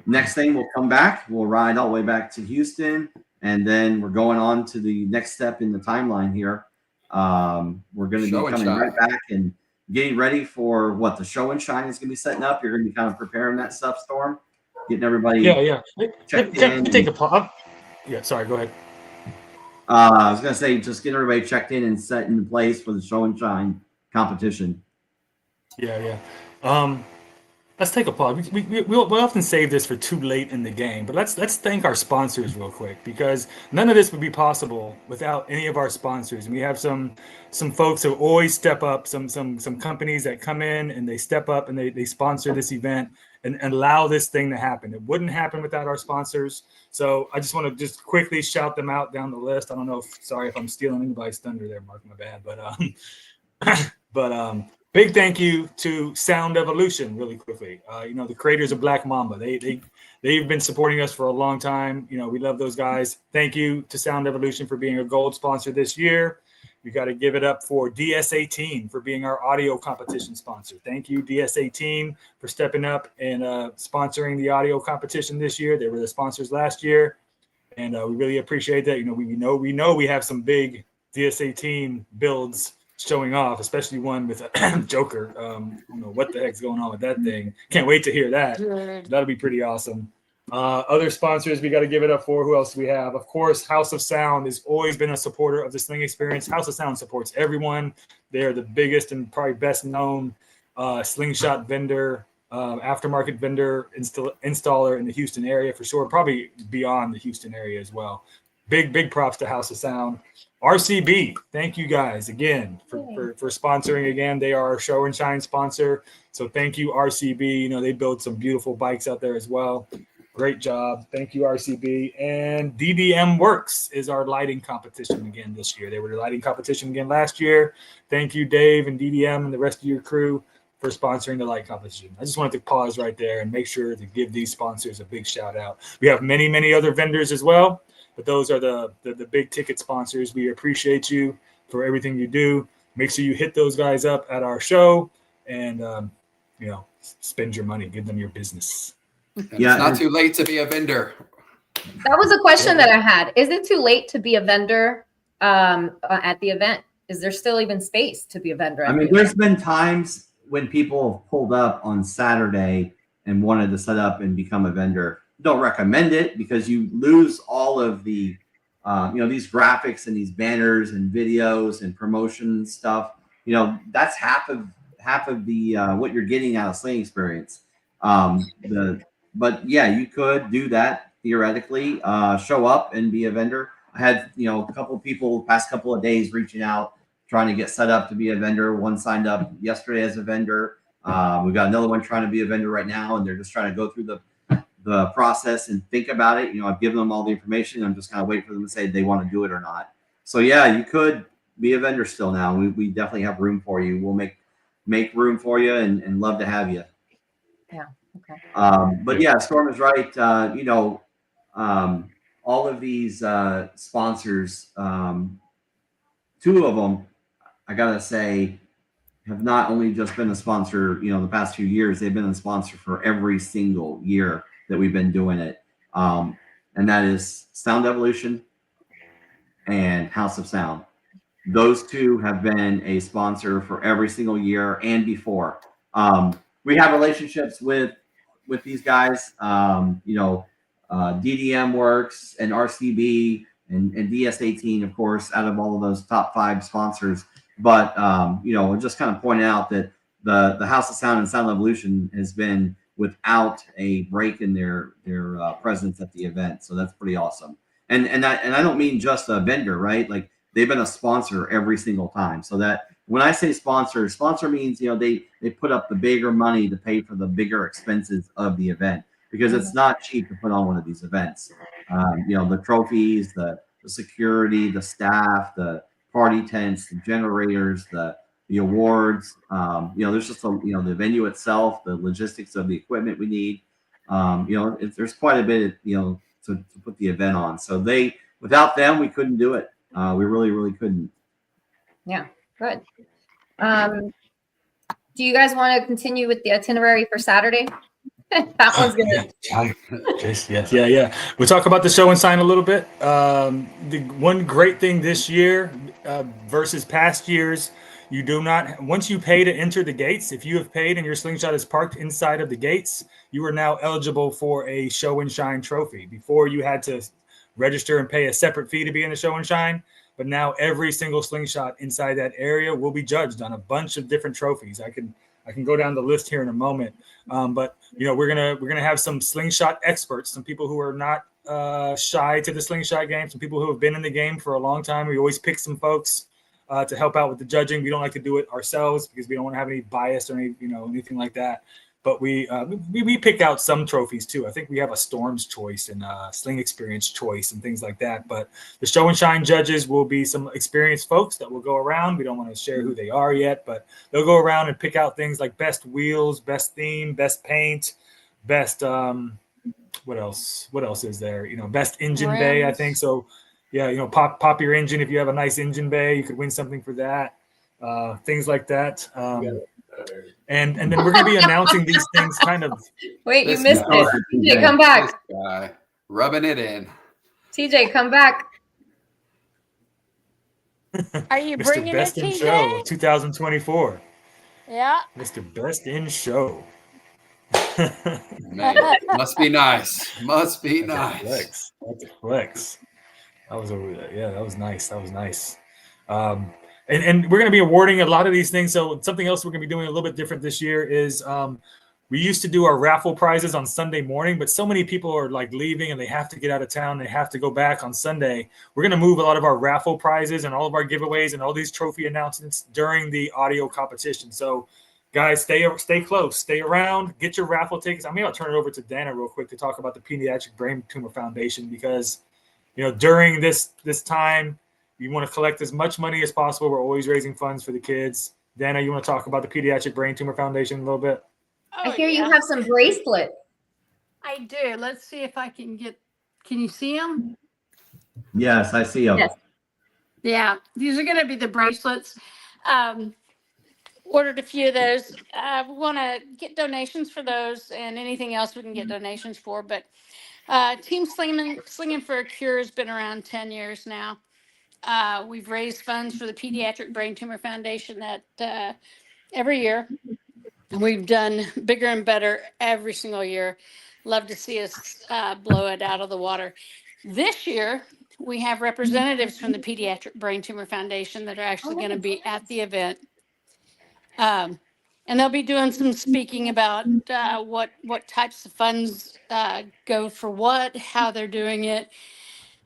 next thing, we'll come back. We'll ride all the way back to Houston, and then we're going on to the next step in the timeline here. We're going to be coming right back and getting ready for what the show and shine is going to be setting up. You're going to be kind of preparing that stuff, Storm, getting everybody. Yeah. Checked Let in. me take a pause. Yeah, sorry. Go ahead. I was going to say, just get everybody checked in and set in place for the show and shine competition. Yeah. Let's take a pause. We'll often save this for too late in the game, but let's thank our sponsors real quick, because none of this would be possible without any of our sponsors. And we have some folks who always step up, some companies that come in and they step up and they sponsor this event and allow this thing to happen. It wouldn't happen without our sponsors. So I just want to just quickly shout them out down the list. I don't know if I'm stealing anybody's thunder there, Mark, my bad. But big thank you to Sound Evolution, really quickly. The creators of Black Mamba. They've been supporting us for a long time. We love those guys. Thank you to Sound Evolution for being a gold sponsor this year. We got to give it up for DS18 for being our audio competition sponsor. Thank you, DS18, for stepping up and sponsoring the audio competition this year. They were the sponsors last year, and we really appreciate that. We know we have some big DS18 builds showing off, especially one with Joker. What the heck's going on with that thing? Can't wait to hear that. Good. That'll be pretty awesome. Other sponsors we got to give it up for. Who else do we have? Of course, House of Sound has always been a supporter of the Sling experience. House of Sound supports everyone. They are the biggest and probably best known slingshot vendor, aftermarket vendor, installer in the Houston area for sure, probably beyond the Houston area as well. Big props to House of Sound. RCB, thank you guys again for sponsoring again. They are our show and shine sponsor. So thank you, RCB. They build some beautiful bikes out there as well. Great job. Thank you, RCB. And DDM Works is our lighting competition again this year. They were the lighting competition again last year. Thank you, Dave and DDM and the rest of your crew for sponsoring the light competition. I just wanted to pause right there and make sure to give these sponsors a big shout out. We have many other vendors as well, but those are the big ticket sponsors. We appreciate you for everything you do. Make sure you hit those guys up at our show and, spend your money, give them your business. Yeah, it's not too late to be a vendor. That was a question that I had. Is it too late to be a vendor at the event? Is there still even space to be a vendor? There's been times when people have pulled up on Saturday and wanted to set up and become a vendor. Don't recommend it because you lose all of the, these graphics and these banners and videos and promotion stuff. That's half of the what you're getting out of Sling experience. But yeah, you could do that theoretically. Show up and be a vendor. I had a couple of people the past couple of days reaching out, trying to get set up to be a vendor. One signed up yesterday as a vendor. We've got another one trying to be a vendor right now, and they're just trying to go through the process and think about it. I've given them all the information. I'm just kind of waiting for them to say they want to do it or not. So yeah, you could be a vendor still now. We definitely have room for you. We'll make room for you and love to have you. Yeah. Okay. But yeah, Storm is right. All of these sponsors, two of them, I gotta say, have not only just been a sponsor, the past few years, they've been a sponsor for every single year that we've been doing it. And that is Sound Evolution and House of Sound. Those two have been a sponsor for every single year and before. We have relationships with these guys, DDM Works and RCB and DS18, of course, out of all of those top 5 sponsors. But, just kind of point out that the House of Sound and Sound Evolution has been without a break in their presence at the event. So that's pretty awesome. And I don't mean just a vendor, right? Like they've been a sponsor every single time. So that when I say sponsor means, you know, they put up the bigger money to pay for the bigger expenses of the event, because it's not cheap to put on one of these events. You know, the trophies, the security, the staff, the party tents, the generators, the awards. You know, there's just the venue itself, the logistics of the equipment we need. You know, there's quite a bit, you know, to put the event on. So without them, we couldn't do it. We really, really couldn't. Yeah, good. Do you guys want to continue with the itinerary for Saturday? That one's good. Yes. Yeah. We'll talk about the show and sign a little bit. The one great thing this year versus past years, you do not, once you pay to enter the gates, if you have paid and your slingshot is parked inside of the gates, you are now eligible for a show and shine trophy. Before, you had to register and pay a separate fee to be in the show and shine, but now every single slingshot inside that area will be judged on a bunch of different trophies. I can go down the list here in a moment, but you know, we're gonna have some slingshot experts, some people who are not shy to the slingshot game, some people who have been in the game for a long time. We always pick some folks to help out with the judging. We don't like to do it ourselves because we don't want to have any bias or anything like that. But we pick out some trophies too. I think we have a Storm's Choice and Sling Experience Choice and things like that. But the show and shine judges will be some experienced folks that will go around. We don't want to share who they are yet, but they'll go around and pick out things like best wheels, best theme, best paint, best what else is there? You know, best engine bay, I think. So yeah, you know, pop your engine. If you have a nice engine bay, you could win something for that. Things like that. And then we're going to be announcing these things kind of. Wait, you missed it. TJ, come back. Rubbing it in. TJ, come back. Are you Mr. bringing Best it, in TJ? Show 2024. Yeah. Mr. Best in Show. Man, must be nice. Must be nice. That's a flex. That was nice. That was nice. And we're going to be awarding a lot of these things. So something else we're going to be doing a little bit different this year is we used to do our raffle prizes on Sunday morning, but so many people are like leaving and they have to get out of town. They have to go back on Sunday. We're going to move a lot of our raffle prizes and all of our giveaways and all these trophy announcements during the audio competition. So guys, stay close, stay around, get your raffle tickets. I mean, I'll turn it over to Dana real quick to talk about the Pediatric Brain Tumor Foundation, because, you know, during this time, you want to collect as much money as possible. We're always raising funds for the kids. Dana, you want to talk about the Pediatric Brain Tumor Foundation a little bit? I hear you have some bracelets. I do. Let's see if I can get. Can you see them? Yes, I see them. Yes. Yeah, these are going to be the bracelets. Ordered a few of those. We want to get donations for those, and anything else we can get donations for. But Team Slinging for a Cure has been around 10 years now. We've raised funds for the Pediatric Brain Tumor Foundation that every year. And we've done bigger and better every single year. Love to see us blow it out of the water. This year, we have representatives from the Pediatric Brain Tumor Foundation that are actually going to be at the event. And they'll be doing some speaking about what types of funds go for what, how they're doing it.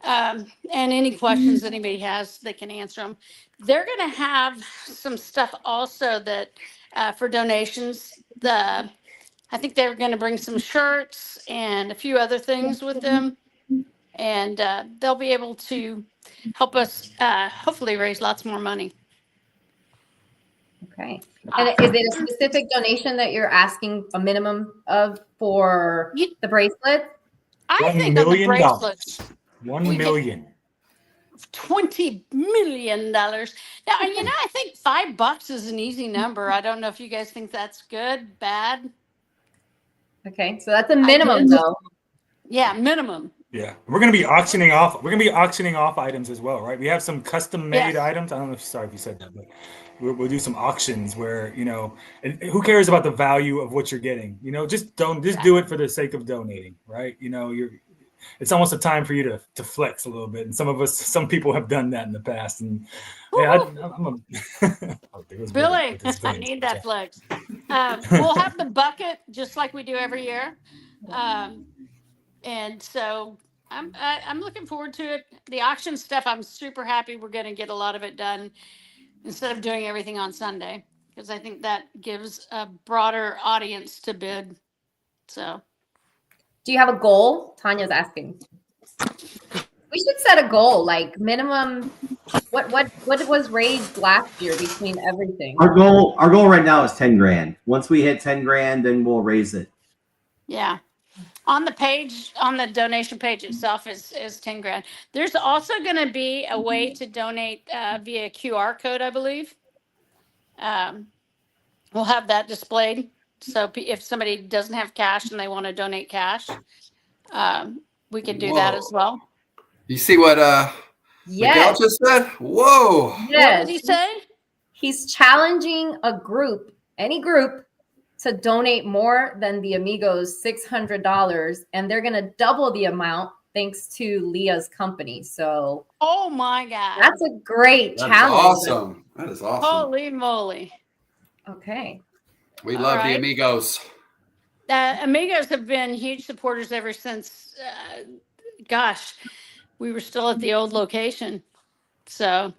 And any questions anybody has, they can answer them. They're going to have some stuff also that for donations. I think they're going to bring some shirts and a few other things with them, and they'll be able to help us hopefully raise lots more money. Okay. And is it a specific donation that you're asking a minimum of for the bracelet? I think on the bracelets. $1 million. $20 million. Now, you know, I think $5 is an easy number. I don't know if you guys think that's good, bad. Okay, so that's a minimum, though. Yeah, minimum. Yeah, we're going to be auctioning off. We're going to be auctioning off items as well, right? We have some custom-made items. I don't know if sorry if you said that, but we'll do some auctions where, you know, and who cares about the value of what you're getting? You know, just do it for the sake of donating, right? You know, it's almost a time for you to flex a little bit, and some people have done that in the past. And yeah, Billy, I need that flex. We'll have the bucket just like we do every year. And so I'm looking forward to it. The auction stuff, I'm super happy we're going to get a lot of it done instead of doing everything on Sunday, because I think that gives a broader audience to bid. So, do you have a goal? Tanya's asking. We should set a goal, like minimum. What was raised last year between everything? Our goal right now is 10 grand. Once we hit 10 grand, then we'll raise it. yeah. On the page, on the donation page itself is 10 grand. There's also going to be a way to donate via QR code, I believe. We'll have that displayed. So if somebody doesn't have cash and they want to donate cash, we can do that as well. You see what Miguel just said? Whoa. Yes. What did he say? He's challenging a group, any group, to donate more than the Amigos $600, and they're gonna double the amount thanks to Leah's company. So, oh my God, that's a great challenge. Awesome. That is awesome. Holy moly! Okay, we love the Amigos. Amigos have been huge supporters ever since. Gosh, we were still at the old location, so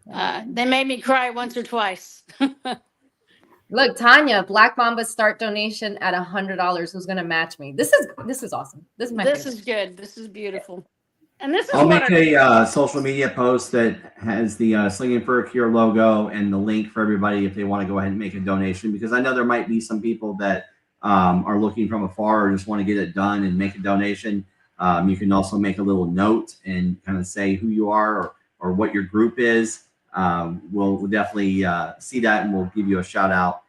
they made me cry once or twice. Look, Tanya, Black Mamba start donation at $100. Who's gonna match me? This is awesome. This is my favorite. Is good. This is beautiful. And this is I'll make a social media post that has the Slinging for a Cure logo and the link for everybody if they want to go ahead and make a donation, because I know there might be some people that are looking from afar or just want to get it done and make a donation. You can also make a little note and kind of say who you are or what your group is. We'll definitely see that, and we'll give you a shout out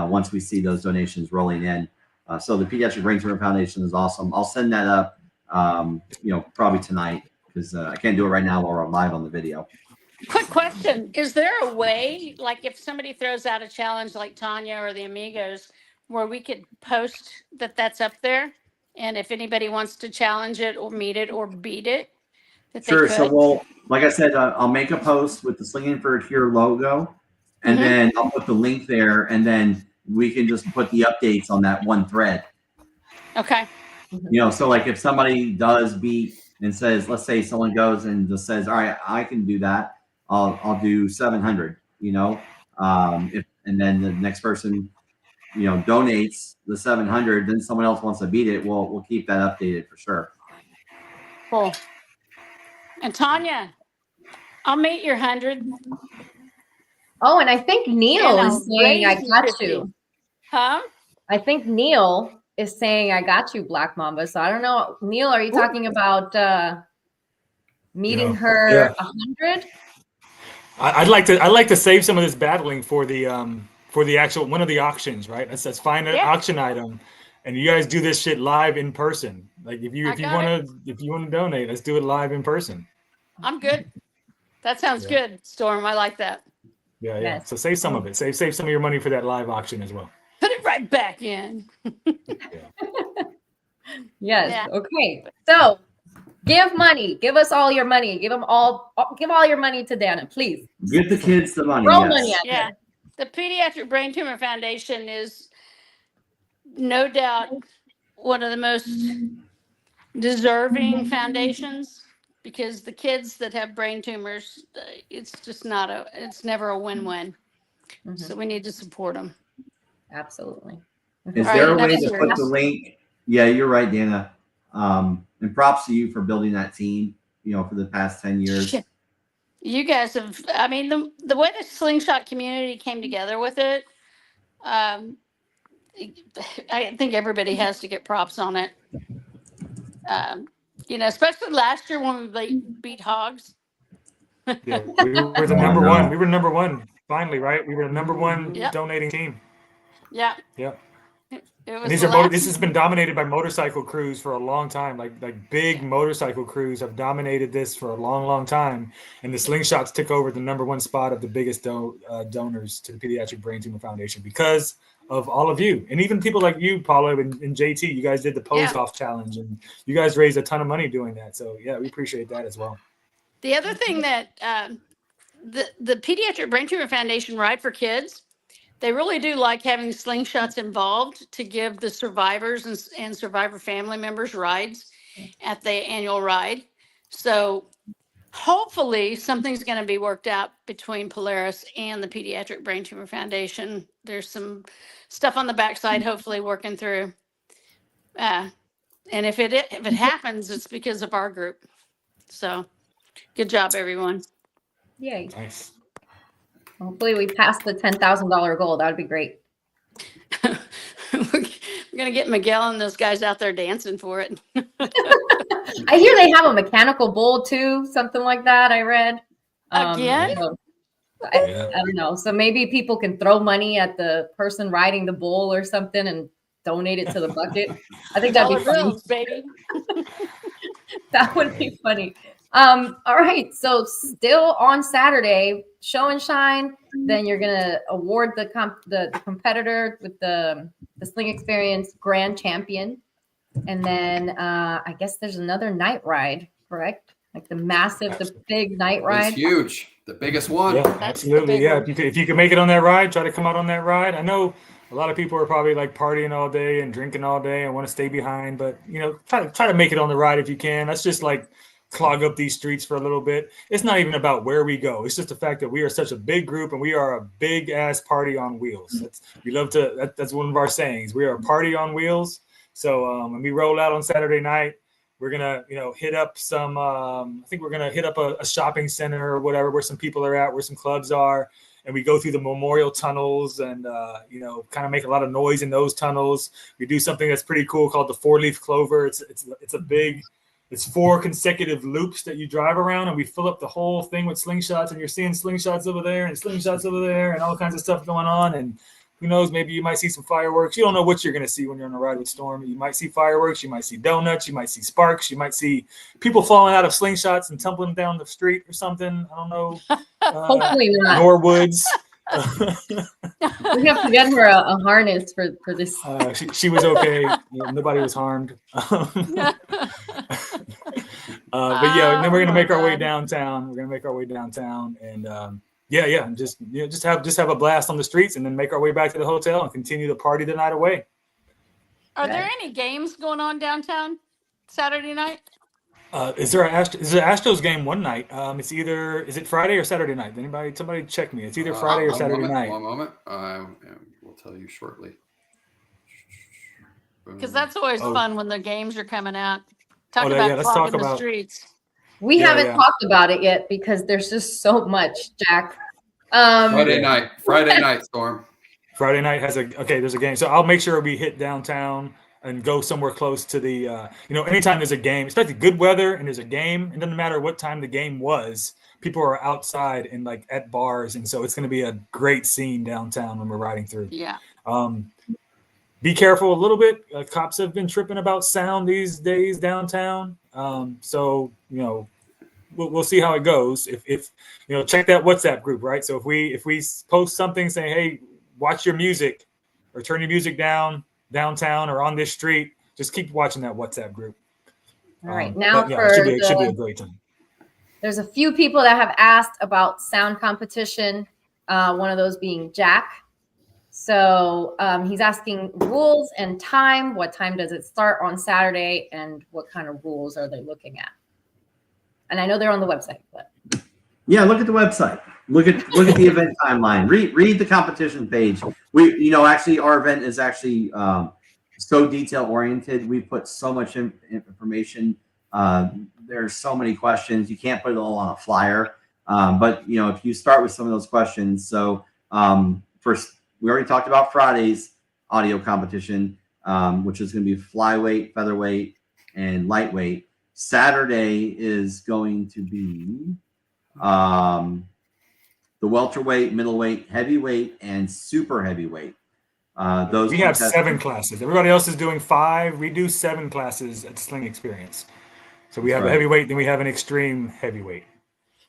once we see those donations rolling in. So the Pediatric Brain Tumor Foundation is awesome. I'll send that up, probably tonight, because I can't do it right now while we're live on the video. Quick question. Is there a way, like if somebody throws out a challenge like Tanya or the Amigos, where we could post that's up there? And if anybody wants to challenge it or meet it or beat it, Sure. So like I said, I'll make a post with the Slinging for a Cure logo, and then I'll put the link there, and then we can just put the updates on that one thread. Okay. So like if somebody does beat and says, let's say someone goes and just says, all right, I can do that. I'll do 700, and then the next person, donates the 700, then someone else wants to beat it. We'll keep that updated for sure. Cool. And Tanya, I'll meet your 100. Oh, and I think Neil is saying I got you. Huh? I think Neil is saying I got you, Black Mamba. So I don't know. Neil, are you talking about meeting her 100? I'd like to save some of this battling for the actual one of the auctions, right? Let's find an auction item, and you guys do this shit live in person. Like if you want to donate, let's do it live in person. I'm good. That sounds good, Storm. I like that. Yeah. Yes. So save some of it. Save some of your money for that live auction as well. Put it right back in. Yes. Yeah. Okay. So give money. Give us all your money. Give all your money to Dana, please. Give the kids the money. Throw money at them. The Pediatric Brain Tumor Foundation is no doubt one of the most deserving foundations, because the kids that have brain tumors, it's just it's never a win-win. So we need to support them. Absolutely. Is there a way to put the link? Yeah, you're right, Dana. And props to you for building that team, for the past 10 years. You guys have, the way the Slingshot community came together with it, I think everybody has to get props on it. Especially last year when we beat Hogs. Yeah, we were the number one. We were number one finally, right? We were the number one donating team. Yeah. Yeah. This has been dominated by motorcycle crews for a long time. Like big motorcycle crews have dominated this for a long, long time. And the Slingshots took over the number one spot of the biggest donors to the Pediatric Brain Tumor Foundation because of all of you. And even people like you, Paula and JT, you guys did the pose off challenge, and you guys raised a ton of money doing that. So yeah, we appreciate that as well. The other thing that the Pediatric Brain Tumor Foundation Ride for Kids, They really do like having slingshots involved to give the survivors and survivor family members rides at the annual ride. So hopefully something's going to be worked out between Polaris and the Pediatric Brain Tumor Foundation. There's some stuff on the backside, hopefully working through. And if it happens, it's because of our group. So good job, everyone. Yay. Nice. Hopefully we pass the $10,000 goal. That would be great. We're going to get Miguel and those guys out there dancing for it. I hear they have a mechanical bull too, something like that. I read. Again? So I don't know. So maybe people can throw money at the person riding the bull or something and donate it to the bucket. I think that'd be funny. Baby. That would be funny. All right. So still on Saturday, show and shine. Then you're gonna award the competitor with the Sling Experience Grand Champion, and then I guess there's another night ride, correct? Like the big night ride. It's huge, the biggest one. Yeah, absolutely. Yeah, if you can make it on that ride, try to come out on that ride. I know a lot of people are probably like partying all day and drinking all day and want to stay behind, but try to make it on the ride if you can. That's just like clog up these streets for a little bit. It's not even about where we go. It's just the fact that we are such a big group and we are a big ass party on wheels. That's one of our sayings. We are a party on wheels. So when we roll out on Saturday night, we're gonna hit up some. I think we're gonna hit up a shopping center or whatever where some people are at, where some clubs are, and we go through the memorial tunnels and kind of make a lot of noise in those tunnels. We do something that's pretty cool called the 4-leaf clover. It's 4 consecutive loops that you drive around, and we fill up the whole thing with slingshots, and you're seeing slingshots over there and slingshots over there and all kinds of stuff going on. And who knows, maybe you might see some fireworks. You don't know what you're going to see when you're on a ride with Storm. You might see fireworks. You might see donuts. You might see sparks. You might see people falling out of slingshots and tumbling down the street or something. I don't know. Hopefully not. Norwoods. We have to get her a harness for this. She was okay. Nobody was harmed. But yeah, and then we're gonna make our way downtown. We're gonna make our way downtown, and and just have a blast on the streets, and then make our way back to the hotel and continue to party the night away. Are there any games going on downtown Saturday night? Is there an Astros game one night? Is it Friday or Saturday night? Somebody check me. It's either Friday or Saturday night. One moment. We'll tell you shortly. Because that's always fun when the games are coming out. Let's talk about the streets. We haven't talked about it yet because there's just so much, Jack. Friday night, Storm. Friday night there's a game. So I'll make sure we hit downtown and go somewhere close to the, anytime there's a game, especially good weather and there's a game, it doesn't matter what time the game was, people are outside and like at bars. And so it's going to be a great scene downtown when we're riding through. Yeah. Be careful a little bit. Cops have been tripping about sound these days downtown. So we'll see how it goes. If check that WhatsApp group, right? So if we post something saying, hey, watch your music or turn your music down downtown or on this street, just keep watching that WhatsApp group. All right. Now it should be a great time. There's a few people that have asked about sound competition. One of those being Jack. So he's asking rules and time. What time does it start on Saturday, and what kind of rules are they looking at? And I know they're on the website, but yeah, look at the website. Look at the event timeline. Read the competition page. Actually, our event is actually so detail oriented. We put so much information. There's so many questions. You can't put it all on a flyer. But if you start with some of those questions, so first. We already talked about Friday's audio competition, which is going to be flyweight, featherweight, and lightweight. Saturday is going to be the welterweight, middleweight, heavyweight, and super heavyweight. We have 7 classes. Everybody else is doing 5. We do 7 classes at Sling Experience. So we have a heavyweight, then we have an extreme heavyweight.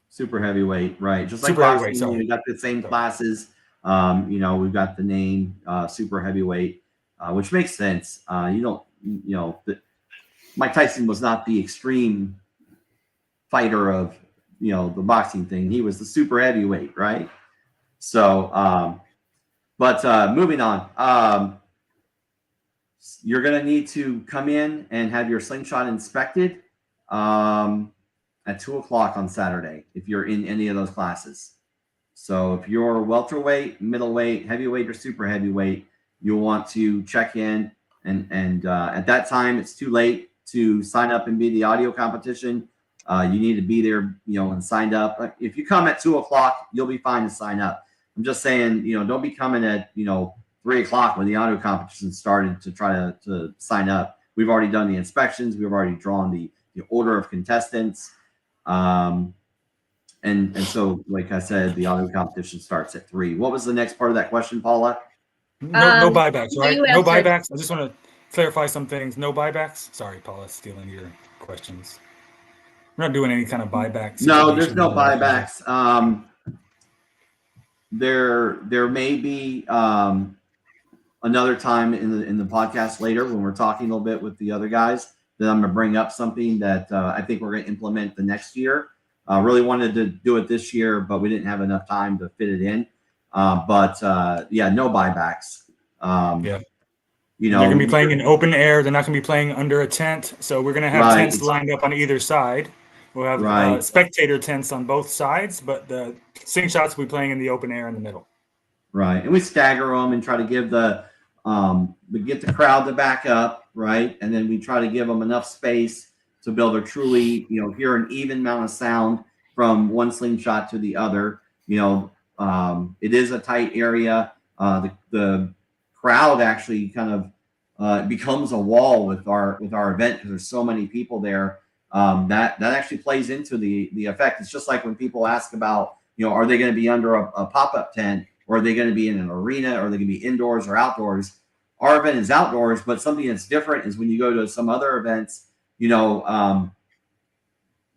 Super heavyweight, right? Just like super boxing, heavyweight, we got the same classes. We've got the name super heavyweight, which makes sense. Mike Tyson was not the extreme fighter of the boxing thing. He was the super heavyweight, right? So But moving on, you're going to need to come in and have your slingshot inspected at 2:00 on Saturday if you're in any of those classes. So if you're welterweight, middleweight, heavyweight, or super heavyweight, you'll want to check in. And at that time, it's too late to sign up and be the audio competition. You need to be there, and signed up. If you come at 2:00, you'll be fine to sign up. I'm just saying, don't be coming at 3:00 when the audio competition started to try to sign up. We've already done the inspections. We've already drawn the order of contestants. And so, like I said, the audio competition starts at 3:00. What was the next part of that question, Paula? No buybacks, right? No answered. buybacks. I just want to clarify some things. No buybacks. Sorry, Paula, stealing your questions. We're not doing any kind of buybacks. No, there's no buybacks. There may be another time in the podcast later when we're talking a little bit with the other guys that I'm going to bring up something that I think we're going to implement the next year. Really wanted to do it this year, but we didn't have enough time to fit it in. But no buybacks. They're going to be playing in open air. They're not going to be playing under a tent. So we're going to have tents lined up on either side. We'll have spectator tents on both sides, but the slingshots will be playing in the open air in the middle. Right, and we stagger them and try to give get the crowd to back up, right, and then we try to give them enough space to be able to truly, hear an even amount of sound from one slingshot to the other. It is a tight area. The crowd actually kind of becomes a wall with our event because there's so many people there. That actually plays into the effect. It's just like when people ask about, are they going to be under a pop-up tent, or are they going to be in an arena, or are they going to be indoors or outdoors? Our event is outdoors, but something that's different is when you go to some other events, the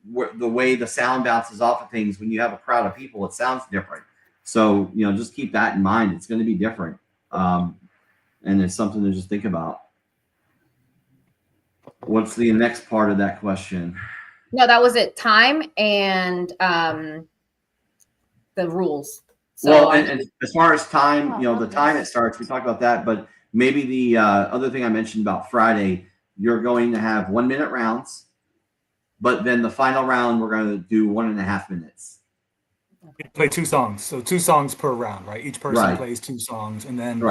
way the sound bounces off of things, when you have a crowd of people, it sounds different. So, just keep that in mind. It's going to be different. And it's something to just think about. What's the next part of that question? No, that was it. Time and the rules. So and as far as time, the time it starts, we talked about that, but maybe the other thing I mentioned about Friday, you're going to have 1 minute rounds, but then the final round, we're going to do 1.5 minutes. We play 2 songs, so 2 songs per round, right? Each person plays 2 songs, and then we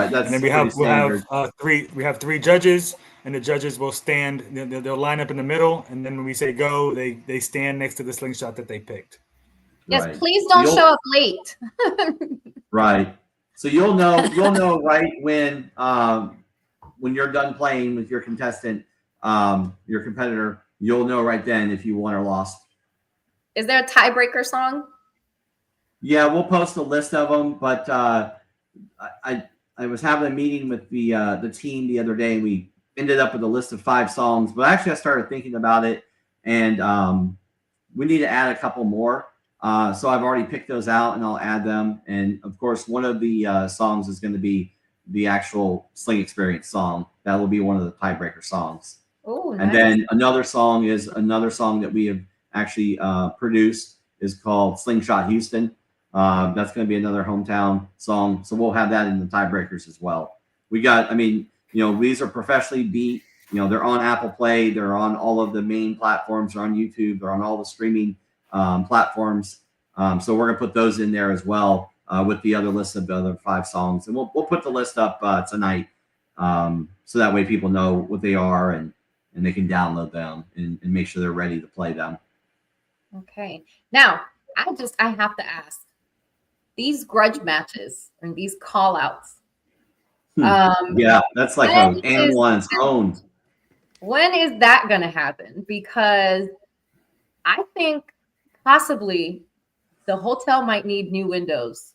have 3 judges, and the judges will stand. They'll line up in the middle, and then when we say go, they stand next to the slingshot that they picked. Yes, please don't show up late. Right. So you'll know right when you're done playing with your contestant, your competitor, you'll know right then if you won or lost. Is there a tiebreaker song? Yeah, we'll post a list of them, but I was having a meeting with the team the other day, and we ended up with a list of 5 songs. But actually, I started thinking about it, and we need to add a couple more. So I've already picked those out, and I'll add them. And of course, one of the songs is going to be the actual Sling Experience song. That will be one of the tiebreaker songs. Oh, nice. And then another song that we have actually produced is called Slingshot Houston. That's going to be another hometown song. So we'll have that in the tiebreakers as well. These are professionally beat. They're on Apple Play. They're on all of the main platforms. They're on YouTube. They're on all the streaming platforms. So we're going to put those in there as well with the other list of the other 5 songs. And we'll put the list up tonight so that way people know what they are and they can download them and make sure they're ready to play them. Okay. Now, I have to ask, these grudge matches and these call outs. Yeah, that's like an animal on its own. When is that going to happen? Because I think possibly the hotel might need new windows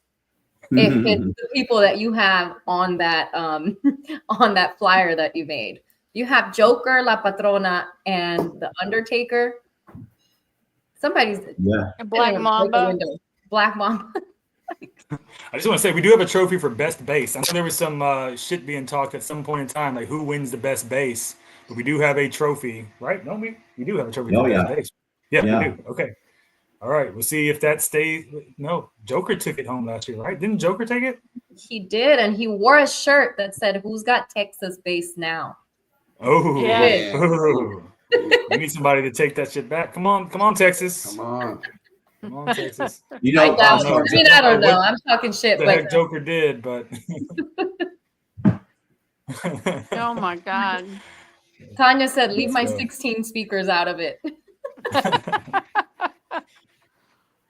if it's the people that you have on that on that flyer that you made. You have Joker, La Patrona, and the Undertaker. Somebody's Black Mamba. Black Mamba. I just want to say we do have a trophy for best bass. I know there was some shit being talked at some point in time, like who wins the best bass. But we do have a trophy, right? Don't we? We do have a trophy for best bass. Yeah, we do. Okay. All right, we'll see if that stays. No, Joker took it home last year, right? Didn't Joker take it? He did, and he wore a shirt that said, "Who's got Texas base now?" Oh, Yeah. oh. We need somebody to take that shit back. Come on, Texas. Come on. Come on, Texas. You know, I don't know. I'm talking shit, The but heck Joker did, but Oh my God. Tanya said, "Leave my So- 16 speakers out of it."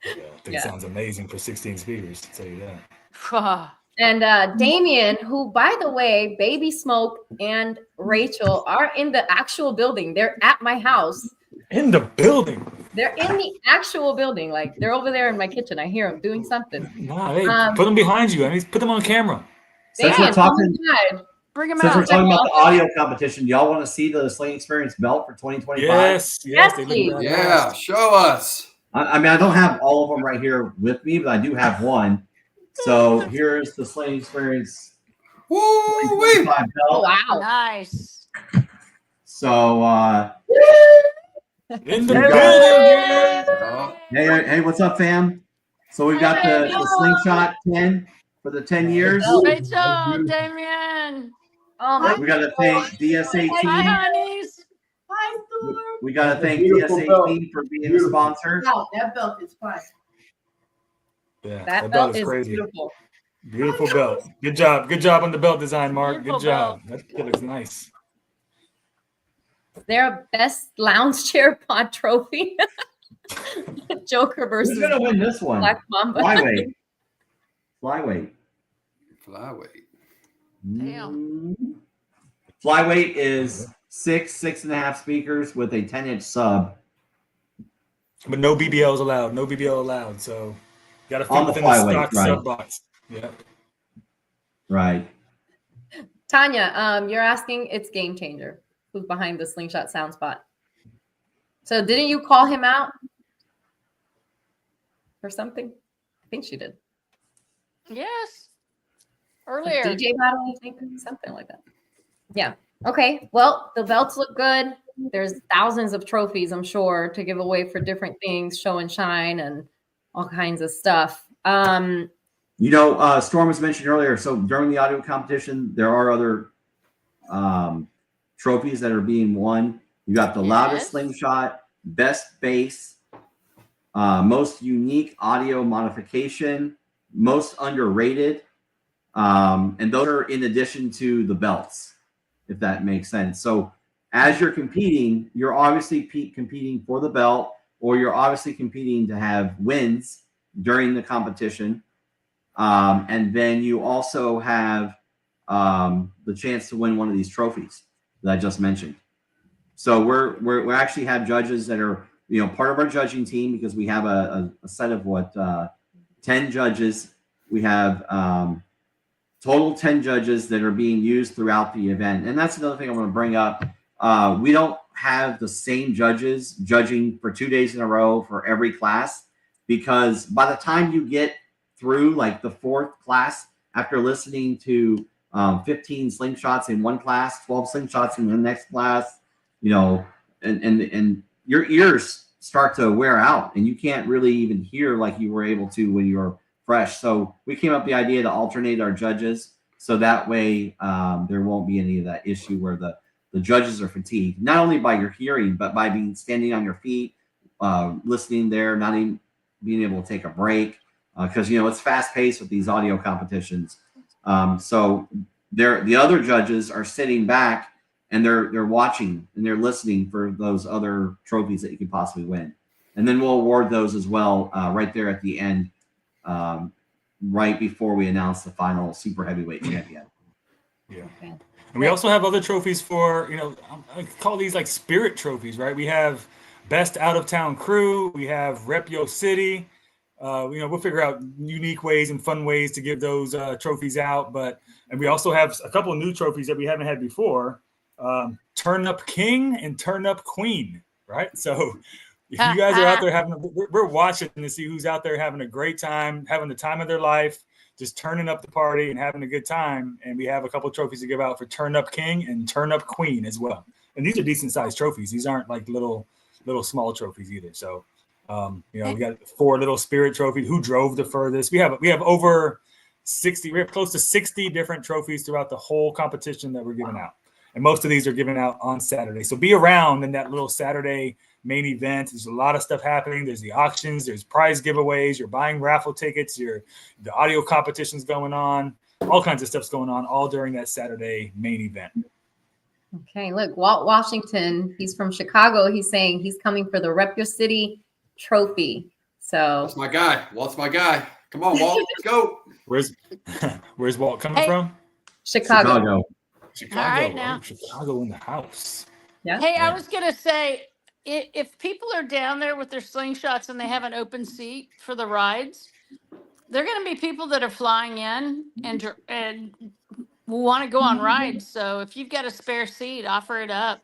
I think it sounds amazing for 16 speakers, I'll tell you that. And Damien, who, by the way, Baby Smoke and Rachel are in the actual building. They're at my house. In the building. They're in the actual building. Like, they're over there in my kitchen. I hear them doing something. Nah, hey, put them behind you. I mean, put them on camera. Since we're talking, Bring them since out. we're talking about the audio competition, do y'all want to see the Sling Experience belt for 2025? Yes, they look badass. Yeah, show us. I mean, I don't have all of them right here with me, but I do have one. So here's the Sling Experience 2025 belt. Wow. Nice. So in the building. Hey, what's up, fam? So we've got the Slingshot 10 for the 10 years. Rachel, Damien. Oh my We got to thank DSA Hi, team. honeys. We got to thank DSA team for being a sponsor. Wow, that belt is fine. Yeah, That belt belt is is crazy. beautiful. Beautiful belt. Good job on the belt design, Mark. Beautiful Good job. That looks nice. Their best lounge chair pod trophy. Joker versus Who's gonna win this one? Black Mamba. Flyweight. Damn. Flyweight is 6.5 speakers with a 10-inch sub. But no BBLs allowed. No BBL allowed. So got to fit On the within the flyweight, stock right. sub box. Yeah. Right. Tanya, you're asking, it's Game Changer who's behind the Slingshot sound spot. So didn't you call him out or something? I think she did. Yes. Earlier. DJ battle, I think, something like that. Yeah. Okay. Well, the belts look good. There's thousands of trophies, I'm sure, to give away for different things, show and shine, and all kinds of stuff. You know, Storm was mentioned earlier. So during the audio competition, there are other trophies that are being won. You got the loudest slingshot, best bass, most unique audio modification, most underrated, and those are in addition to the belts, if that makes sense. So as you're competing, you're obviously competing for the belt, or you're obviously competing to have wins during the competition. And then you also have the chance to win one of these trophies that I just mentioned. So we actually have judges that are, part of our judging team, because we have a set of 10 judges. We have total 10 judges that are being used throughout the event. And that's another thing I want to bring up. We don't have the same judges judging for 2 days in a row for every class, because by the time you get through like the fourth class, after listening to 15 slingshots in one class, 12 slingshots in the next class, and your ears start to wear out and you can't really even hear like you were able to when you were fresh. So we came up with the idea to alternate our judges, so that way there won't be any of that issue where the judges are fatigued, not only by your hearing, but by standing on your feet, listening there, not even being able to take a break, because it's fast paced with these audio competitions. So the other judges are sitting back and they're watching and they're listening for those other trophies that you can possibly win. And then we'll award those as well right there at the end, right before we announce the final super heavyweight champion. Yeah. And we also have other trophies for, I call these like spirit trophies, right? We have best out of town crew. We have Rep Yo City. We'll figure out unique ways and fun ways to give those trophies out. And we also have a couple of new trophies that we haven't had before. Turn Up King and Turn Up Queen, right? So if you guys are out there we're watching to see who's out there having a great time, having the time of their life, just turning up the party and having a good time. And we have a couple of trophies to give out for Turn Up King and Turn Up Queen as well. And these are decent sized trophies. These aren't like little small trophies either. So We got 4 little spirit trophies. Who drove the furthest? We have over 60. We have close to 60 different trophies throughout the whole competition that we're giving out, and most of these are given out on Saturday. So be around in that little Saturday main event. There's a lot of stuff happening. There's the auctions. There's prize giveaways. You're buying raffle tickets. The audio competitions going on. All kinds of stuff's going on all during that Saturday main event. Okay, look, Walt Washington, he's from Chicago. He's saying he's coming for the Rep Your City trophy. So that's my guy. Walt's my guy. Come on, Walt, let's go. Where's Walt coming from? Chicago. All right, now. Chicago in the house. Yeah. Hey, I was gonna say, if people are down there with their slingshots and they have an open seat for the rides, they're going to be people that are flying in and want to go on rides. So if you've got a spare seat, offer it up.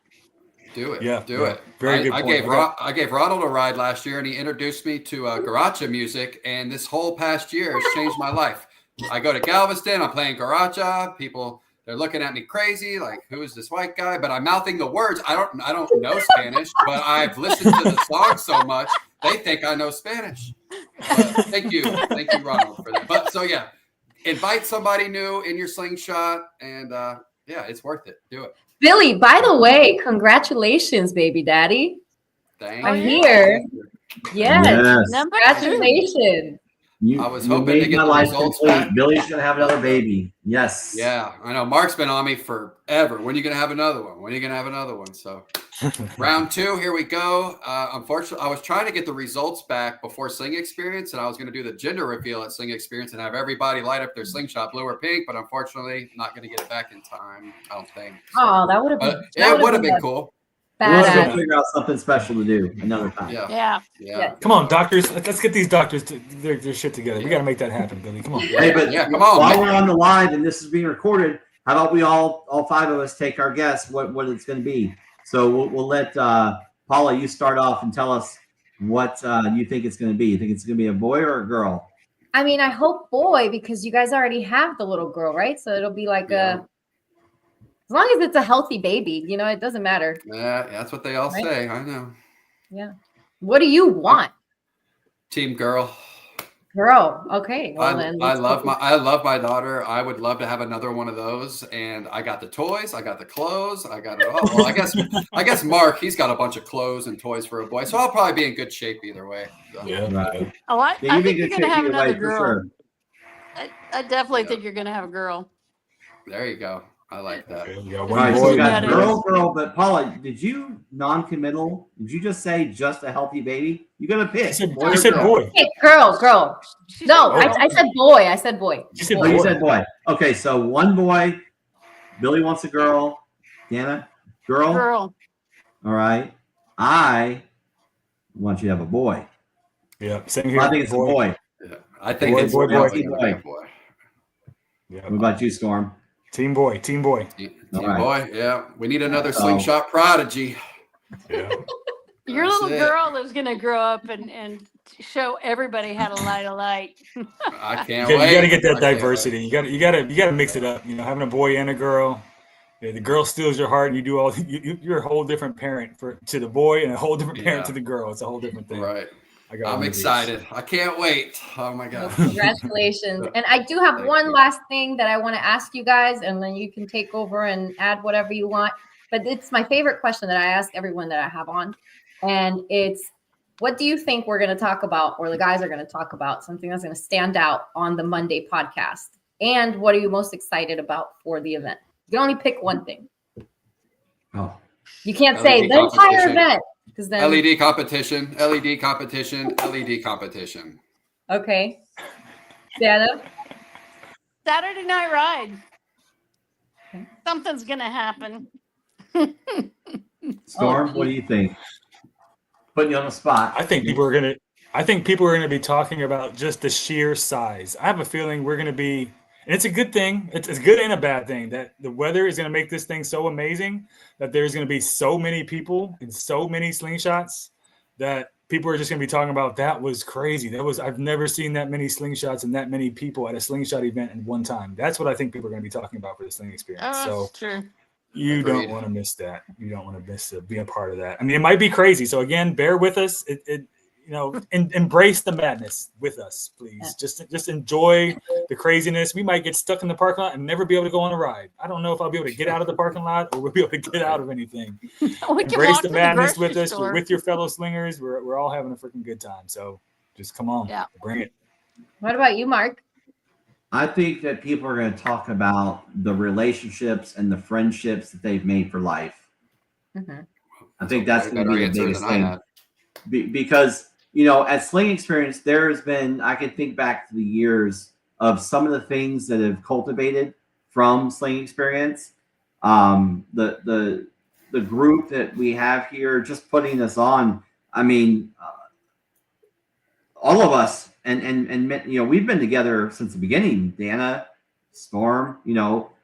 Do it. Yeah, do it. Very good point. I gave Ronald a ride last year, and he introduced me to Garacha music. And this whole past year has changed my life. I go to Galveston. I'm playing Garacha. People, they're looking at me crazy, like, who is this white guy? But I'm mouthing the words. I don't know Spanish, but I've listened to the song so much they think I know Spanish. But thank you, Ronald, for that. But so yeah, invite somebody new in your slingshot, and yeah, it's worth it. Do it. Billy, by the way, congratulations, baby daddy. Thank I'm you. here. Yes. Number Congratulations. I was hoping to get the results back. Billy's gonna have another baby. Yes. Yeah, I know. Mark's been on me forever. When are you gonna have another one? When are you gonna have another one? So, round 2, here we go. Unfortunately, I was trying to get the results back before Sling Experience, and I was gonna do the gender reveal at Sling Experience and have everybody light up their slingshot blue or pink. But unfortunately, not gonna get it back in time. I don't think. Oh, that would have been. Yeah, it would have been cool. We'll have to figure out something special to do another time. Yeah. Come on, doctors. Let's get these doctors their shit together. We got to make that happen, Billy. Come on. Hey, but come on. While we're on the line and this is being recorded, how about we all 5 of us take our guess what it's going to be? So we'll let Paula, you start off and tell us what you think it's going to be. You think it's going to be a boy or a girl? I mean, I hope boy, because you guys already have the little girl, right? So it'll be like as long as it's a healthy baby, it doesn't matter. Yeah, that's what they all say. I know. Yeah. What do you want? Team girl. Girl. Okay. Well, I love my daughter. I would love to have another one of those. And I got the toys. I got the clothes. I got it all. Well, I guess Mark, he's got a bunch of clothes and toys for a boy. So I'll probably be in good shape either way. So. Yeah. Right. Oh, I think you're going to have another for girl. sure. I definitely think you're going to have a girl. There you go. I like that. All right, so we got girl, but Paula, did you non-committal? Did you just say just a healthy baby? You got to pick. I said boy. Hey, girl. No, I said boy. I said boy. You said boy. Okay, so one boy. Billy wants a girl. Deanna, girl. Girl. All right. I want you to have a boy. Yeah, same here. I think it's a boy. Yeah, I think it's boy. Yeah. What about you, Storm? Team boy. Team boy. Yeah, we need another slingshot prodigy. Yeah. Your little girl is going to grow up and show everybody how to light a light. I can't wait. You got to get that diversity. You got to mix it up. Having a boy and a girl. Yeah, the girl steals your heart, and you do all. You're a whole different parent to the boy, and a whole different parent to the girl. It's a whole different thing. Right. I'm excited. I can't wait. Oh my God. Congratulations. And I do have one last thing that I want to ask you guys, and then you can take over and add whatever you want. But it's my favorite question that I ask everyone that I have on. And it's, what do you think we're going to talk about, or the guys are going to talk about, something that's going to stand out on the Monday podcast? And what are you most excited about for the event? You can only pick one thing. Oh. You can't say the entire event. Then... LED competition. Okay. Dana? Saturday Night Ride. Okay. Something's going to happen. Storm, what do you think? Putting you on the spot. I think people are going to be talking about just the sheer size. I have a feeling we're going to be, and it's a good thing. It's a good and a bad thing that the weather is going to make this thing so amazing that there's going to be so many people and so many slingshots that people are just going to be talking about. That was crazy. I've never seen that many slingshots and that many people at a slingshot event in one time. That's what I think people are going to be talking about for the Sling Experience. Oh, that's true. You don't want to miss that. You don't want to miss being a part of that. I mean, it might be crazy. So again, bear with us. embrace the madness with us, please. Just enjoy the craziness. We might get stuck in the parking lot and never be able to go on a ride. I don't know if I'll be able to get out of the parking lot or we'll be able to get out of anything. Embrace the madness with us, with your fellow slingers. We're all having a freaking good time. So just come on, bring it. What about you, Mark? I think that people are going to talk about the relationships and the friendships that they've made for life. Mm-hmm. I think that's going to be the biggest thing. Because, at Sling Experience, there's been, I can think back to the years of some of the things that have cultivated from Sling Experience. The group that we have here, just putting this on, I mean, all of us, and we've been together since the beginning. Dana, Storm,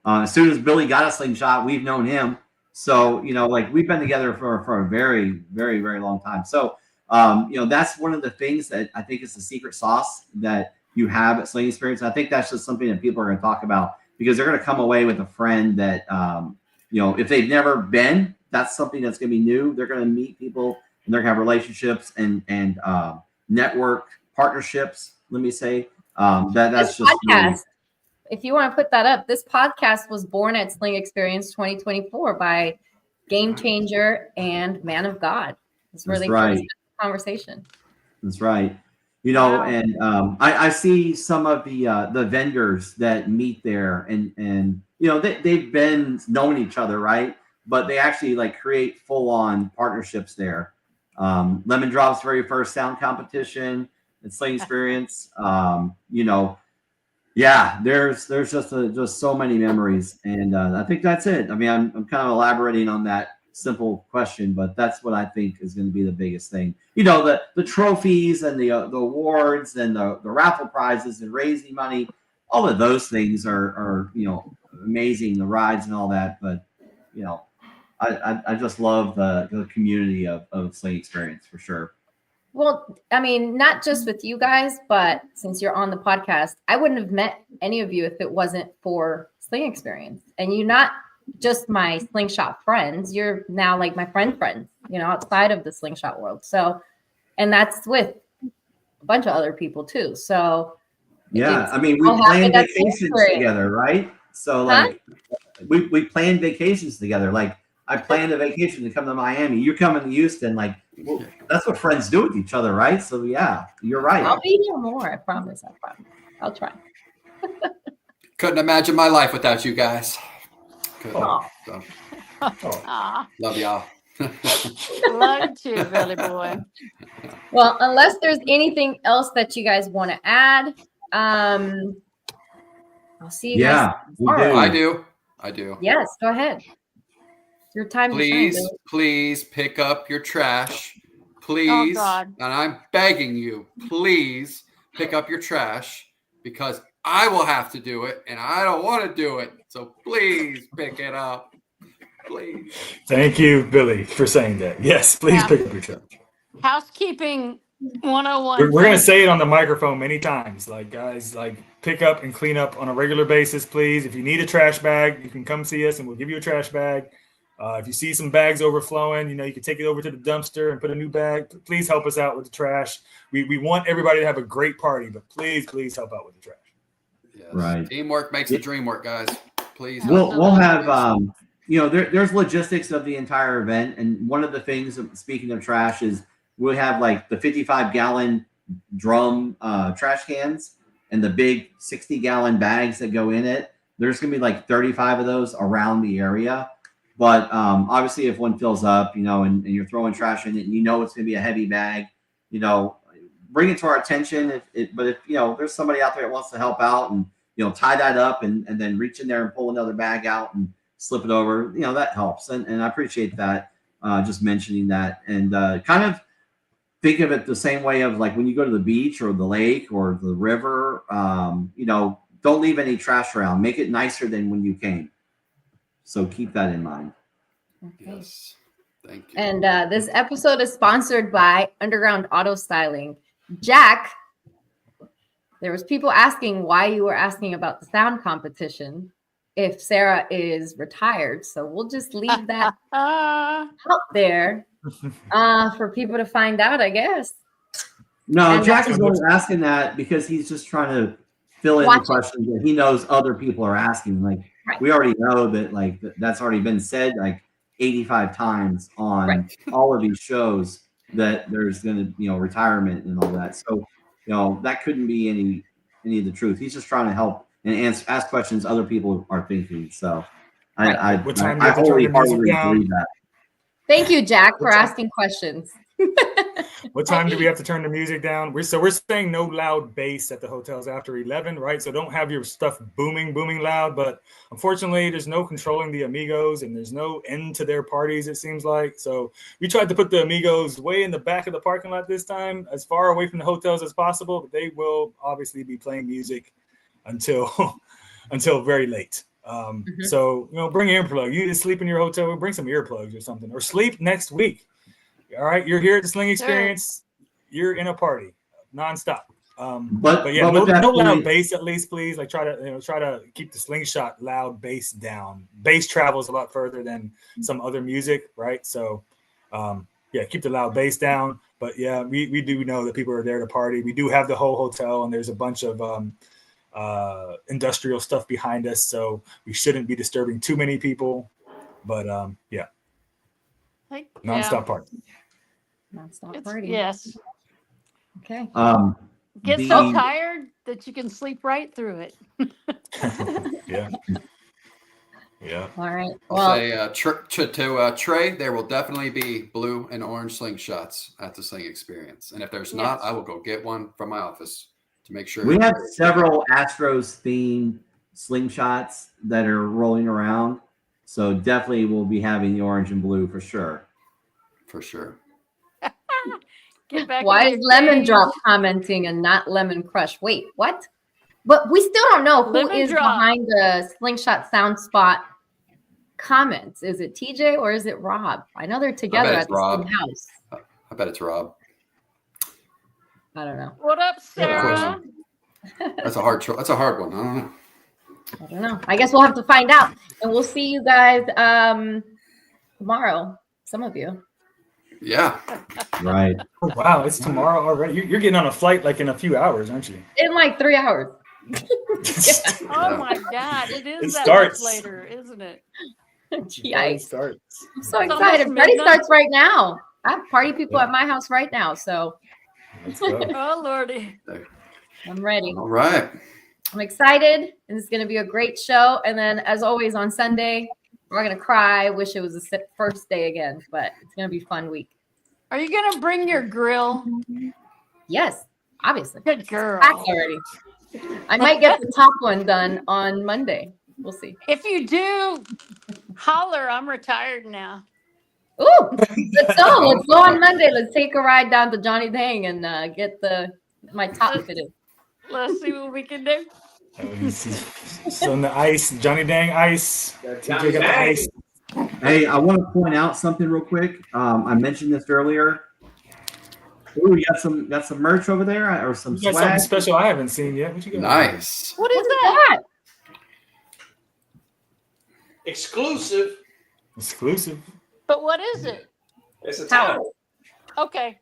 as soon as Billy got a slingshot, we've known him. So, we've been together for a very, very, very long time. So, that's one of the things that I think is the secret sauce that you have at Sling Experience. I think that's just something that people are going to talk about because they're going to come away with a friend that, if they've never been, that's something that's going to be new. They're going to meet people and they're going to have relationships and network partnerships. Let me say that's just podcast. If you want to put that up, this podcast was born at Sling Experience 2024 by Game Changer and Man of God. That's where they first had the conversation. That's right. And I see some of the vendors that meet there, and they've been knowing each other, right? But they actually create full on partnerships there. Lemon Drop's very first sound competition at Sling Experience. There's just so many memories, and I think that's it. I mean, I'm kind of elaborating on that simple question, but that's what I think is going to be the biggest thing. The trophies and the awards and the raffle prizes and raising money, all of those things are amazing. The rides and all that, but I just love the community of Sling Experience for sure. Well, I mean, not just with you guys, but since you're on the podcast, I wouldn't have met any of you if it wasn't for Sling Experience. And you're not just my slingshot friends. You're now like my friends, outside of the slingshot world. So, and that's with a bunch of other people too. So, yeah, I mean, we plan vacations together, right? So, we plan vacations together. Like, I planned a vacation to come to Miami. You're coming to Houston. That's what friends do with each other, right? So, yeah, you're right. I'll be here more. I promise. I'll try. Couldn't imagine my life without you guys. Love y'all. Love you too, Billy boy. Well, unless there's anything else that you guys want to add, I'll see you guys tomorrow. I do. Yes, go ahead. Your time. Please pick up your trash. Please. Oh, God. And I'm begging you, please pick up your trash because I will have to do it and I don't want to do it. So please pick it up. Please. Thank you, Billy, for saying that. Yes, please pick up your trash. Housekeeping 101. We're going to say it on the microphone many times. Guys, pick up and clean up on a regular basis, please. If you need a trash bag, you can come see us and we'll give you a trash bag. If you see some bags overflowing, you can take it over to the dumpster and put a new bag. Please help us out with the trash. We want everybody to have a great party, but please help out with the trash. Yes. Right. Teamwork makes the dream work, guys. Please. We'll have there's logistics of the entire event, and one of the things, speaking of trash, is we'll have the 55-gallon drum trash cans and the big 60-gallon bags that go in it. There's going to be 35 of those around the area. But obviously, if one fills up, and you're throwing trash in it, and it's going to be a heavy bag, bring it to our attention. But if there's somebody out there that wants to help out and tie that up and then reach in there and pull another bag out and slip it over, that helps. And I appreciate that. Just mentioning that, and kind of think of it the same way of when you go to the beach or the lake or the river. Don't leave any trash around. Make it nicer than when you came. So keep that in mind. Okay. Yes. Thank you. And this episode is sponsored by Underground Auto Styling. Jack, there was people asking why you were asking about the sound competition if Sarah is retired. So we'll just leave that out there for people to find out, I guess. No, And Jack that's- is only asking that because he's just trying to fill in the questions that he knows other people are asking. Like we already know that like that's already been said like 85 times on all of these shows that there's going to retirement and all that. So that couldn't be any of the truth. He's just trying to help and ask questions other people are thinking. So I wholeheartedly believe that. Thank you, Jack, for asking questions. What time do we have to turn the music down? We're saying no loud bass at the hotels after 11, right? So don't have your stuff booming loud. But unfortunately, there's no controlling the Amigos, and there's no end to their parties, it seems like. So we tried to put the Amigos way in the back of the parking lot this time, as far away from the hotels as possible. But they will obviously be playing music until very late. So bring an earplug. You need to sleep in your hotel. We'll bring some earplugs or something, or sleep next week. All right, you're here at the Sling Experience. You're in a party, nonstop. But yeah, no loud bass at least, please. Like try to keep the slingshot loud bass down. Bass travels a lot further than some other music, right? So keep the loud bass down. But yeah, we do know that people are there to party. We do have the whole hotel, and there's a bunch of industrial stuff behind us, so we shouldn't be disturbing too many people. But nonstop party. Nonstop party. Yes. Okay. Get so tired that you can sleep right through it. Yeah. All right. I'll say to Trey, there will definitely be blue and orange slingshots at the Sling Experience, and if there's not, I will go get one from my office to make sure. We have several Astros themed slingshots that are rolling around, so definitely we'll be having the orange and blue for sure. For sure. Get back. Why is Lemon Drop commenting and not Lemon Crush? Wait, what? But we still don't know who Lemon is Drop. behind the Slingshot Sound Spot comments. Is it TJ or is it Rob? I know they're together at the same house. I bet it's Rob. I don't know. What up, Sarah? That's a hard one. I don't know. I guess we'll have to find out, and we'll see you guys tomorrow. Some of you. Yeah. Right. Oh, wow, it's tomorrow already. You're getting on a flight like in a few hours, aren't you? In like 3 hours. Oh my God! It is It that starts. much later, isn't it? Yikes. Starts. I'm so It's excited. almost Party midnight. starts right now. I have party people at my house right now, so Let's go. Oh Lordy! I'm ready. All right. I'm excited, and it's going to be a great show. And then, as always, on Sunday, we're going to cry. Wish it was the first day again, but it's going to be a fun week. Are you gonna bring your grill? Yes, obviously. Good girl. Packed already. I might get the top one done on Monday. We'll see. If you do, holler. I'm retired now. Ooh, let's go. Let's go on Monday. Let's take a ride down to Johnny Dang and get my top fitted. Let's see what we can do. So on the ice, Johnny Dang ice. TJ got the ice. Hey, I want to point out something real quick. I mentioned this earlier. Ooh, you got some merch over there or some You got swag? something special I haven't seen yet. What you got? Nice. What is that? Exclusive. Exclusive. But what is it? It's a towel. Okay.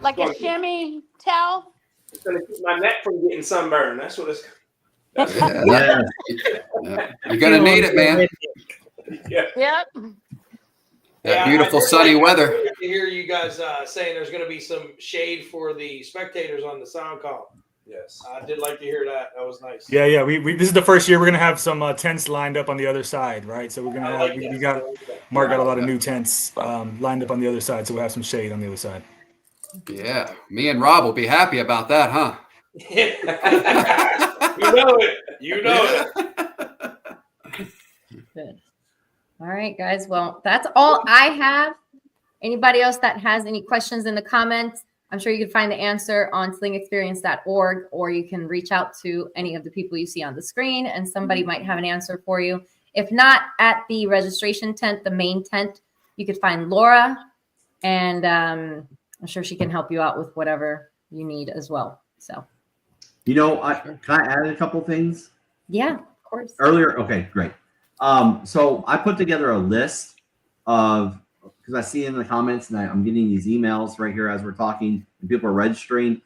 Like a chamois towel? It's gonna keep my neck from getting sunburned. That's what it's. Yeah. You're gonna need it, man. Yeah. Yep. That beautiful sunny weather. To hear you guys saying there's going to be some shade for the spectators on the sound call. Yes. I did like to hear that. That was nice. Yeah. We this is the first year we're gonna have some tents lined up on the other side, right? So we're gonna have we got Mark got a lot of new tents lined up on the other side, so we'll have some shade on the other side. Yeah. Me and Rob will be happy about that, huh? You know it. You know it. Good. All right, guys. Well, that's all I have. Anybody else that has any questions in the comments, I'm sure you can find the answer on slingexperience.org, or you can reach out to any of the people you see on the screen, and somebody might have an answer for you. If not, at the registration tent, the main tent, you could find Laura, and I'm sure she can help you out with whatever you need as well. So, Can I add a couple things? Yeah, of course. Earlier, okay, great. So I put together a list of because I see in the comments, and I'm getting these emails right here as we're talking, and people are registering.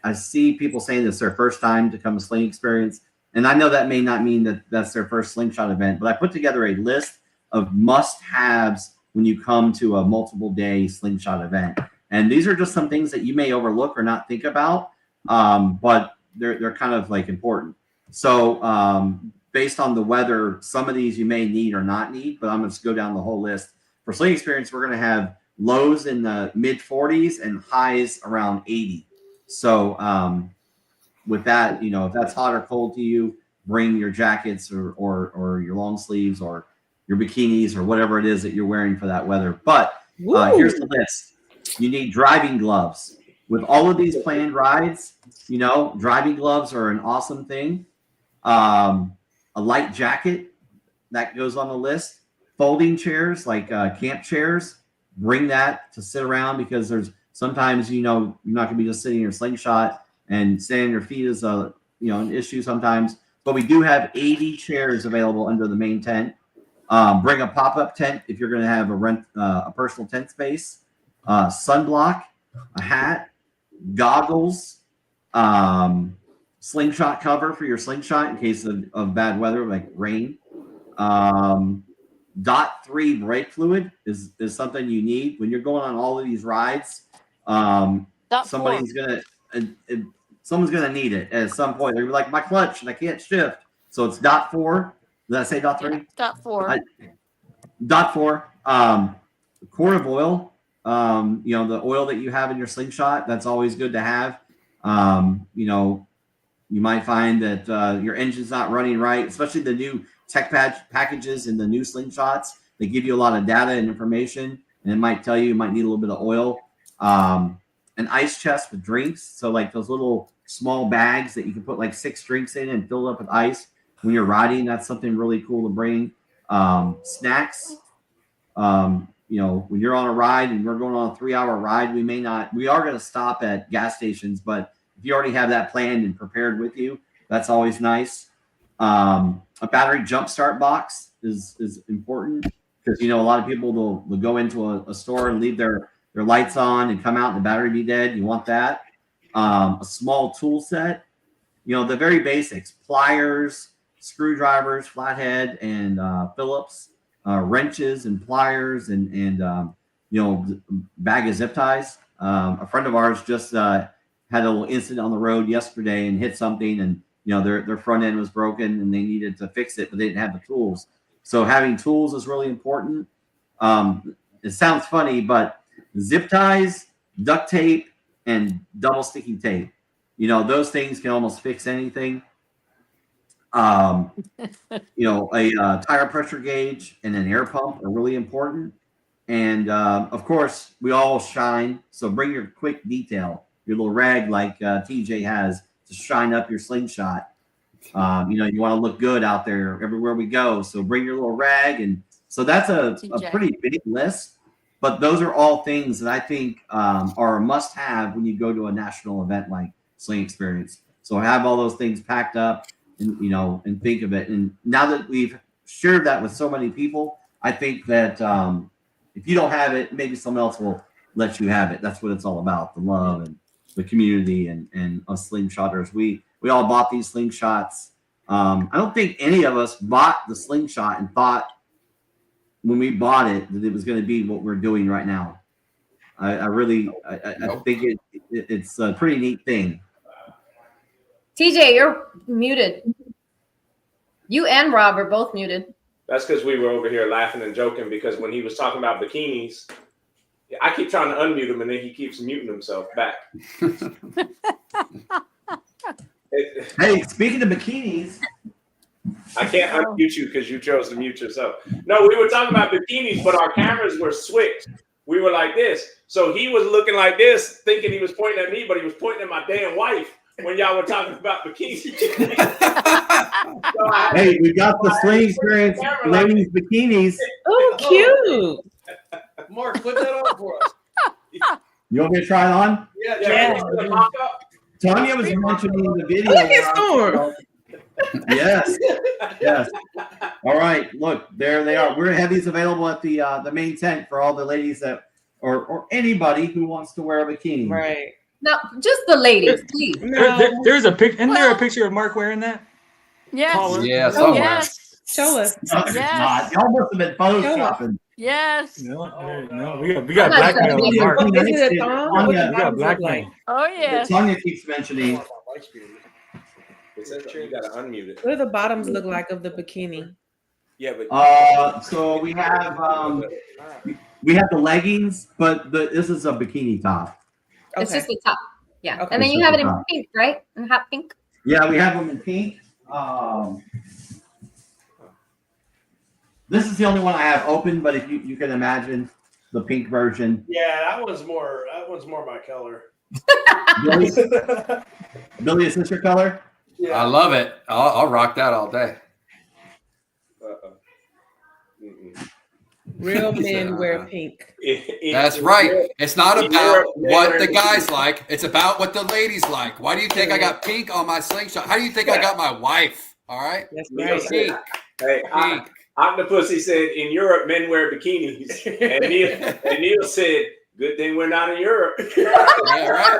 I see people saying it's their first time to come to Sling Experience, and I know that may not mean that that's their first slingshot event, but I put together a list of must-haves when you come to a multiple-day slingshot event, and these are just some things that you may overlook or not think about, but they're kind of like important. So based on the weather, some of these you may need or not need, but I'm going to go down the whole list. For Sling Experience, we're going to have lows in the mid 40s and highs around 80. So with that, you know, if that's hot or cold to you, bring your jackets or your long sleeves or your bikinis or whatever it is that you're wearing for that weather. But here's the list. You need driving gloves. With all of these planned rides, you know, driving gloves are an awesome thing. A light jacket, that goes on the list. Folding chairs, like camp chairs, bring that to sit around, because there's sometimes, you know, you're not going to be just sitting in your slingshot, and staying on your feet is a, you know, an issue sometimes. But we do have 80 chairs available under the main tent. Bring a pop-up tent if you're going to have a personal tent space. Sunblock, a hat, goggles, slingshot cover for your slingshot in case of bad weather like rain. .3 brake fluid is something you need when you're going on all of these rides. Someone's gonna need it at some point. They're like, my clutch and I can't shift. So it's .4. Did I say .3? Yeah, .4. .4. Quart of oil. You know, the oil that you have in your slingshot, that's always good to have. You know, you might find that your engine's not running right, especially the new tech packages in the new slingshots. They give you a lot of data and information, and it might tell you might need a little bit of oil. An ice chest with drinks. So like those little small bags that you can put like 6 drinks in and fill it up with ice when you're riding. That's something really cool to bring. Snacks. You know, when you're on a ride and we're going on a 3-hour ride, we are going to stop at gas stations, but if you already have that planned and prepared with you, that's always nice. A battery jump start box is important, because, you know, a lot of people will go into a store and leave their lights on and come out and the battery be dead. You want that. A small tool set, you know, the very basics: pliers, screwdrivers, flathead, and Phillips, wrenches and pliers, and you know, bag of zip ties. A friend of ours just had a little incident on the road yesterday and hit something, and you know, their front end was broken and they needed to fix it, but they didn't have the tools. So having tools is really important. It sounds funny, but zip ties, duct tape, and double sticky tape, you know, those things can almost fix anything. You know, a tire pressure gauge and an air pump are really important. And of course, we all shine, so bring your quick detail, your little rag like TJ has to shine up your slingshot. You know, you want to look good out there everywhere we go, so bring your little rag. And so that's a pretty big list, but those are all things that I think are a must-have when you go to a national event like Sling Experience. So have all those things packed up, and you know, and think of it. And now that we've shared that with so many people, I think that if you don't have it, maybe someone else will let you have it. That's what it's all about: the love and the community and us slingshotters. We all bought these slingshots. I don't think any of us bought the slingshot and thought when we bought it that it was going to be what we're doing right now. I think it's a pretty neat thing. TJ, you're muted. You and Rob are both muted. That's because we were over here laughing and joking, because when he was talking about bikinis, I keep trying to unmute him and then he keeps muting himself back. Hey, speaking of bikinis, I can't unmute you because you chose to mute yourself. No, we were talking about bikinis, but our cameras were switched. We were like this. So he was looking like this, thinking he was pointing at me, but he was pointing at my damn wife when y'all were talking about bikinis. Hey, we got the Sling Experience ladies bikinis. Oh, cute. Mark, put that on for us. You want me to try it on? Yeah. Tanya was mentioning in the video. Look at Storm. Yes. Yes. All All right, look, there they are. We're heavies available at the main tent for all the ladies that or anybody who wants to wear a bikini. Right. No, just the ladies, please. There's a pic. Isn't there a picture of Mark wearing that? Yes. Paula? Yeah, Show somewhere. Yes. Show us. No, it's Yes. not. Y'all must have been photoshopping. Yes. No, we got I'm not blackmail showing on you. Mark. Is it a thong? What Tanya, the We got bottoms look blackmail. like? Oh yes. Tanya keeps mentioning. It says you gotta unmute it. What do the bottoms look like of the bikini? Yeah, but So we have the leggings, but this is a bikini top. It's just the top. Yeah. Okay. And then It's you just have it the in top. pink, right? In hot pink. Yeah, we have them in pink. This is the only one I have open, but if you can imagine the pink version. Yeah, that one's more my color. Billy, is this your color? Yeah. I love it. I'll rock that all day. Real men wear pink. That's right. It's not about what the guys like. It's about what the ladies like. Why do you think I got pink on my slingshot? How do you think I got my wife? All right. That's Neil right. said, hey, Octopussy said in Europe men wear bikinis, and Neil said, "Good thing we're not in Europe." Yeah, right.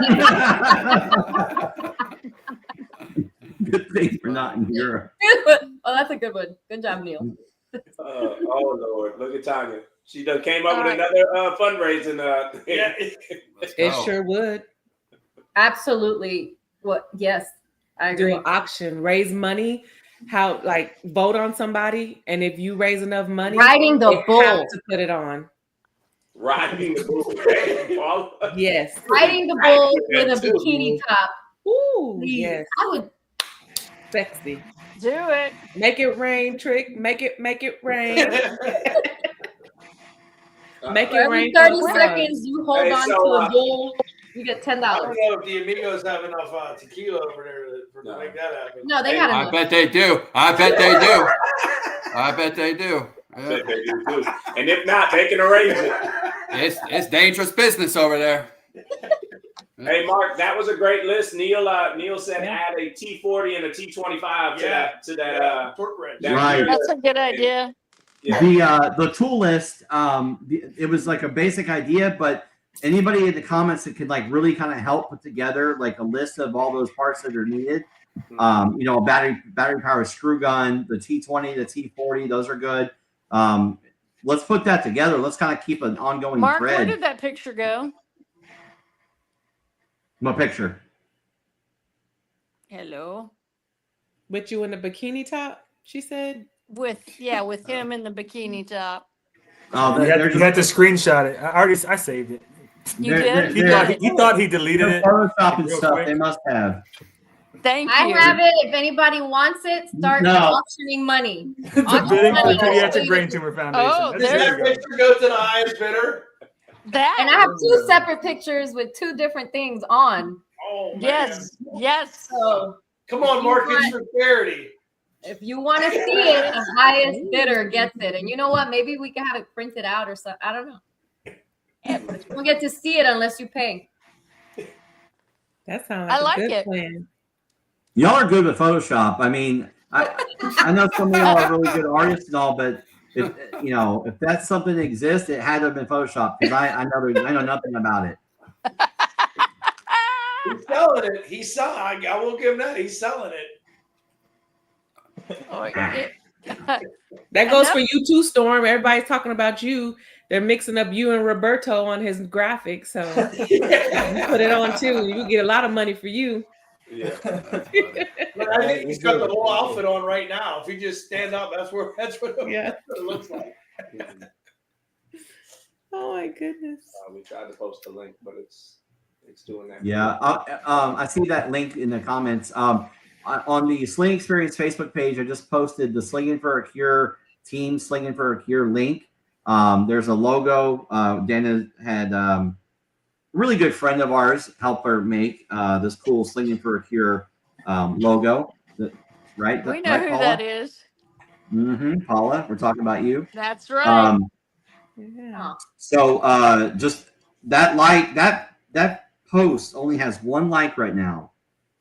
Good thing we're not in Europe. Oh, that's a good one. Good job, Neil. Oh Lord, look at Tanya. She done came up with another fundraising. Yeah, It sure would. Absolutely. What? Yes, I Do agree. an auction, raise money. How like vote on somebody, and if you raise enough money, Riding the they bull. have to put it on. Riding the bull. Yes. Riding the bull with a bikini top. Ooh, Please. yes. I would. Sexy. Do it. Make it rain, Trick. Make it rain. Make For it every rain. 30 seconds you hold Hey, on so, to a bull, you get $10. I don't know if the amigos have enough tequila over there to make that happen. No, they got I enough. bet they do. I bet they do. I bet they do. I bet they do too. And if not, they can arrange it. It's dangerous business over there. Hey, Mark, that was a great list. Neil said add a T40 and a T25 to that. Right. That's a good idea. Yeah. The tool list, it was like a basic idea, but anybody in the comments that could like really kind of help put together like a list of all those parts that are needed. A battery powered screw gun, the T20, the T40, those are good. Let's put that together. Let's kind of keep an ongoing Mark, where thread. did that picture go? My picture. Hello. With you in the bikini top, she said. With him in the bikini top. Oh, You had to screenshot it. I saved it. You did? He thought he deleted it. Photoshop and real stuff. quick. They must have. Thank I you. have it. If anybody wants it, start No. auctioning money. It's a bidding for the Pediatric Brain Tumor Foundation. Oh, That's there there That you go. picture goes to the highest bidder. That. And I have two separate pictures with two different things on. Oh man. Yes. So Come on, Mark, it's for charity. if you want to see it, the highest bidder gets it. And you know what? Maybe we can have it printed out or something. I don't know. But you don't get to see it unless you pay. That sounds I like like a good it. plan. Y'all are good with Photoshop. I mean, I know some of y'all are really good artists and all, but if that's something that exists, it had to have been Photoshop because I know nothing about it. He's selling it. He's selling. I will give him that. He's selling it. Oh, That goes for you too, Storm. Everybody's talking about you. They're mixing up you and Roberto on his graphic. So you put it on too. You get a lot of money for you. Yeah. But I think he's got the whole outfit on right now. If he just stand up, that's what it looks like. Oh my goodness. We tried to post a link, but it's doing that. Yeah, I see that link in the comments. On the Sling Experience Facebook page, I just posted the Slinging for a Cure team Slinging for a Cure link. There's a logo. Dana had a really good friend of ours help her make this cool Slinging for a Cure logo. Right? We know right, who Paula? that is. Mm-hmm. Paula, we're talking about you. That's right. Yeah. So just that post only has one like right now.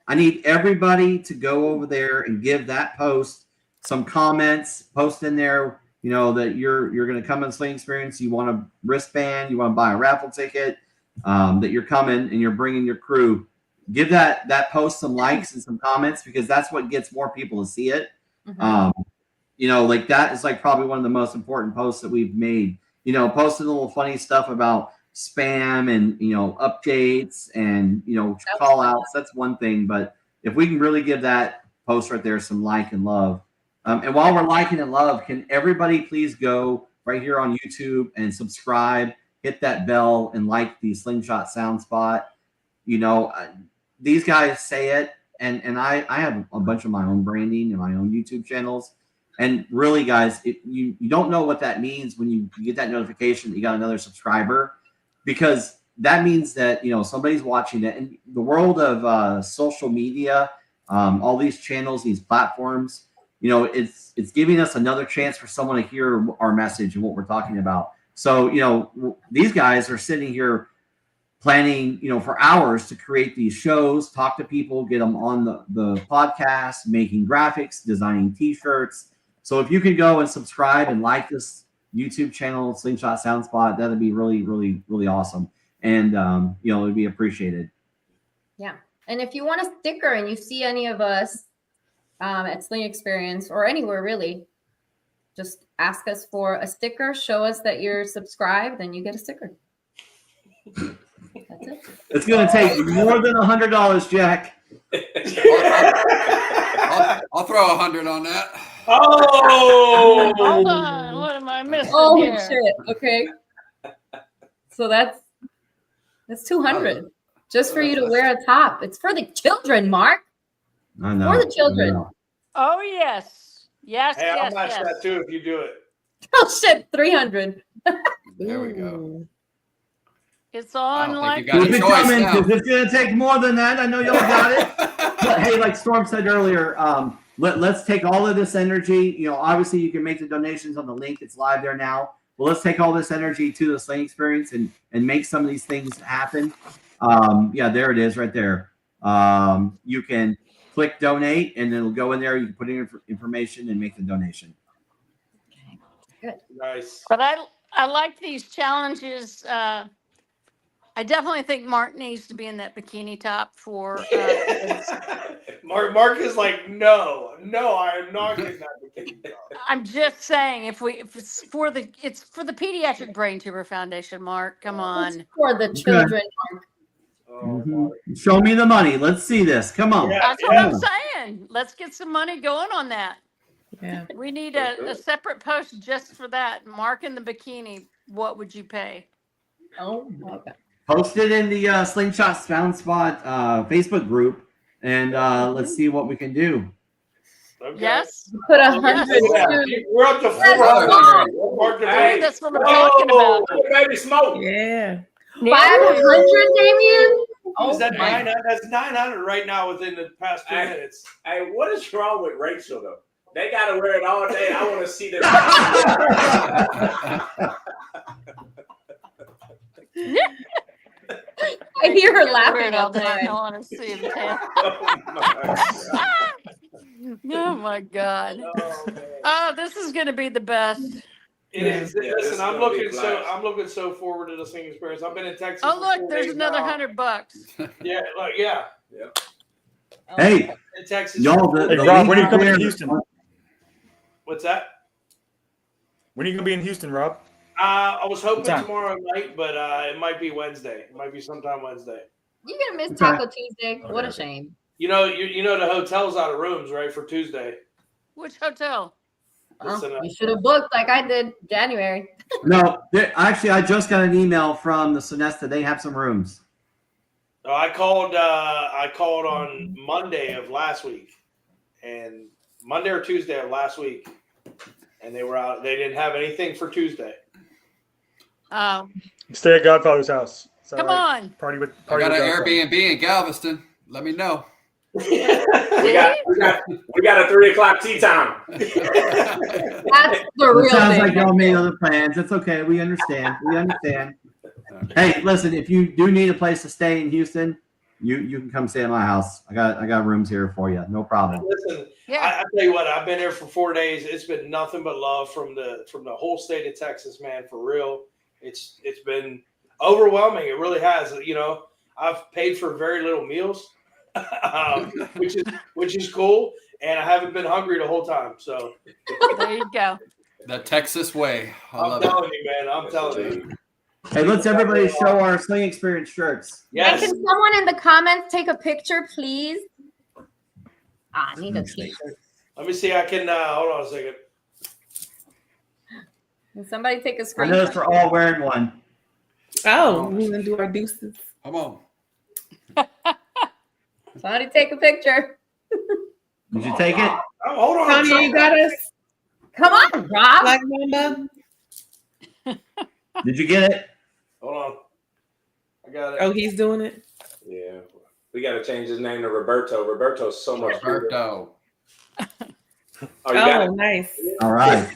I need everybody to go over there and give that post some comments, post in there, you know, that you're going to come in the Sling Experience. You want a wristband, you want to buy a raffle ticket, that you're coming and you're bringing your crew. Give that post some likes and some comments, because that's what gets more people to see it. You know, like that is like probably one of the most important posts that we've made. You know, posting a little funny stuff about spam and, you know, updates and, you know, call outs. That's one thing. But if we can really give that post right there some like and love. And while we're liking and love, can everybody please go right here on YouTube and subscribe, hit that bell, and like the Slingshot Sound Spot. You know, these guys say it, and I have a bunch of my own branding and my own YouTube channels. And really, guys, you don't know what that means when you get that notification that you got another subscriber, because that means that, you know, somebody's watching it. And the world of social media, all these channels, these platforms, you know, it's giving us another chance for someone to hear our message and what we're talking about. So, you know, these guys are sitting here planning, you know, for hours to create these shows, talk to people, get them on the podcast, making graphics, designing T-shirts. So if you could go and subscribe and like this YouTube channel, Slingshot Sound Spot, that'd be really, really, really awesome. And, you know, it'd be appreciated. Yeah. And if you want a sticker and you see any of us at Sling Experience or anywhere really, just ask us for a sticker, show us that you're subscribed, and you get a sticker. That's it. It's going to take more than $100, Jack. I'll throw 100 on that. Oh, hold on. What am I missing here? Shit. Okay. So that's 200 just for you to wear a top. It's for the children, Mark. I know. For the children. Oh, yes. Yes, Hey, yes, I'll match yes. that too if you do it. Oh, shit. 300. There we go. It's on like Keep it coming, because it's going to take more than that. I know y'all got it. But hey, like Storm said earlier, let's take all of this energy. You know, obviously you can make the donations on the link. It's live there now. But let's take all this energy to the Sling Experience and make some of these things happen. Yeah, there it is right there. You can click donate, and it'll go in there. You can put in your information and make the donation. Okay, good. Nice. But I like these challenges. I definitely think Mark needs to be in that bikini top for. Mark is like, no, I am not getting that bikini top. I'm just saying, if it's for the Pediatric Brain Tumor Foundation, Mark. Come on. It's for the children, Mark. Show me the money. Let's see this. Come on. That's what I'm saying. Let's get some money going on that. Yeah. We need a separate post just for that. Mark in the bikini. What would you pay? Oh, okay. Post it in the Slingshot Sound Spot Facebook group, and let's see what we can do. Okay. Yes. Put 100. We're up to 400. Hey, that's what I'm talking about. Baby smoke. Yeah. 500, Damien? Oh, that's 900 right now within the past 2 minutes. Hey, what is wrong with Rachel though? They gotta wear it all day. I want to see this. I hear her laughing all day. I outside. want to see him. Oh my God. Oh, this is going to be the best. It is. Listen, I'm looking so forward to the Sling Experience. I've been in Texas. Oh, for look, 4 there's days another now. $100. Yeah, yeah. Hey, In Texas. y'all. Hey, Rob, when are you coming to Houston? What's that? When are you gonna be in Houston, Rob? I was hoping What time? tomorrow night, but it might be Wednesday. It might be sometime Wednesday. You're gonna miss Taco Tuesday. What a shame. You know the hotel's out of rooms, right, for Tuesday. Which hotel? Oh, you should have booked like I did January. No, actually, I just got an email from the Sonesta. They have some rooms. Oh, I called on Monday of last week, and Monday or Tuesday of last week, and they were out. They didn't have anything for Tuesday. Oh. Stay at Godfather's house. Is that Come right? on. Party with. I Party got with an Godfather. Airbnb in Galveston. Let me know. We got a 3:00 tea time. That's the real It sounds thing. like y'all made other plans. It's okay. We understand. We understand. Hey, listen, if you do need a place to stay in Houston, you can come stay at my house. I got rooms here for you. No problem. Listen, I tell you what, I've been here for 4 days. It's been nothing but love from the whole state of Texas, man. For real, it's been overwhelming. It really has. You know, I've paid for very little meals, which is cool, and I haven't been hungry the whole time. So there you go. The Texas way. I'm telling you, man. I'm telling you. Hey, let's everybody show our Sling Experience shirts. Yes. Hey, can someone in the comments take a picture, please? I need a t-shirt. Let me see. I can hold on a second. Can somebody take a I screenshot? noticed we're all wearing one. Oh, we're gonna do our deuces. Come on. Somebody take a picture. Did you take it? Oh, hold on. Tanya, you got us. Come on, Rob. Black Mamba. Did you get it? Hold on. I got it. Oh, he's doing it. Yeah, we got to change his name to Roberto. Roberto's so much Roberto. Oh, you got it? Nice. All right.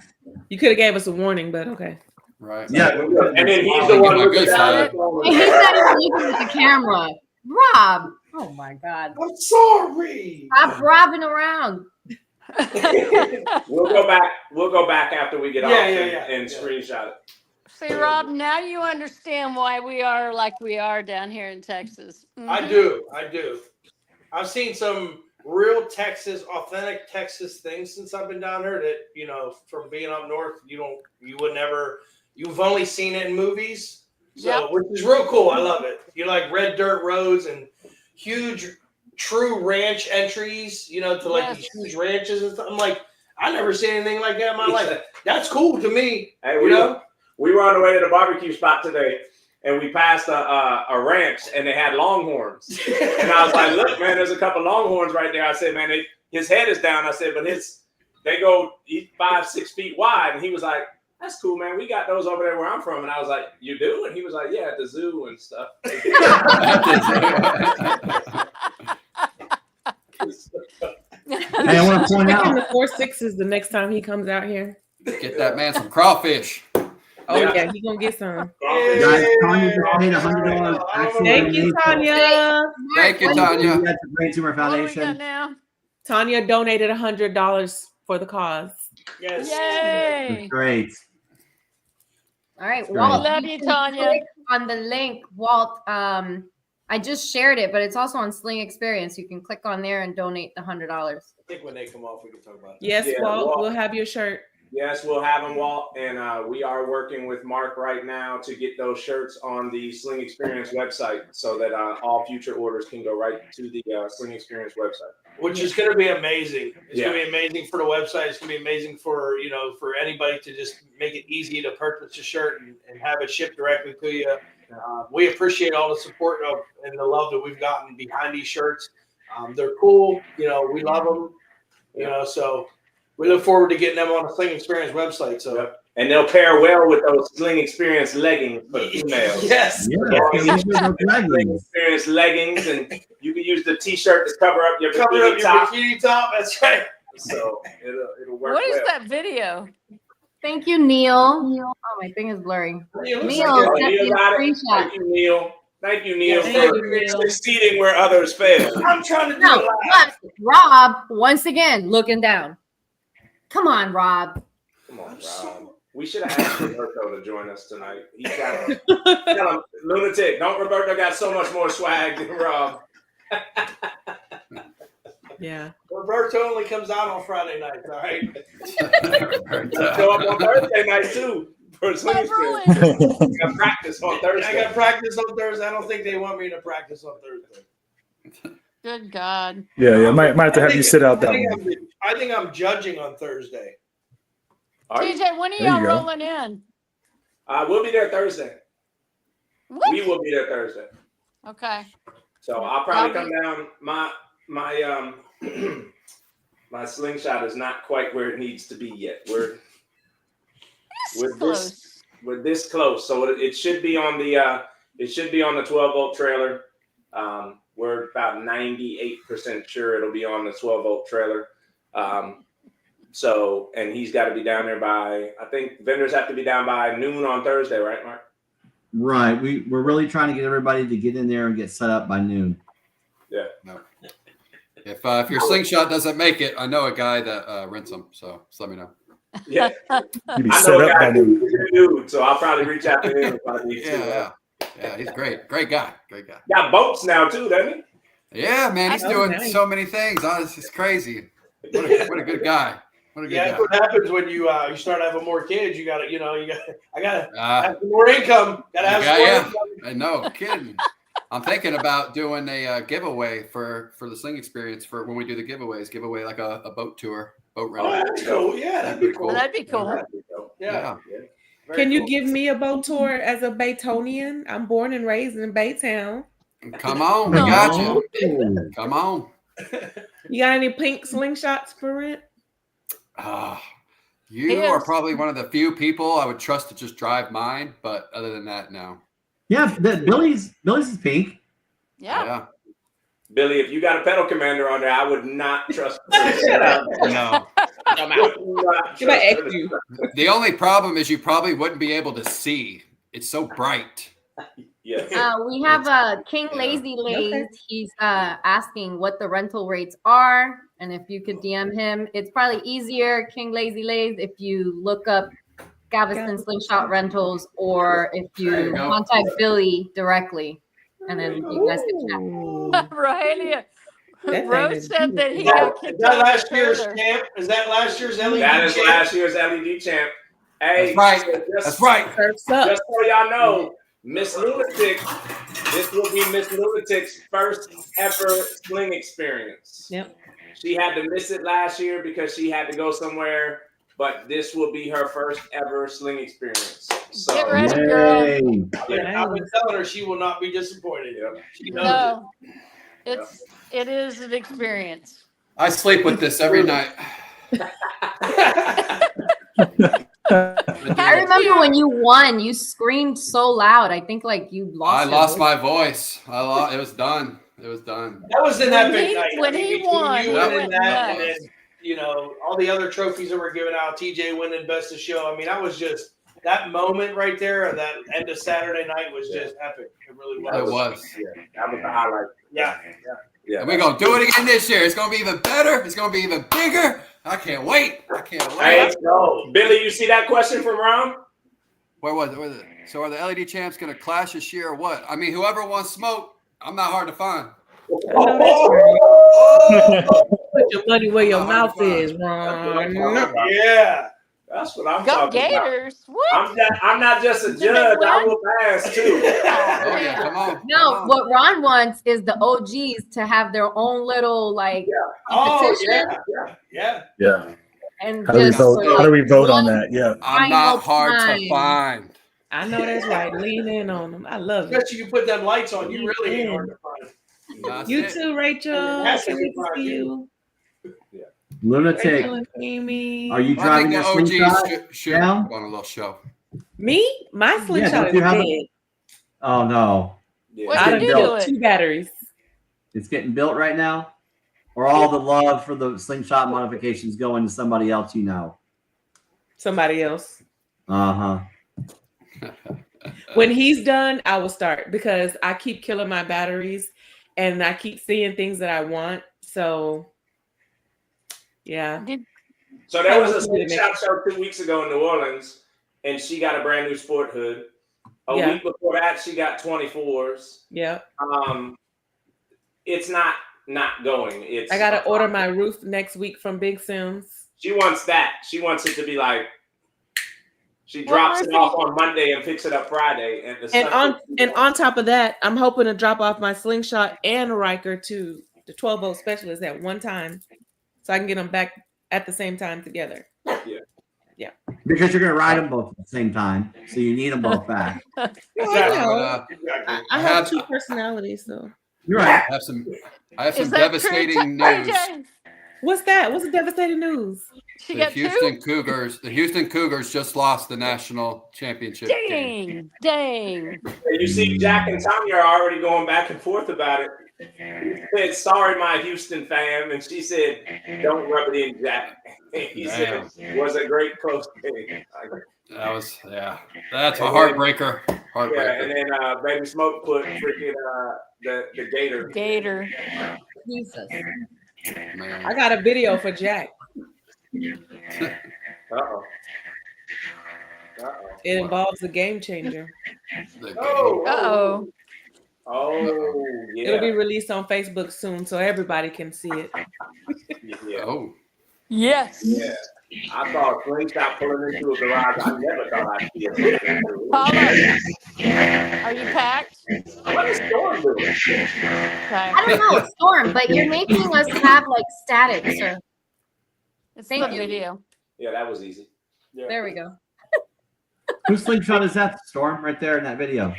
You could have gave us a warning, but okay. Right. Yeah. And then he's the one with He said he was looking at the camera. Rob. Oh my God. I'm sorry. Stop robbing around. We'll go back. We'll go back after we get off and screenshot it. See, Rob, now you understand why we are like we are down here in Texas. Mhm. I do. I've seen some real Texas, authentic Texas things since I've been down here that, you know, from being up north, you've only seen it in movies. So, which is real cool. I love it. You like red dirt roads and huge true ranch entries, you know, to like these huge ranches and stuff. I'm like, I never seen anything like that in my life. That's cool to me. Hey, we were on the way to the barbecue spot today, and we passed a ranch, and they had longhorns. And I was like, "Look, man, there's a couple longhorns right there." I said, "Man, his head is down." I said, "But they go 5-6 feet wide." And he was like, "That's cool, man. We got those over there where I'm from." And I was like, "You do?" And he was like, "Yeah, at the zoo and stuff." Hey, I want to point out the 4-6s the next time he comes out here. Get that man some crawfish. Oh yeah, he's gonna get some. guys, Tanya donated $100. Thank you, Tanya. Thank you, Tanya. That's the Brain Tumor Foundation. Now? Tanya donated $100 for the cause. Yes. Yay! That's great. All right, Great. Walt. Love you, Tanya. Click on the link, Walt. I just shared it, but it's also on Sling Experience. You can click on there and donate the $100. I think when they come off, we can talk about that. Yes, Walt, we'll have your shirt. Yes, we'll have them, Walt. And we are working with Mark right now to get those shirts on the Sling Experience website so that all future orders can go right to the Sling Experience website. Which is going to be amazing. It's going to be amazing for the website. It's going to be amazing for, you know, for anybody to just make it easy to purchase a shirt and have it shipped directly to you. We appreciate all the support and the love that we've gotten behind these shirts. They're cool. You know, we love them. You know, so we look forward to getting them on the Sling Experience website. So, and they'll pair well with those Sling Experience leggings for the females. Yes. Sling Experience leggings, and you can use the T-shirt to cover up your bikini top. That's right. So it'll work. What is that video? Thank you, Neil. Oh, my thing is blurry. Neil, sent me a screenshot. Thank you, Neil. Thank you, Neil, Thank for you, Neil. succeeding where others fail. I'm trying to do Rob, once again, looking down. Come on, Rob. Come on, Rob. We should have asked Roberto to join us tonight. He's got a lunatic. Roberto got so much more swag than Rob. Yeah. Roberto only comes out on Friday nights, all right? Show up on Thursday night, too. For Sling Experience. I got practice on Thursday. I got practice on Thursday. I don't think they want me to practice on Thursday. Good God. Yeah. Might have to have you sit out that one. I think I'm judging on Thursday. TJ, when are y'all rolling in? We'll be there Thursday. What? We will be there Thursday. Okay. So I'll probably come down. My my slingshot is not quite where it needs to be yet. We're this close. So it should be on the 12-volt trailer. We're about 98% sure it'll be on the 12-volt trailer. So, and he's got to be down there by, I think vendors have to be down by noon on Thursday, right, Mark? Right. We're really trying to get everybody to get in there and get set up by noon. If your slingshot doesn't make it, I know a guy that rents them. So just let me know. Yeah. You'd be I set know a up guy by then. who's a good dude, so I'll probably reach out to him if I need to. Yeah, he's great. Great guy. Great guy. Got boats now too, doesn't he? Yeah, man, he's doing so many things. Oh, it's just crazy. What a good guy. What a good guy. That's what happens when you start having more kids. You gotta, I gotta have some more income. Gotta have some more income. I know, kidding. I'm thinking about doing a giveaway for the Sling experience for when we do the giveaways. Give away like a boat tour, boat rental. Oh, that'd be cool. Yeah, that'd be cool. That'd be cool. Yeah. Can you give me a boat tour as a Baytonian? I'm born and raised in Baytown. Come on, we got you. Come on. You got any pink slingshots for rent? You are probably one of the few people I would trust to just drive mine, but other than that, no. Yeah, Billy's is pink. Yeah. Billy, if you got a pedal commander on there, I would not trust her. No. The only problem is you probably wouldn't be able to see. It's so bright. Yeah. We have King Lazy Lays. He's asking what the rental rates are, and if you could DM him, it's probably easier, King Lazy Lays, if you look up Galveston Slingshot Rentals, or if you contact Billy directly, and then you guys can chat. Right. Rose said that he Is got kicked that out last of the year's trailer. champ? Is that last year's LED That is champ? last year's LED champ. Hey, That's right. so That's right. Just so y'all know, Miss Lunatic, this will be Miss Lunatic's first ever sling experience. Yep. She had to miss it last year because she had to go somewhere, but this will be her first ever sling experience. So Get ready, girl. I've been telling her she will not be disappointed. She knows No, it is an experience. I sleep with this every night. I remember when you won, you screamed so loud. I think like you lost. I lost my voice. It was done. It was done. That was an epic night. When he won, you it winning went that, nuts. and then all the other trophies that were given out. TJ winning best of show. I mean, that was just that moment right there. Of that end of Saturday night was just epic. It really was. It was. Yeah, that was the highlight. Yeah. And we're gonna do it again this year. It's gonna be even better. It's gonna be even bigger. I can't wait. Hey, no. Billy, you see that question from Ron? Where was it? So are the LED champs gonna clash this year or what? I mean, whoever wants smoke, I'm not hard to find. Put your money where your mouth is, Ron. Yeah. That's what I'm Go talking Gators. about. What? I'm not just a judge. I will pass too. Oh yeah, come on. No, what Ron wants is the OGs to have their own little competition. Yeah. And How do we just vote? for, How do we vote on one that? Yeah. I'm not hard time. to find. I know that's right. Lean in on them. I love it. Especially you put them lights on. You really ain't hard to find. That's You it. too, Rachel. That's Can't wait to it. see you. Lunatic, Rachel and Amy. are you I driving think your the slingshot OGs should down? go on a little show. Me? My slingshot don't is you have dead. Oh no, What I did done you do built it? 2 batteries. it's getting built right now, or all the love for the slingshot modifications going to somebody else you know. Somebody else. Uh huh. When he's done, I will start because I keep killing my batteries and I keep seeing things that I want. So, yeah. So there was a slingshot show 2 weeks ago in New Orleans, and she got a brand new sport hood. A week before that, she got 24s. Yeah. It's not going. I gotta order my roof next week from Big Sims. She wants that. She wants it to be like she drops it off on Monday and picks it up Friday. And on top of that, I'm hoping to drop off my slingshot and a Riker to the 12-volt specialist at one time, so I can get them back at the same time together. Yeah. Because you're gonna ride them both at the same time, so you need them both back. Well, I have 2 personalities, so You're right. I have some devastating news. What's that? What's the devastating news? The Houston Cougars just lost the national championship game. Dang. And you see Jack and Tanya are already going back and forth about it. He said, "Sorry, my Houston fam," and she said, "Don't rub it in, Jack." He said, "It was a great close game." That's a heartbreaker. Yeah, and then Baby Smoke put freaking the Gator. Gator. Jesus. Man. I got a video for Jack. Uh-oh. It involves a game changer. Uh-oh. Oh, yeah. It'll be released on Facebook soon, so everybody can see it. Yeah. Oh. Yes. Yeah. I saw a slingshot pulling into a garage. I never thought I'd see it. Paula, are you packed? What is Storm doing? I don't know, Storm, but you're making us have like static, sir. It's Thank the you. video. Yeah, that was easy. Yeah. There we go. Whose slingshot is that, Storm, right there in that video?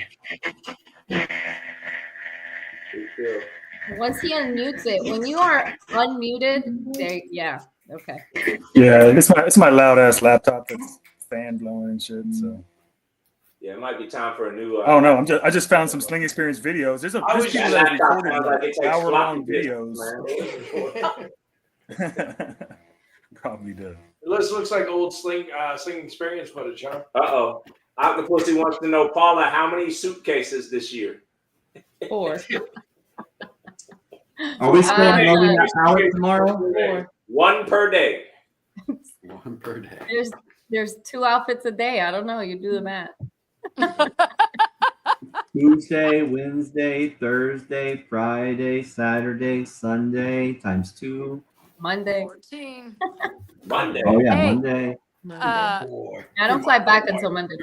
Once he unmutes it, when you are unmuted, there, yeah, okay. Yeah, it's my loud ass laptop that's fan blowing and shit. So Yeah, it might be time for a new. I don't know. I just found some Sling Experience videos. There's people that have recorded like hour-long floppy videos. disks, Probably does. This looks like old Sling Experience footage, huh? Uh-oh. Octopussy wants to know, Paula, how many suitcases this year? 4. Are we still unloading that pallet tomorrow? 4. 1 per day. 1 per day. There's 2 outfits a day. I don't know. You do the math. Tuesday, Wednesday, Thursday, Friday, Saturday, Sunday times 2. Monday. 14. Monday. Oh yeah, Hey. Monday. I don't fly back until Monday.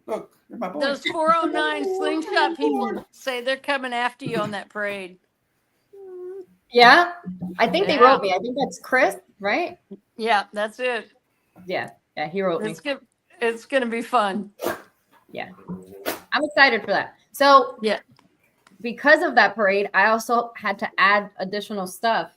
Look, my boy. Those 409 slingshot people say they're coming after you on that parade. Yeah, I think they Yeah. wrote me. I think that's Chris, right? Yeah, that's it. Yeah, he wrote me. It's gonna be fun. Yeah, I'm excited for that. So yeah, because of that parade, I also had to add additional stuff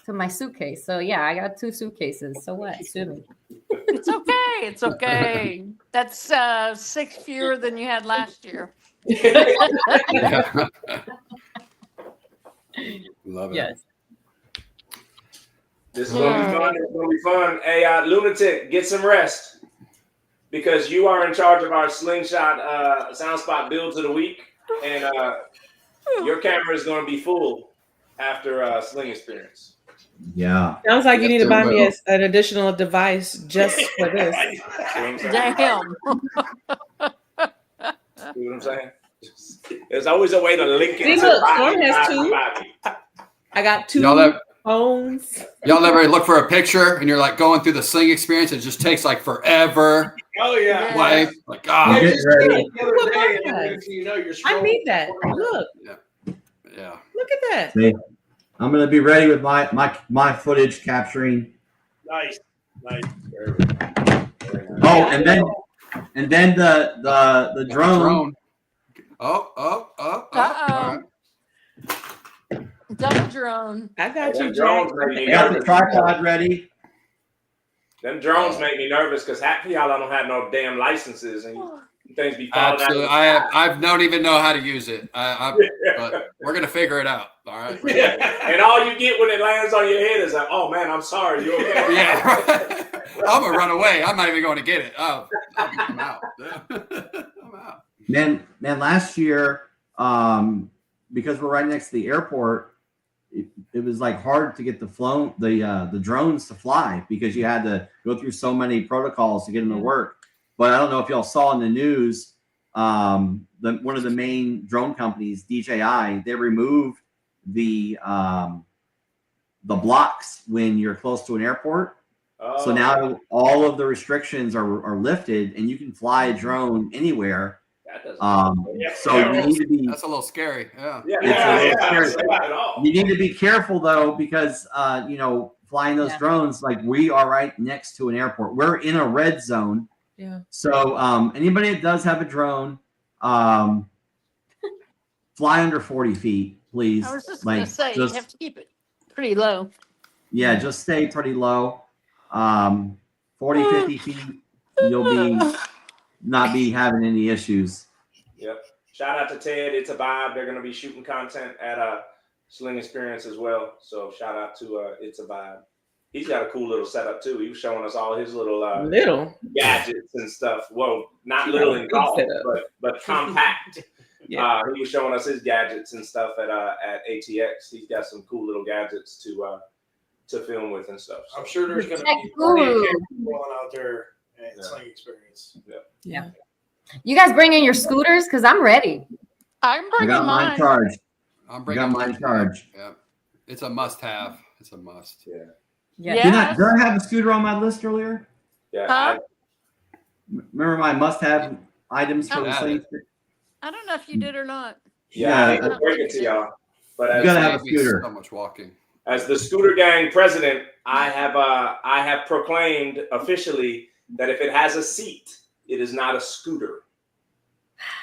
to my suitcase. So yeah, I got 2 suitcases. So what? Sue me. it's okay. It's okay. That's 6 fewer than you had last year. Love it. Yes. This is going to be fun. It's going to be fun. Hey, Lunatic, get some rest. Because you are in charge of our slingshot sound spot builds of the week. And your camera is going to be full after Sling Experience. Yeah. Sounds like you need to buy me an additional device just for this. Damn. See what I'm saying? There's always a way to link it. See, to look, Bobby, Storm has Bobby, 2. Bobby. I got 2 phones. Y'all ever look for a picture and you're like going through the Sling Experience? It just takes like forever. Oh yeah. Like God. Get ready. I need that. Look. Yeah. Look at that. See, I'm gonna be ready with my footage capturing. Nice. Oh, and then the drone. Oh. Uh-oh. Double drone. I got you, drones Jack. make me Got the nervous. tripod ready. Them drones make me nervous because half of y'all don't have no damn licenses and things be falling Absolutely. out. I don't even know how to use it. But we're gonna figure it out. All right. And all you get when it lands on your head is like, oh man, I'm sorry. You okay? Yeah. I'm gonna run away. I'm not even going to get it. Oh, I'm out. I'm out. Man, last year, because we're right next to the airport, it was like hard to get the drones to fly because you had to go through so many protocols to get them to work. But I don't know if y'all saw in the news, one of the main drone companies, DJI, they removed the blocks when you're close to an airport. So now all of the restrictions are lifted and you can fly a drone anywhere. So you need to be. That's a little scary. Yeah. You need to be careful though, because flying those drones, like we are right next to an airport. We're in a red zone. Yeah. So anybody that does have a drone, fly under 40 feet, please. I was just gonna say you have to keep it pretty low. Yeah, just stay pretty low. 40, 50 feet, you'll not be having any issues. Yep. Shout out to Ted. It's a vibe. They're going to be shooting content at Sling Experience as well. So shout out to It's a Vibe. He's got a cool little setup too. He was showing us all his little gadgets and stuff. Well, not little in golf, but compact. He was showing us his gadgets and stuff at ATX. He's got some cool little gadgets to film with and stuff. So. I'm sure there's going to be plenty of cameras going out there at Sling Experience. Yeah. You guys bring in your scooters because I'm ready. I'm I bringing got mine mine. charged. I'm I bringing got mine charged. Yeah, it's a must-have. It's a must. Yeah. Did I have a scooter on my list earlier? Yeah. Huh? Remember my must-have items for the Oh. Sling? I don't know if you did or not. Yeah, I hate to break it to y'all, but You as gotta have a scooter. So much walking. As the scooter gang president, I have proclaimed officially that if it has a seat, it is not a scooter.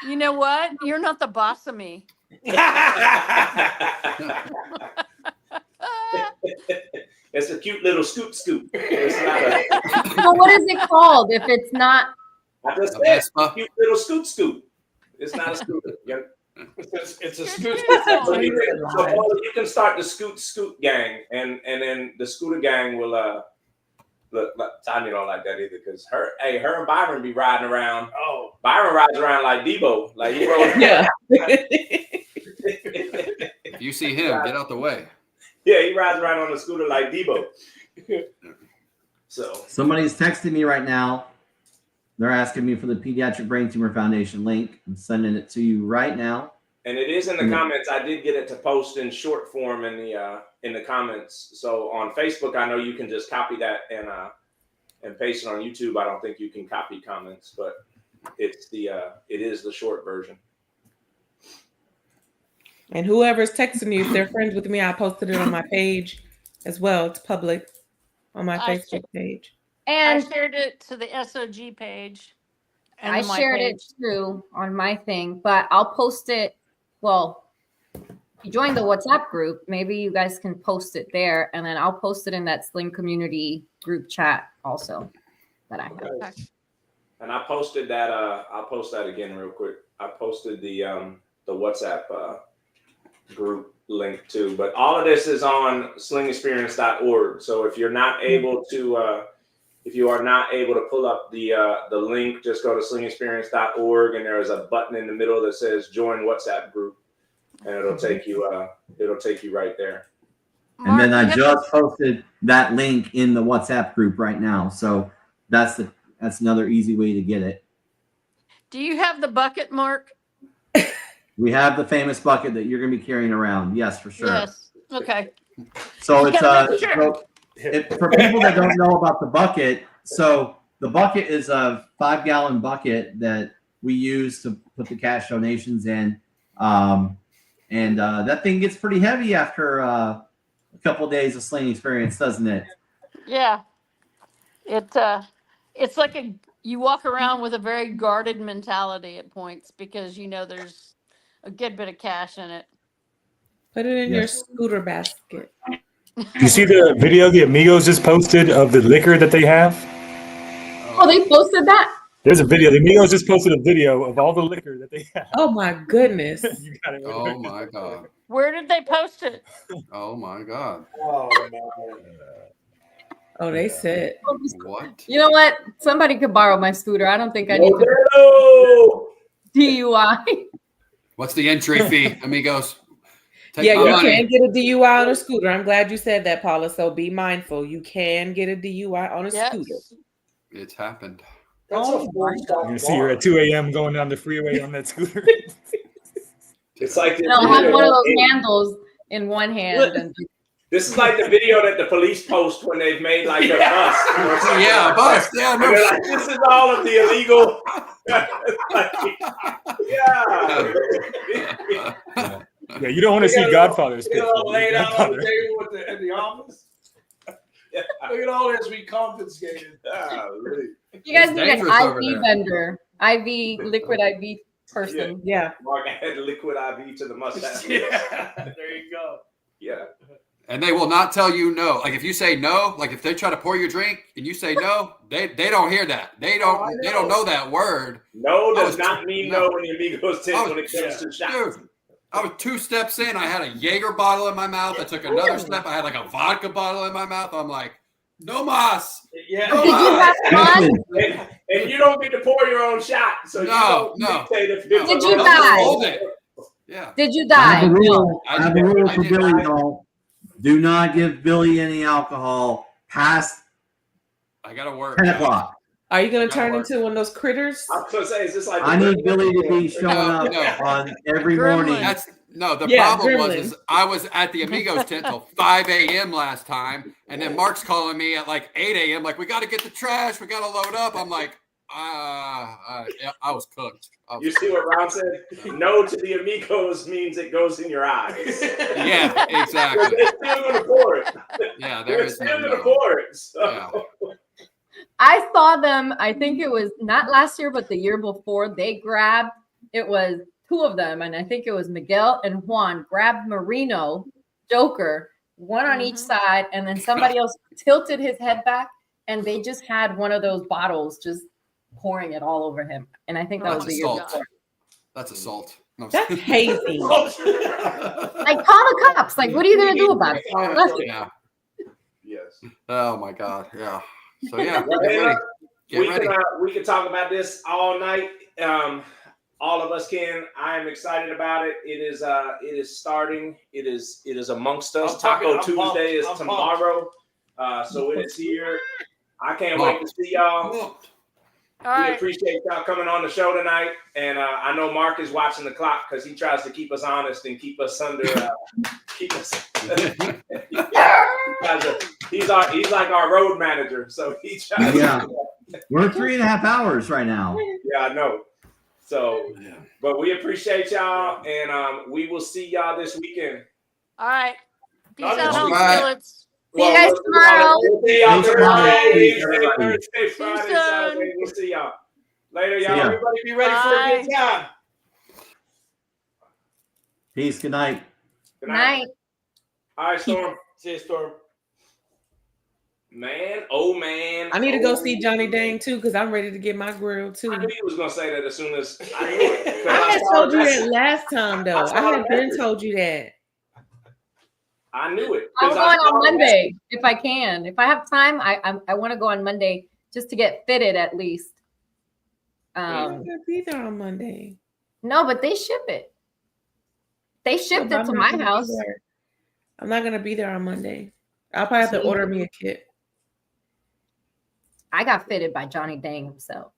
You know what? You're not the boss of me. It's a cute little scoot. It's not a. So what is it called if it's not? I just said cute little scoot. It's not a scooter. It's a scooter. So you can start the scoot gang, and then the scooter gang will look. Tanya don't like that either because her and Byron be riding around. Oh, Byron rides around like Debo, like he rolls. Yeah. If you see him, get out the way. Yeah, he rides around on a scooter like Debo. So Somebody's texting me right now. They're asking me for the Pediatric Brain Tumor Foundation link. I'm sending it to you right now. and it is in the comments. I did get it to post in short form in the comments. So on Facebook, I know you can just copy that and paste it on YouTube. I don't think you can copy comments, but it is the short version. And whoever's texting you, if they're friends with me, I posted it on my page as well. It's public on my Facebook page. And I shared it to the SOG page. And I my shared page. it too on my thing, but I'll post it. Well, if you join the WhatsApp group, maybe you guys can post it there, and then I'll post it in that Sling community group chat also that I have. Okay. And I posted that. I'll post that again real quick. I posted the WhatsApp group link too. But all of this is on slingexperience.org. So if you're not able to, if you are not able to pull up the link, just go to slingexperience.org, and there is a button in the middle that says "Join WhatsApp Group," and it'll take you right there. And then I just posted that link in the WhatsApp group right now. So that's another easy way to get it. Do you have the bucket, Mark? We have the famous bucket that you're going to be carrying around. Yes, for sure. Yes. Okay. So it's Gotta make sure. for people that don't know about the bucket, so the bucket is a 5-gallon bucket that we use to put the cash donations in. And that thing gets pretty heavy after a couple of days of Sling Experience, doesn't it? Yeah. It's like you walk around with a very guarded mentality at points because you know there's a good bit of cash in it. Put it in your scooter basket. You see the video the Amigos just posted of the liquor that they have? Oh, they posted that? There's a video. The Amigos just posted a video of all the liquor that they have. Oh my goodness. You got it. Oh my God. Where did they post it? Oh my God. Oh, Oh, they said. What? You know what? Somebody could borrow my scooter. I don't think I need to DUI. What's the entry fee, amigos? Take Yeah, my you money. can get a DUI on a scooter. I'm glad you said that, Paula. So be mindful. You can get a DUI on a scooter. It's happened. That's Oh, a full stop. You're gonna see her at 2 a.m. going down the freeway on that scooter. It's like this They'll have video- one of those handles in one hand. And This is like the video that the police post when they've made like a bus. Or something. Yeah, a bus. Yeah, no And they're shit. like, this is all of the illegal. Yeah, you don't want to see Godfather's Get all picture. laid out on the Godfather. table at the office. Look at all this we confiscated. you guys It's need an dangerous over IV there. vendor, liquid IV person. Yeah. Mark, I had liquid IV to the mustache. Yeah, there you go. Yeah. And they will not tell you no. Like if you say no, like if they try to pour you a drink and you say no, they don't hear that. They don't know that word. No I does was- not mean no when the Amigos tip when it comes to shots. Dude, I was 2 steps in. I had a Jaeger bottle in my mouth. I took another step. I had like a vodka bottle in my mouth. I'm like, no mas. Yeah. No Did you mas. have fun? And you don't get to pour your own shot, so you don't dictate if it's Did you die? Yeah. Did you I die? have a rule. I I have a rule for Billy, though. Do not give Billy any alcohol past I gotta work. 10 o'clock. Are you going to turn into one of those critters? I was gonna say, is this like I need Billy to be showing up on every morning. That's no. The Yeah, problem gremlin. was I was at the Amigos tent till 5 a.m. last time, and then Mark's calling me at like 8 a.m. Like, we got to get the trash, we got to load up. I'm like, I was cooked. You see what Ron said? No to the Amigos means it goes in your eyes. Yeah, exactly. They're still gonna pour it. Yeah, They're still gonna pour it. So. I saw them, I think it was not last year, but the year before. They grabbed, it was two of them, and I think it was Miguel and Juan grabbed Marino, Joker, one on each side, and then somebody else tilted his head back, and they just had one of those bottles just pouring it all over him. And I think that was the year before. That's assault. No, That's hazing. Like, call the cops. Like, what are you going to do about it? Yeah. Yes. Oh my God. Yeah. So yeah, Well, get ready. Get we ready. we can talk about this all night. All of us can. I am excited about it. It is starting. It is amongst us. Taco Tuesday is tomorrow. So it is here. I can't wait to see y'all. We appreciate y'all coming on the show tonight. And I know Mark is watching the clock because he tries to keep us honest and keep us under keep us he's like our road manager. So he tries We're 3.5 hours right now. Yeah, I know. So but we appreciate y'all, and we will see y'all this weekend. All right. Peace Love you. out, home Bye. skillets. See you guys tomorrow. We'll see y'all Thanks, Thursday, everybody. Thursday, Friday, Saturday. We'll see y'all later, y'all. See ya. Everybody be ready for a good time. Peace. Good night. Good night. All right, Storm. See you, Storm. Man, I need to go see Johnny Dang too because I'm ready to get my grill too. I knew you was gonna say that as soon as I knew it. I had told you that last time though. I had been message. told you that. I knew it. I'm going on Monday if I can. If I have time, I want to go on Monday just to get fitted at least. I'm gonna be there on Monday. No, but they ship it. They shipped it to my house. I'm not gonna be there on Monday. I'll probably have to order me a kit. I got fitted by Johnny Dang himself.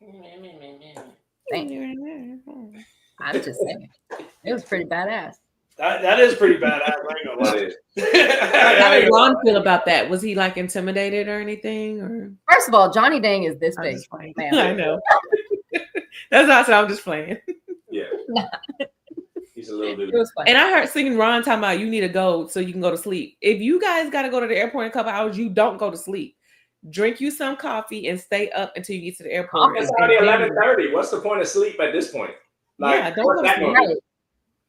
Thank you. I'm just saying. It was pretty badass. That is pretty badass. I ain't gonna lie. How did Ron feel about that? Was he like intimidated or anything? Or First of all, Johnny Dang is this big. I know. That's awesome. I'm just playing. Yeah. He's a little dude. It was fun. And I heard singing Ron talking about you need to go so you can go to sleep. If you guys got to go to the airport in a couple hours, you don't go to sleep. Drink you some coffee and stay up until you get to the airport. It's already 11:30. What's the point of sleep at this point? Yeah, don't go to sleep. Right.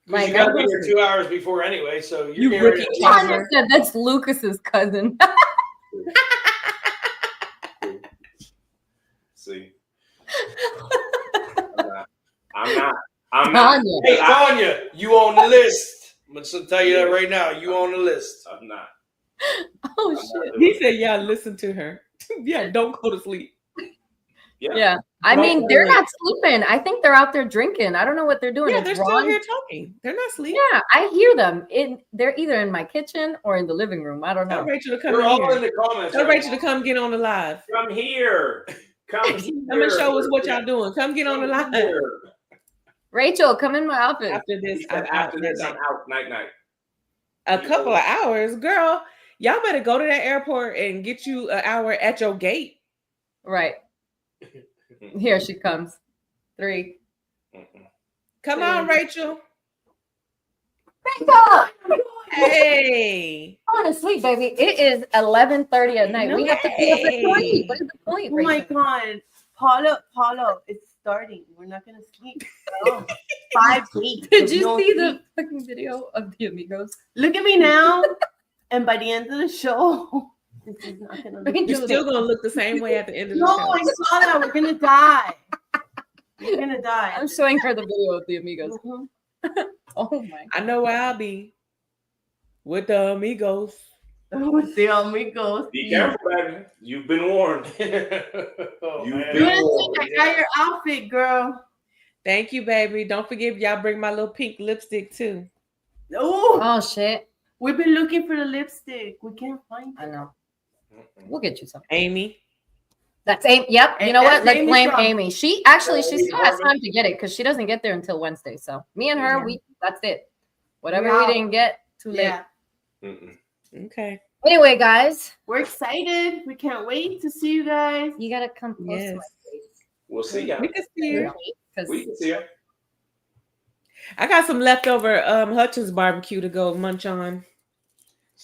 Like, you got to be here 2 hours before anyway, so You you're Ricky here. Tanya said that's Lucas's cousin. See, I'm not. Hey, Tanya, you on the list. I'm going to tell you that right now. You on the list. I'm not. Oh, shit. He said, yeah, listen to her. Yeah, don't go to sleep. Yeah. I mean, they're not sleeping. I think they're out there drinking. I don't know what they're doing. Yeah, It's they're still Ron. here talking. They're not sleeping. Yeah, I hear them. They're either in my kitchen or in the living room. I don't know. Tell Rachel to come We're in all here. in the comments. Tell right Rachel to come get on the live. Come here. Come here. Come and show us what y'all doing. Come get on the live. Here. Rachel, come in my office. After this, I'm out. After this, I'm out. Night. A couple of hours, girl. Y'all better go to that airport and get you an hour at your gate. Right. Here she comes. 3. Come on, Rachel. Rachel! Hey. I want to sleep, baby. It is 11:30 at night. We have to be up at 3. What is the point? Oh my Rachel? God. Paulo, it's starting. We're not going to sleep. Oh, 5 weeks. Did you see the fucking video of the Amigos? Look at me now. And by the end of the show, this is not going to You're still going to look the same way at the end of the No, show. I saw that. We're going to die. We're going to die. I'm showing her the video of the Amigos. Oh my. I know where I'll be with the Amigos. With the amigos. Be careful, baby. You've been warned. You've been warned. I got your outfit, girl. Thank you, baby. Don't forget, y'all bring my little pink lipstick too. Oh shit. We've been looking for the lipstick. We can't find it. I know. We'll get you some. Amy. That's Amy. Yep. You know That's what? Let's Amy's blame job. Amy. She still has time to get it because she doesn't get there until Wednesday. So me and her, that's it. Whatever we didn't get, too late. Yeah. Okay. Anyway, guys, we're excited. We can't wait to see you guys. You gotta come close to Yes. my face. We'll see y'all. We can see her. We can see her. I got some leftover Hutchins barbecue to go munch on.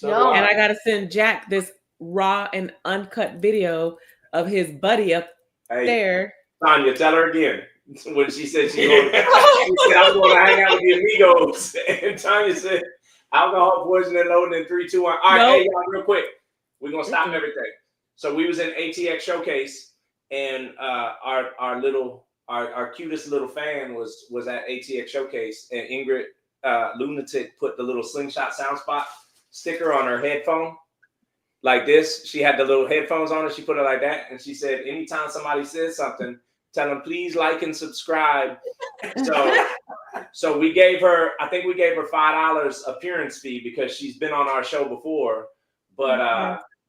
And I gotta send Jack this raw and uncut video of his buddy up there. Tanya, tell her again. When she said she said, I'm going to hang out with the amigos. And Tanya said, alcohol, poison, and loading in 3, 2, 1. All right, hey, y'all, real quick. We're going to stop everything. So we was in ATX Showcase, and our cutest little fan was at ATX Showcase, and Ingrid Lunatic put the little Slingshot sound spot sticker on her headphone. Like this. She had the little headphones on and she put it like that. And she said, anytime somebody says something, tell them, please like and subscribe. So we gave her, I think we gave her $5 appearance fee because she's been on our show before. But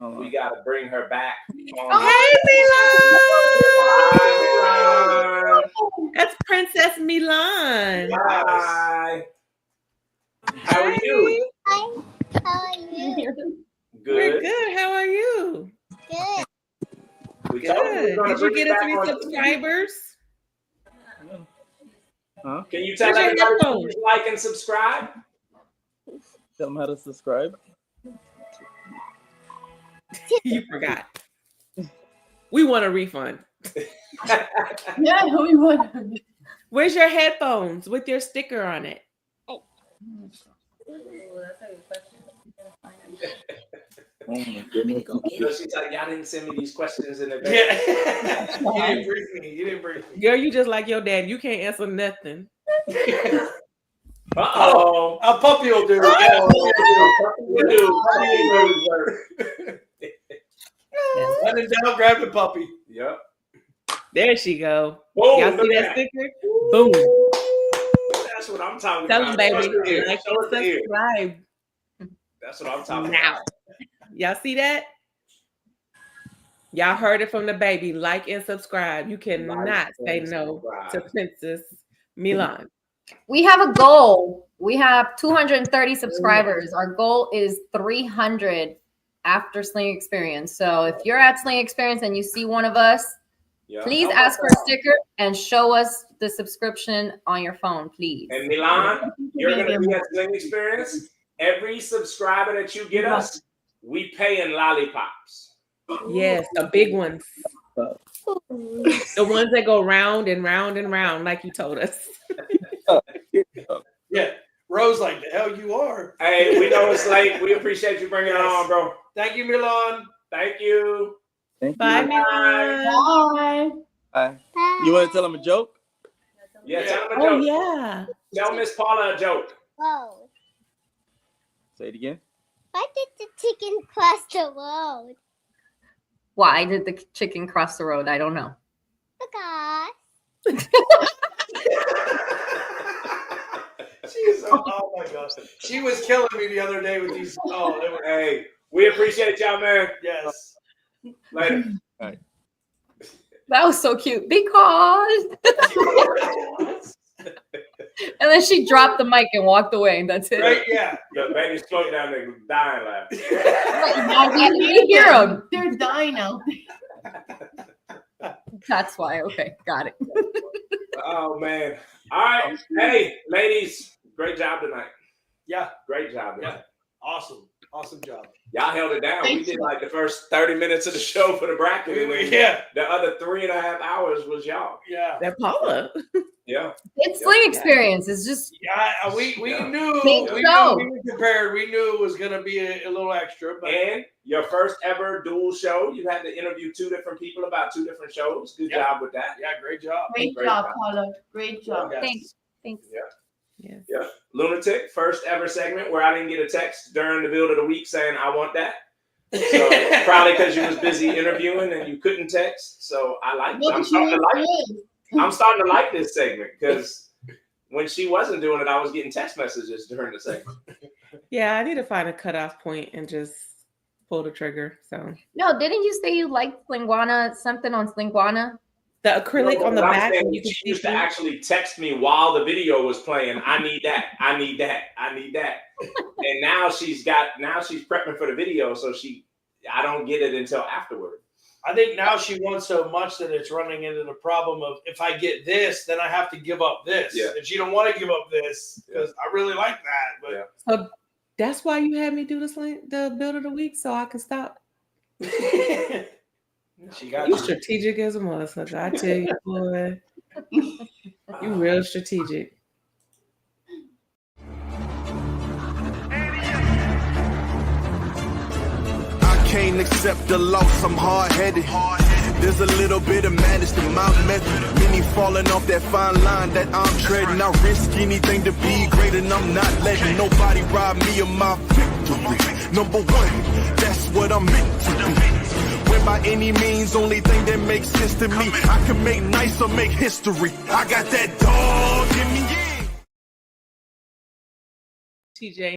we got to bring her back. Hey, Milan! That's Princess Milan. Hi. How are you? Hi. How are you? Good. We're good. How are you? Good. Good. Did you get us any subscribers? Huh? Can you tell everybody to like and subscribe? Tell them how to subscribe. You forgot. We want a refund. Yeah, we want. Where's your headphones with your sticker on it? Oh my goodness. She's like, y'all didn't send me these questions in advance. Yeah. You didn't brief me. You didn't brief me. Girl, you just like your dad. You can't answer nothing. Uh-oh. A puppy will do. When in doubt, grab the puppy. Yep. There she go. Boom, Y'all see look that at sticker? Boom. That's what I'm talking Tell about. them, baby. Show us the ear. Like Show us the and ear. subscribe. That's what I'm talking Now. about. Y'all see that? Y'all heard it from the baby. Like and subscribe. You cannot say no to Princess Milan. We have a goal. We have 230 subscribers. Our goal is 300 after Sling Experience. So if you're at Sling Experience and you see one of us, please ask for a sticker and show us the subscription on your phone, please. And Milan, you're going to be at Sling Experience. Every subscriber that you get us, we pay in lollipops. Yes, the big ones. The ones that go round and round and round, like you told us. Yeah. Rose, like the hell you are. Hey, we know it's late. We appreciate you bringing it on, bro. Thank you, Milan. Thank you. Bye, Milan. Bye. You want to tell them a joke? Yeah, tell them a joke. Oh, yeah. Tell Miss Paula a joke. Whoa. Say it again. Why did the chicken cross the road? Why did the chicken cross the road? I don't know. Because. Oh my gosh. She was killing me the other day with these. Oh, they were. Hey, we appreciate y'all, man. Yes. Later. All right. That was so cute. Because. And then she dropped the mic and walked away, and that's it. Right? Yeah. Yo, baby, slow down. They dying laughing. You hear them. They're dying out. That's why. Okay, got it. Oh man. All right. Hey, ladies, great job tonight. Yeah. Great job tonight. Yeah. Awesome. Awesome job. Y'all held it down. Thank We did you. like the first 30 minutes of the show for the bracket. And then Yeah. the other 3.5 hours was y'all. Yeah. That Paula. Yeah. It's Sling Experience. It's just Yeah. We knew. Think We so. knew we were prepared. We knew it was going to be a little extra. But And your first ever dual show. You had to interview 2 different people about 2 different shows. Good job with that. yeah, great job. Great job, Paula. Great job. thanks. Thanks. Yeah. Yes. Yeah. Lunatic, first ever segment where I didn't get a text during the build of the week saying I want that. So probably because you was busy interviewing and you couldn't text. So I'm starting to like this segment because when she wasn't doing it, I was getting text messages during the segment. Yeah, I need to find a cutoff point and just pull the trigger. So No, didn't you say you liked Slinguana, something on Slinguana? The acrylic on the back. She used to actually text me while the video was playing. I need that. I need that. I need that. And now she's prepping for the video, so I don't get it until afterward. I think now she wants so much that it's running into the problem of if I get this, then I have to give up this. Yeah. And she don't want to give up this because I really like that. But So that's why you had me do the build of the week so I can stop. She got You strategic as a motherfucker. I tell you, boy. You real strategic. I can't accept the loss, I'm hard-headed. There's a little bit of madness to my method. Many falling off that fine line that I'm treading. I risk anything to be great and I'm not letting nobody rob me of my victory. Number one, that's what I'm meant to be. When by any means, only thing that makes sense to me, I can make nice or make history. I got that dog in me, yeah. TJ.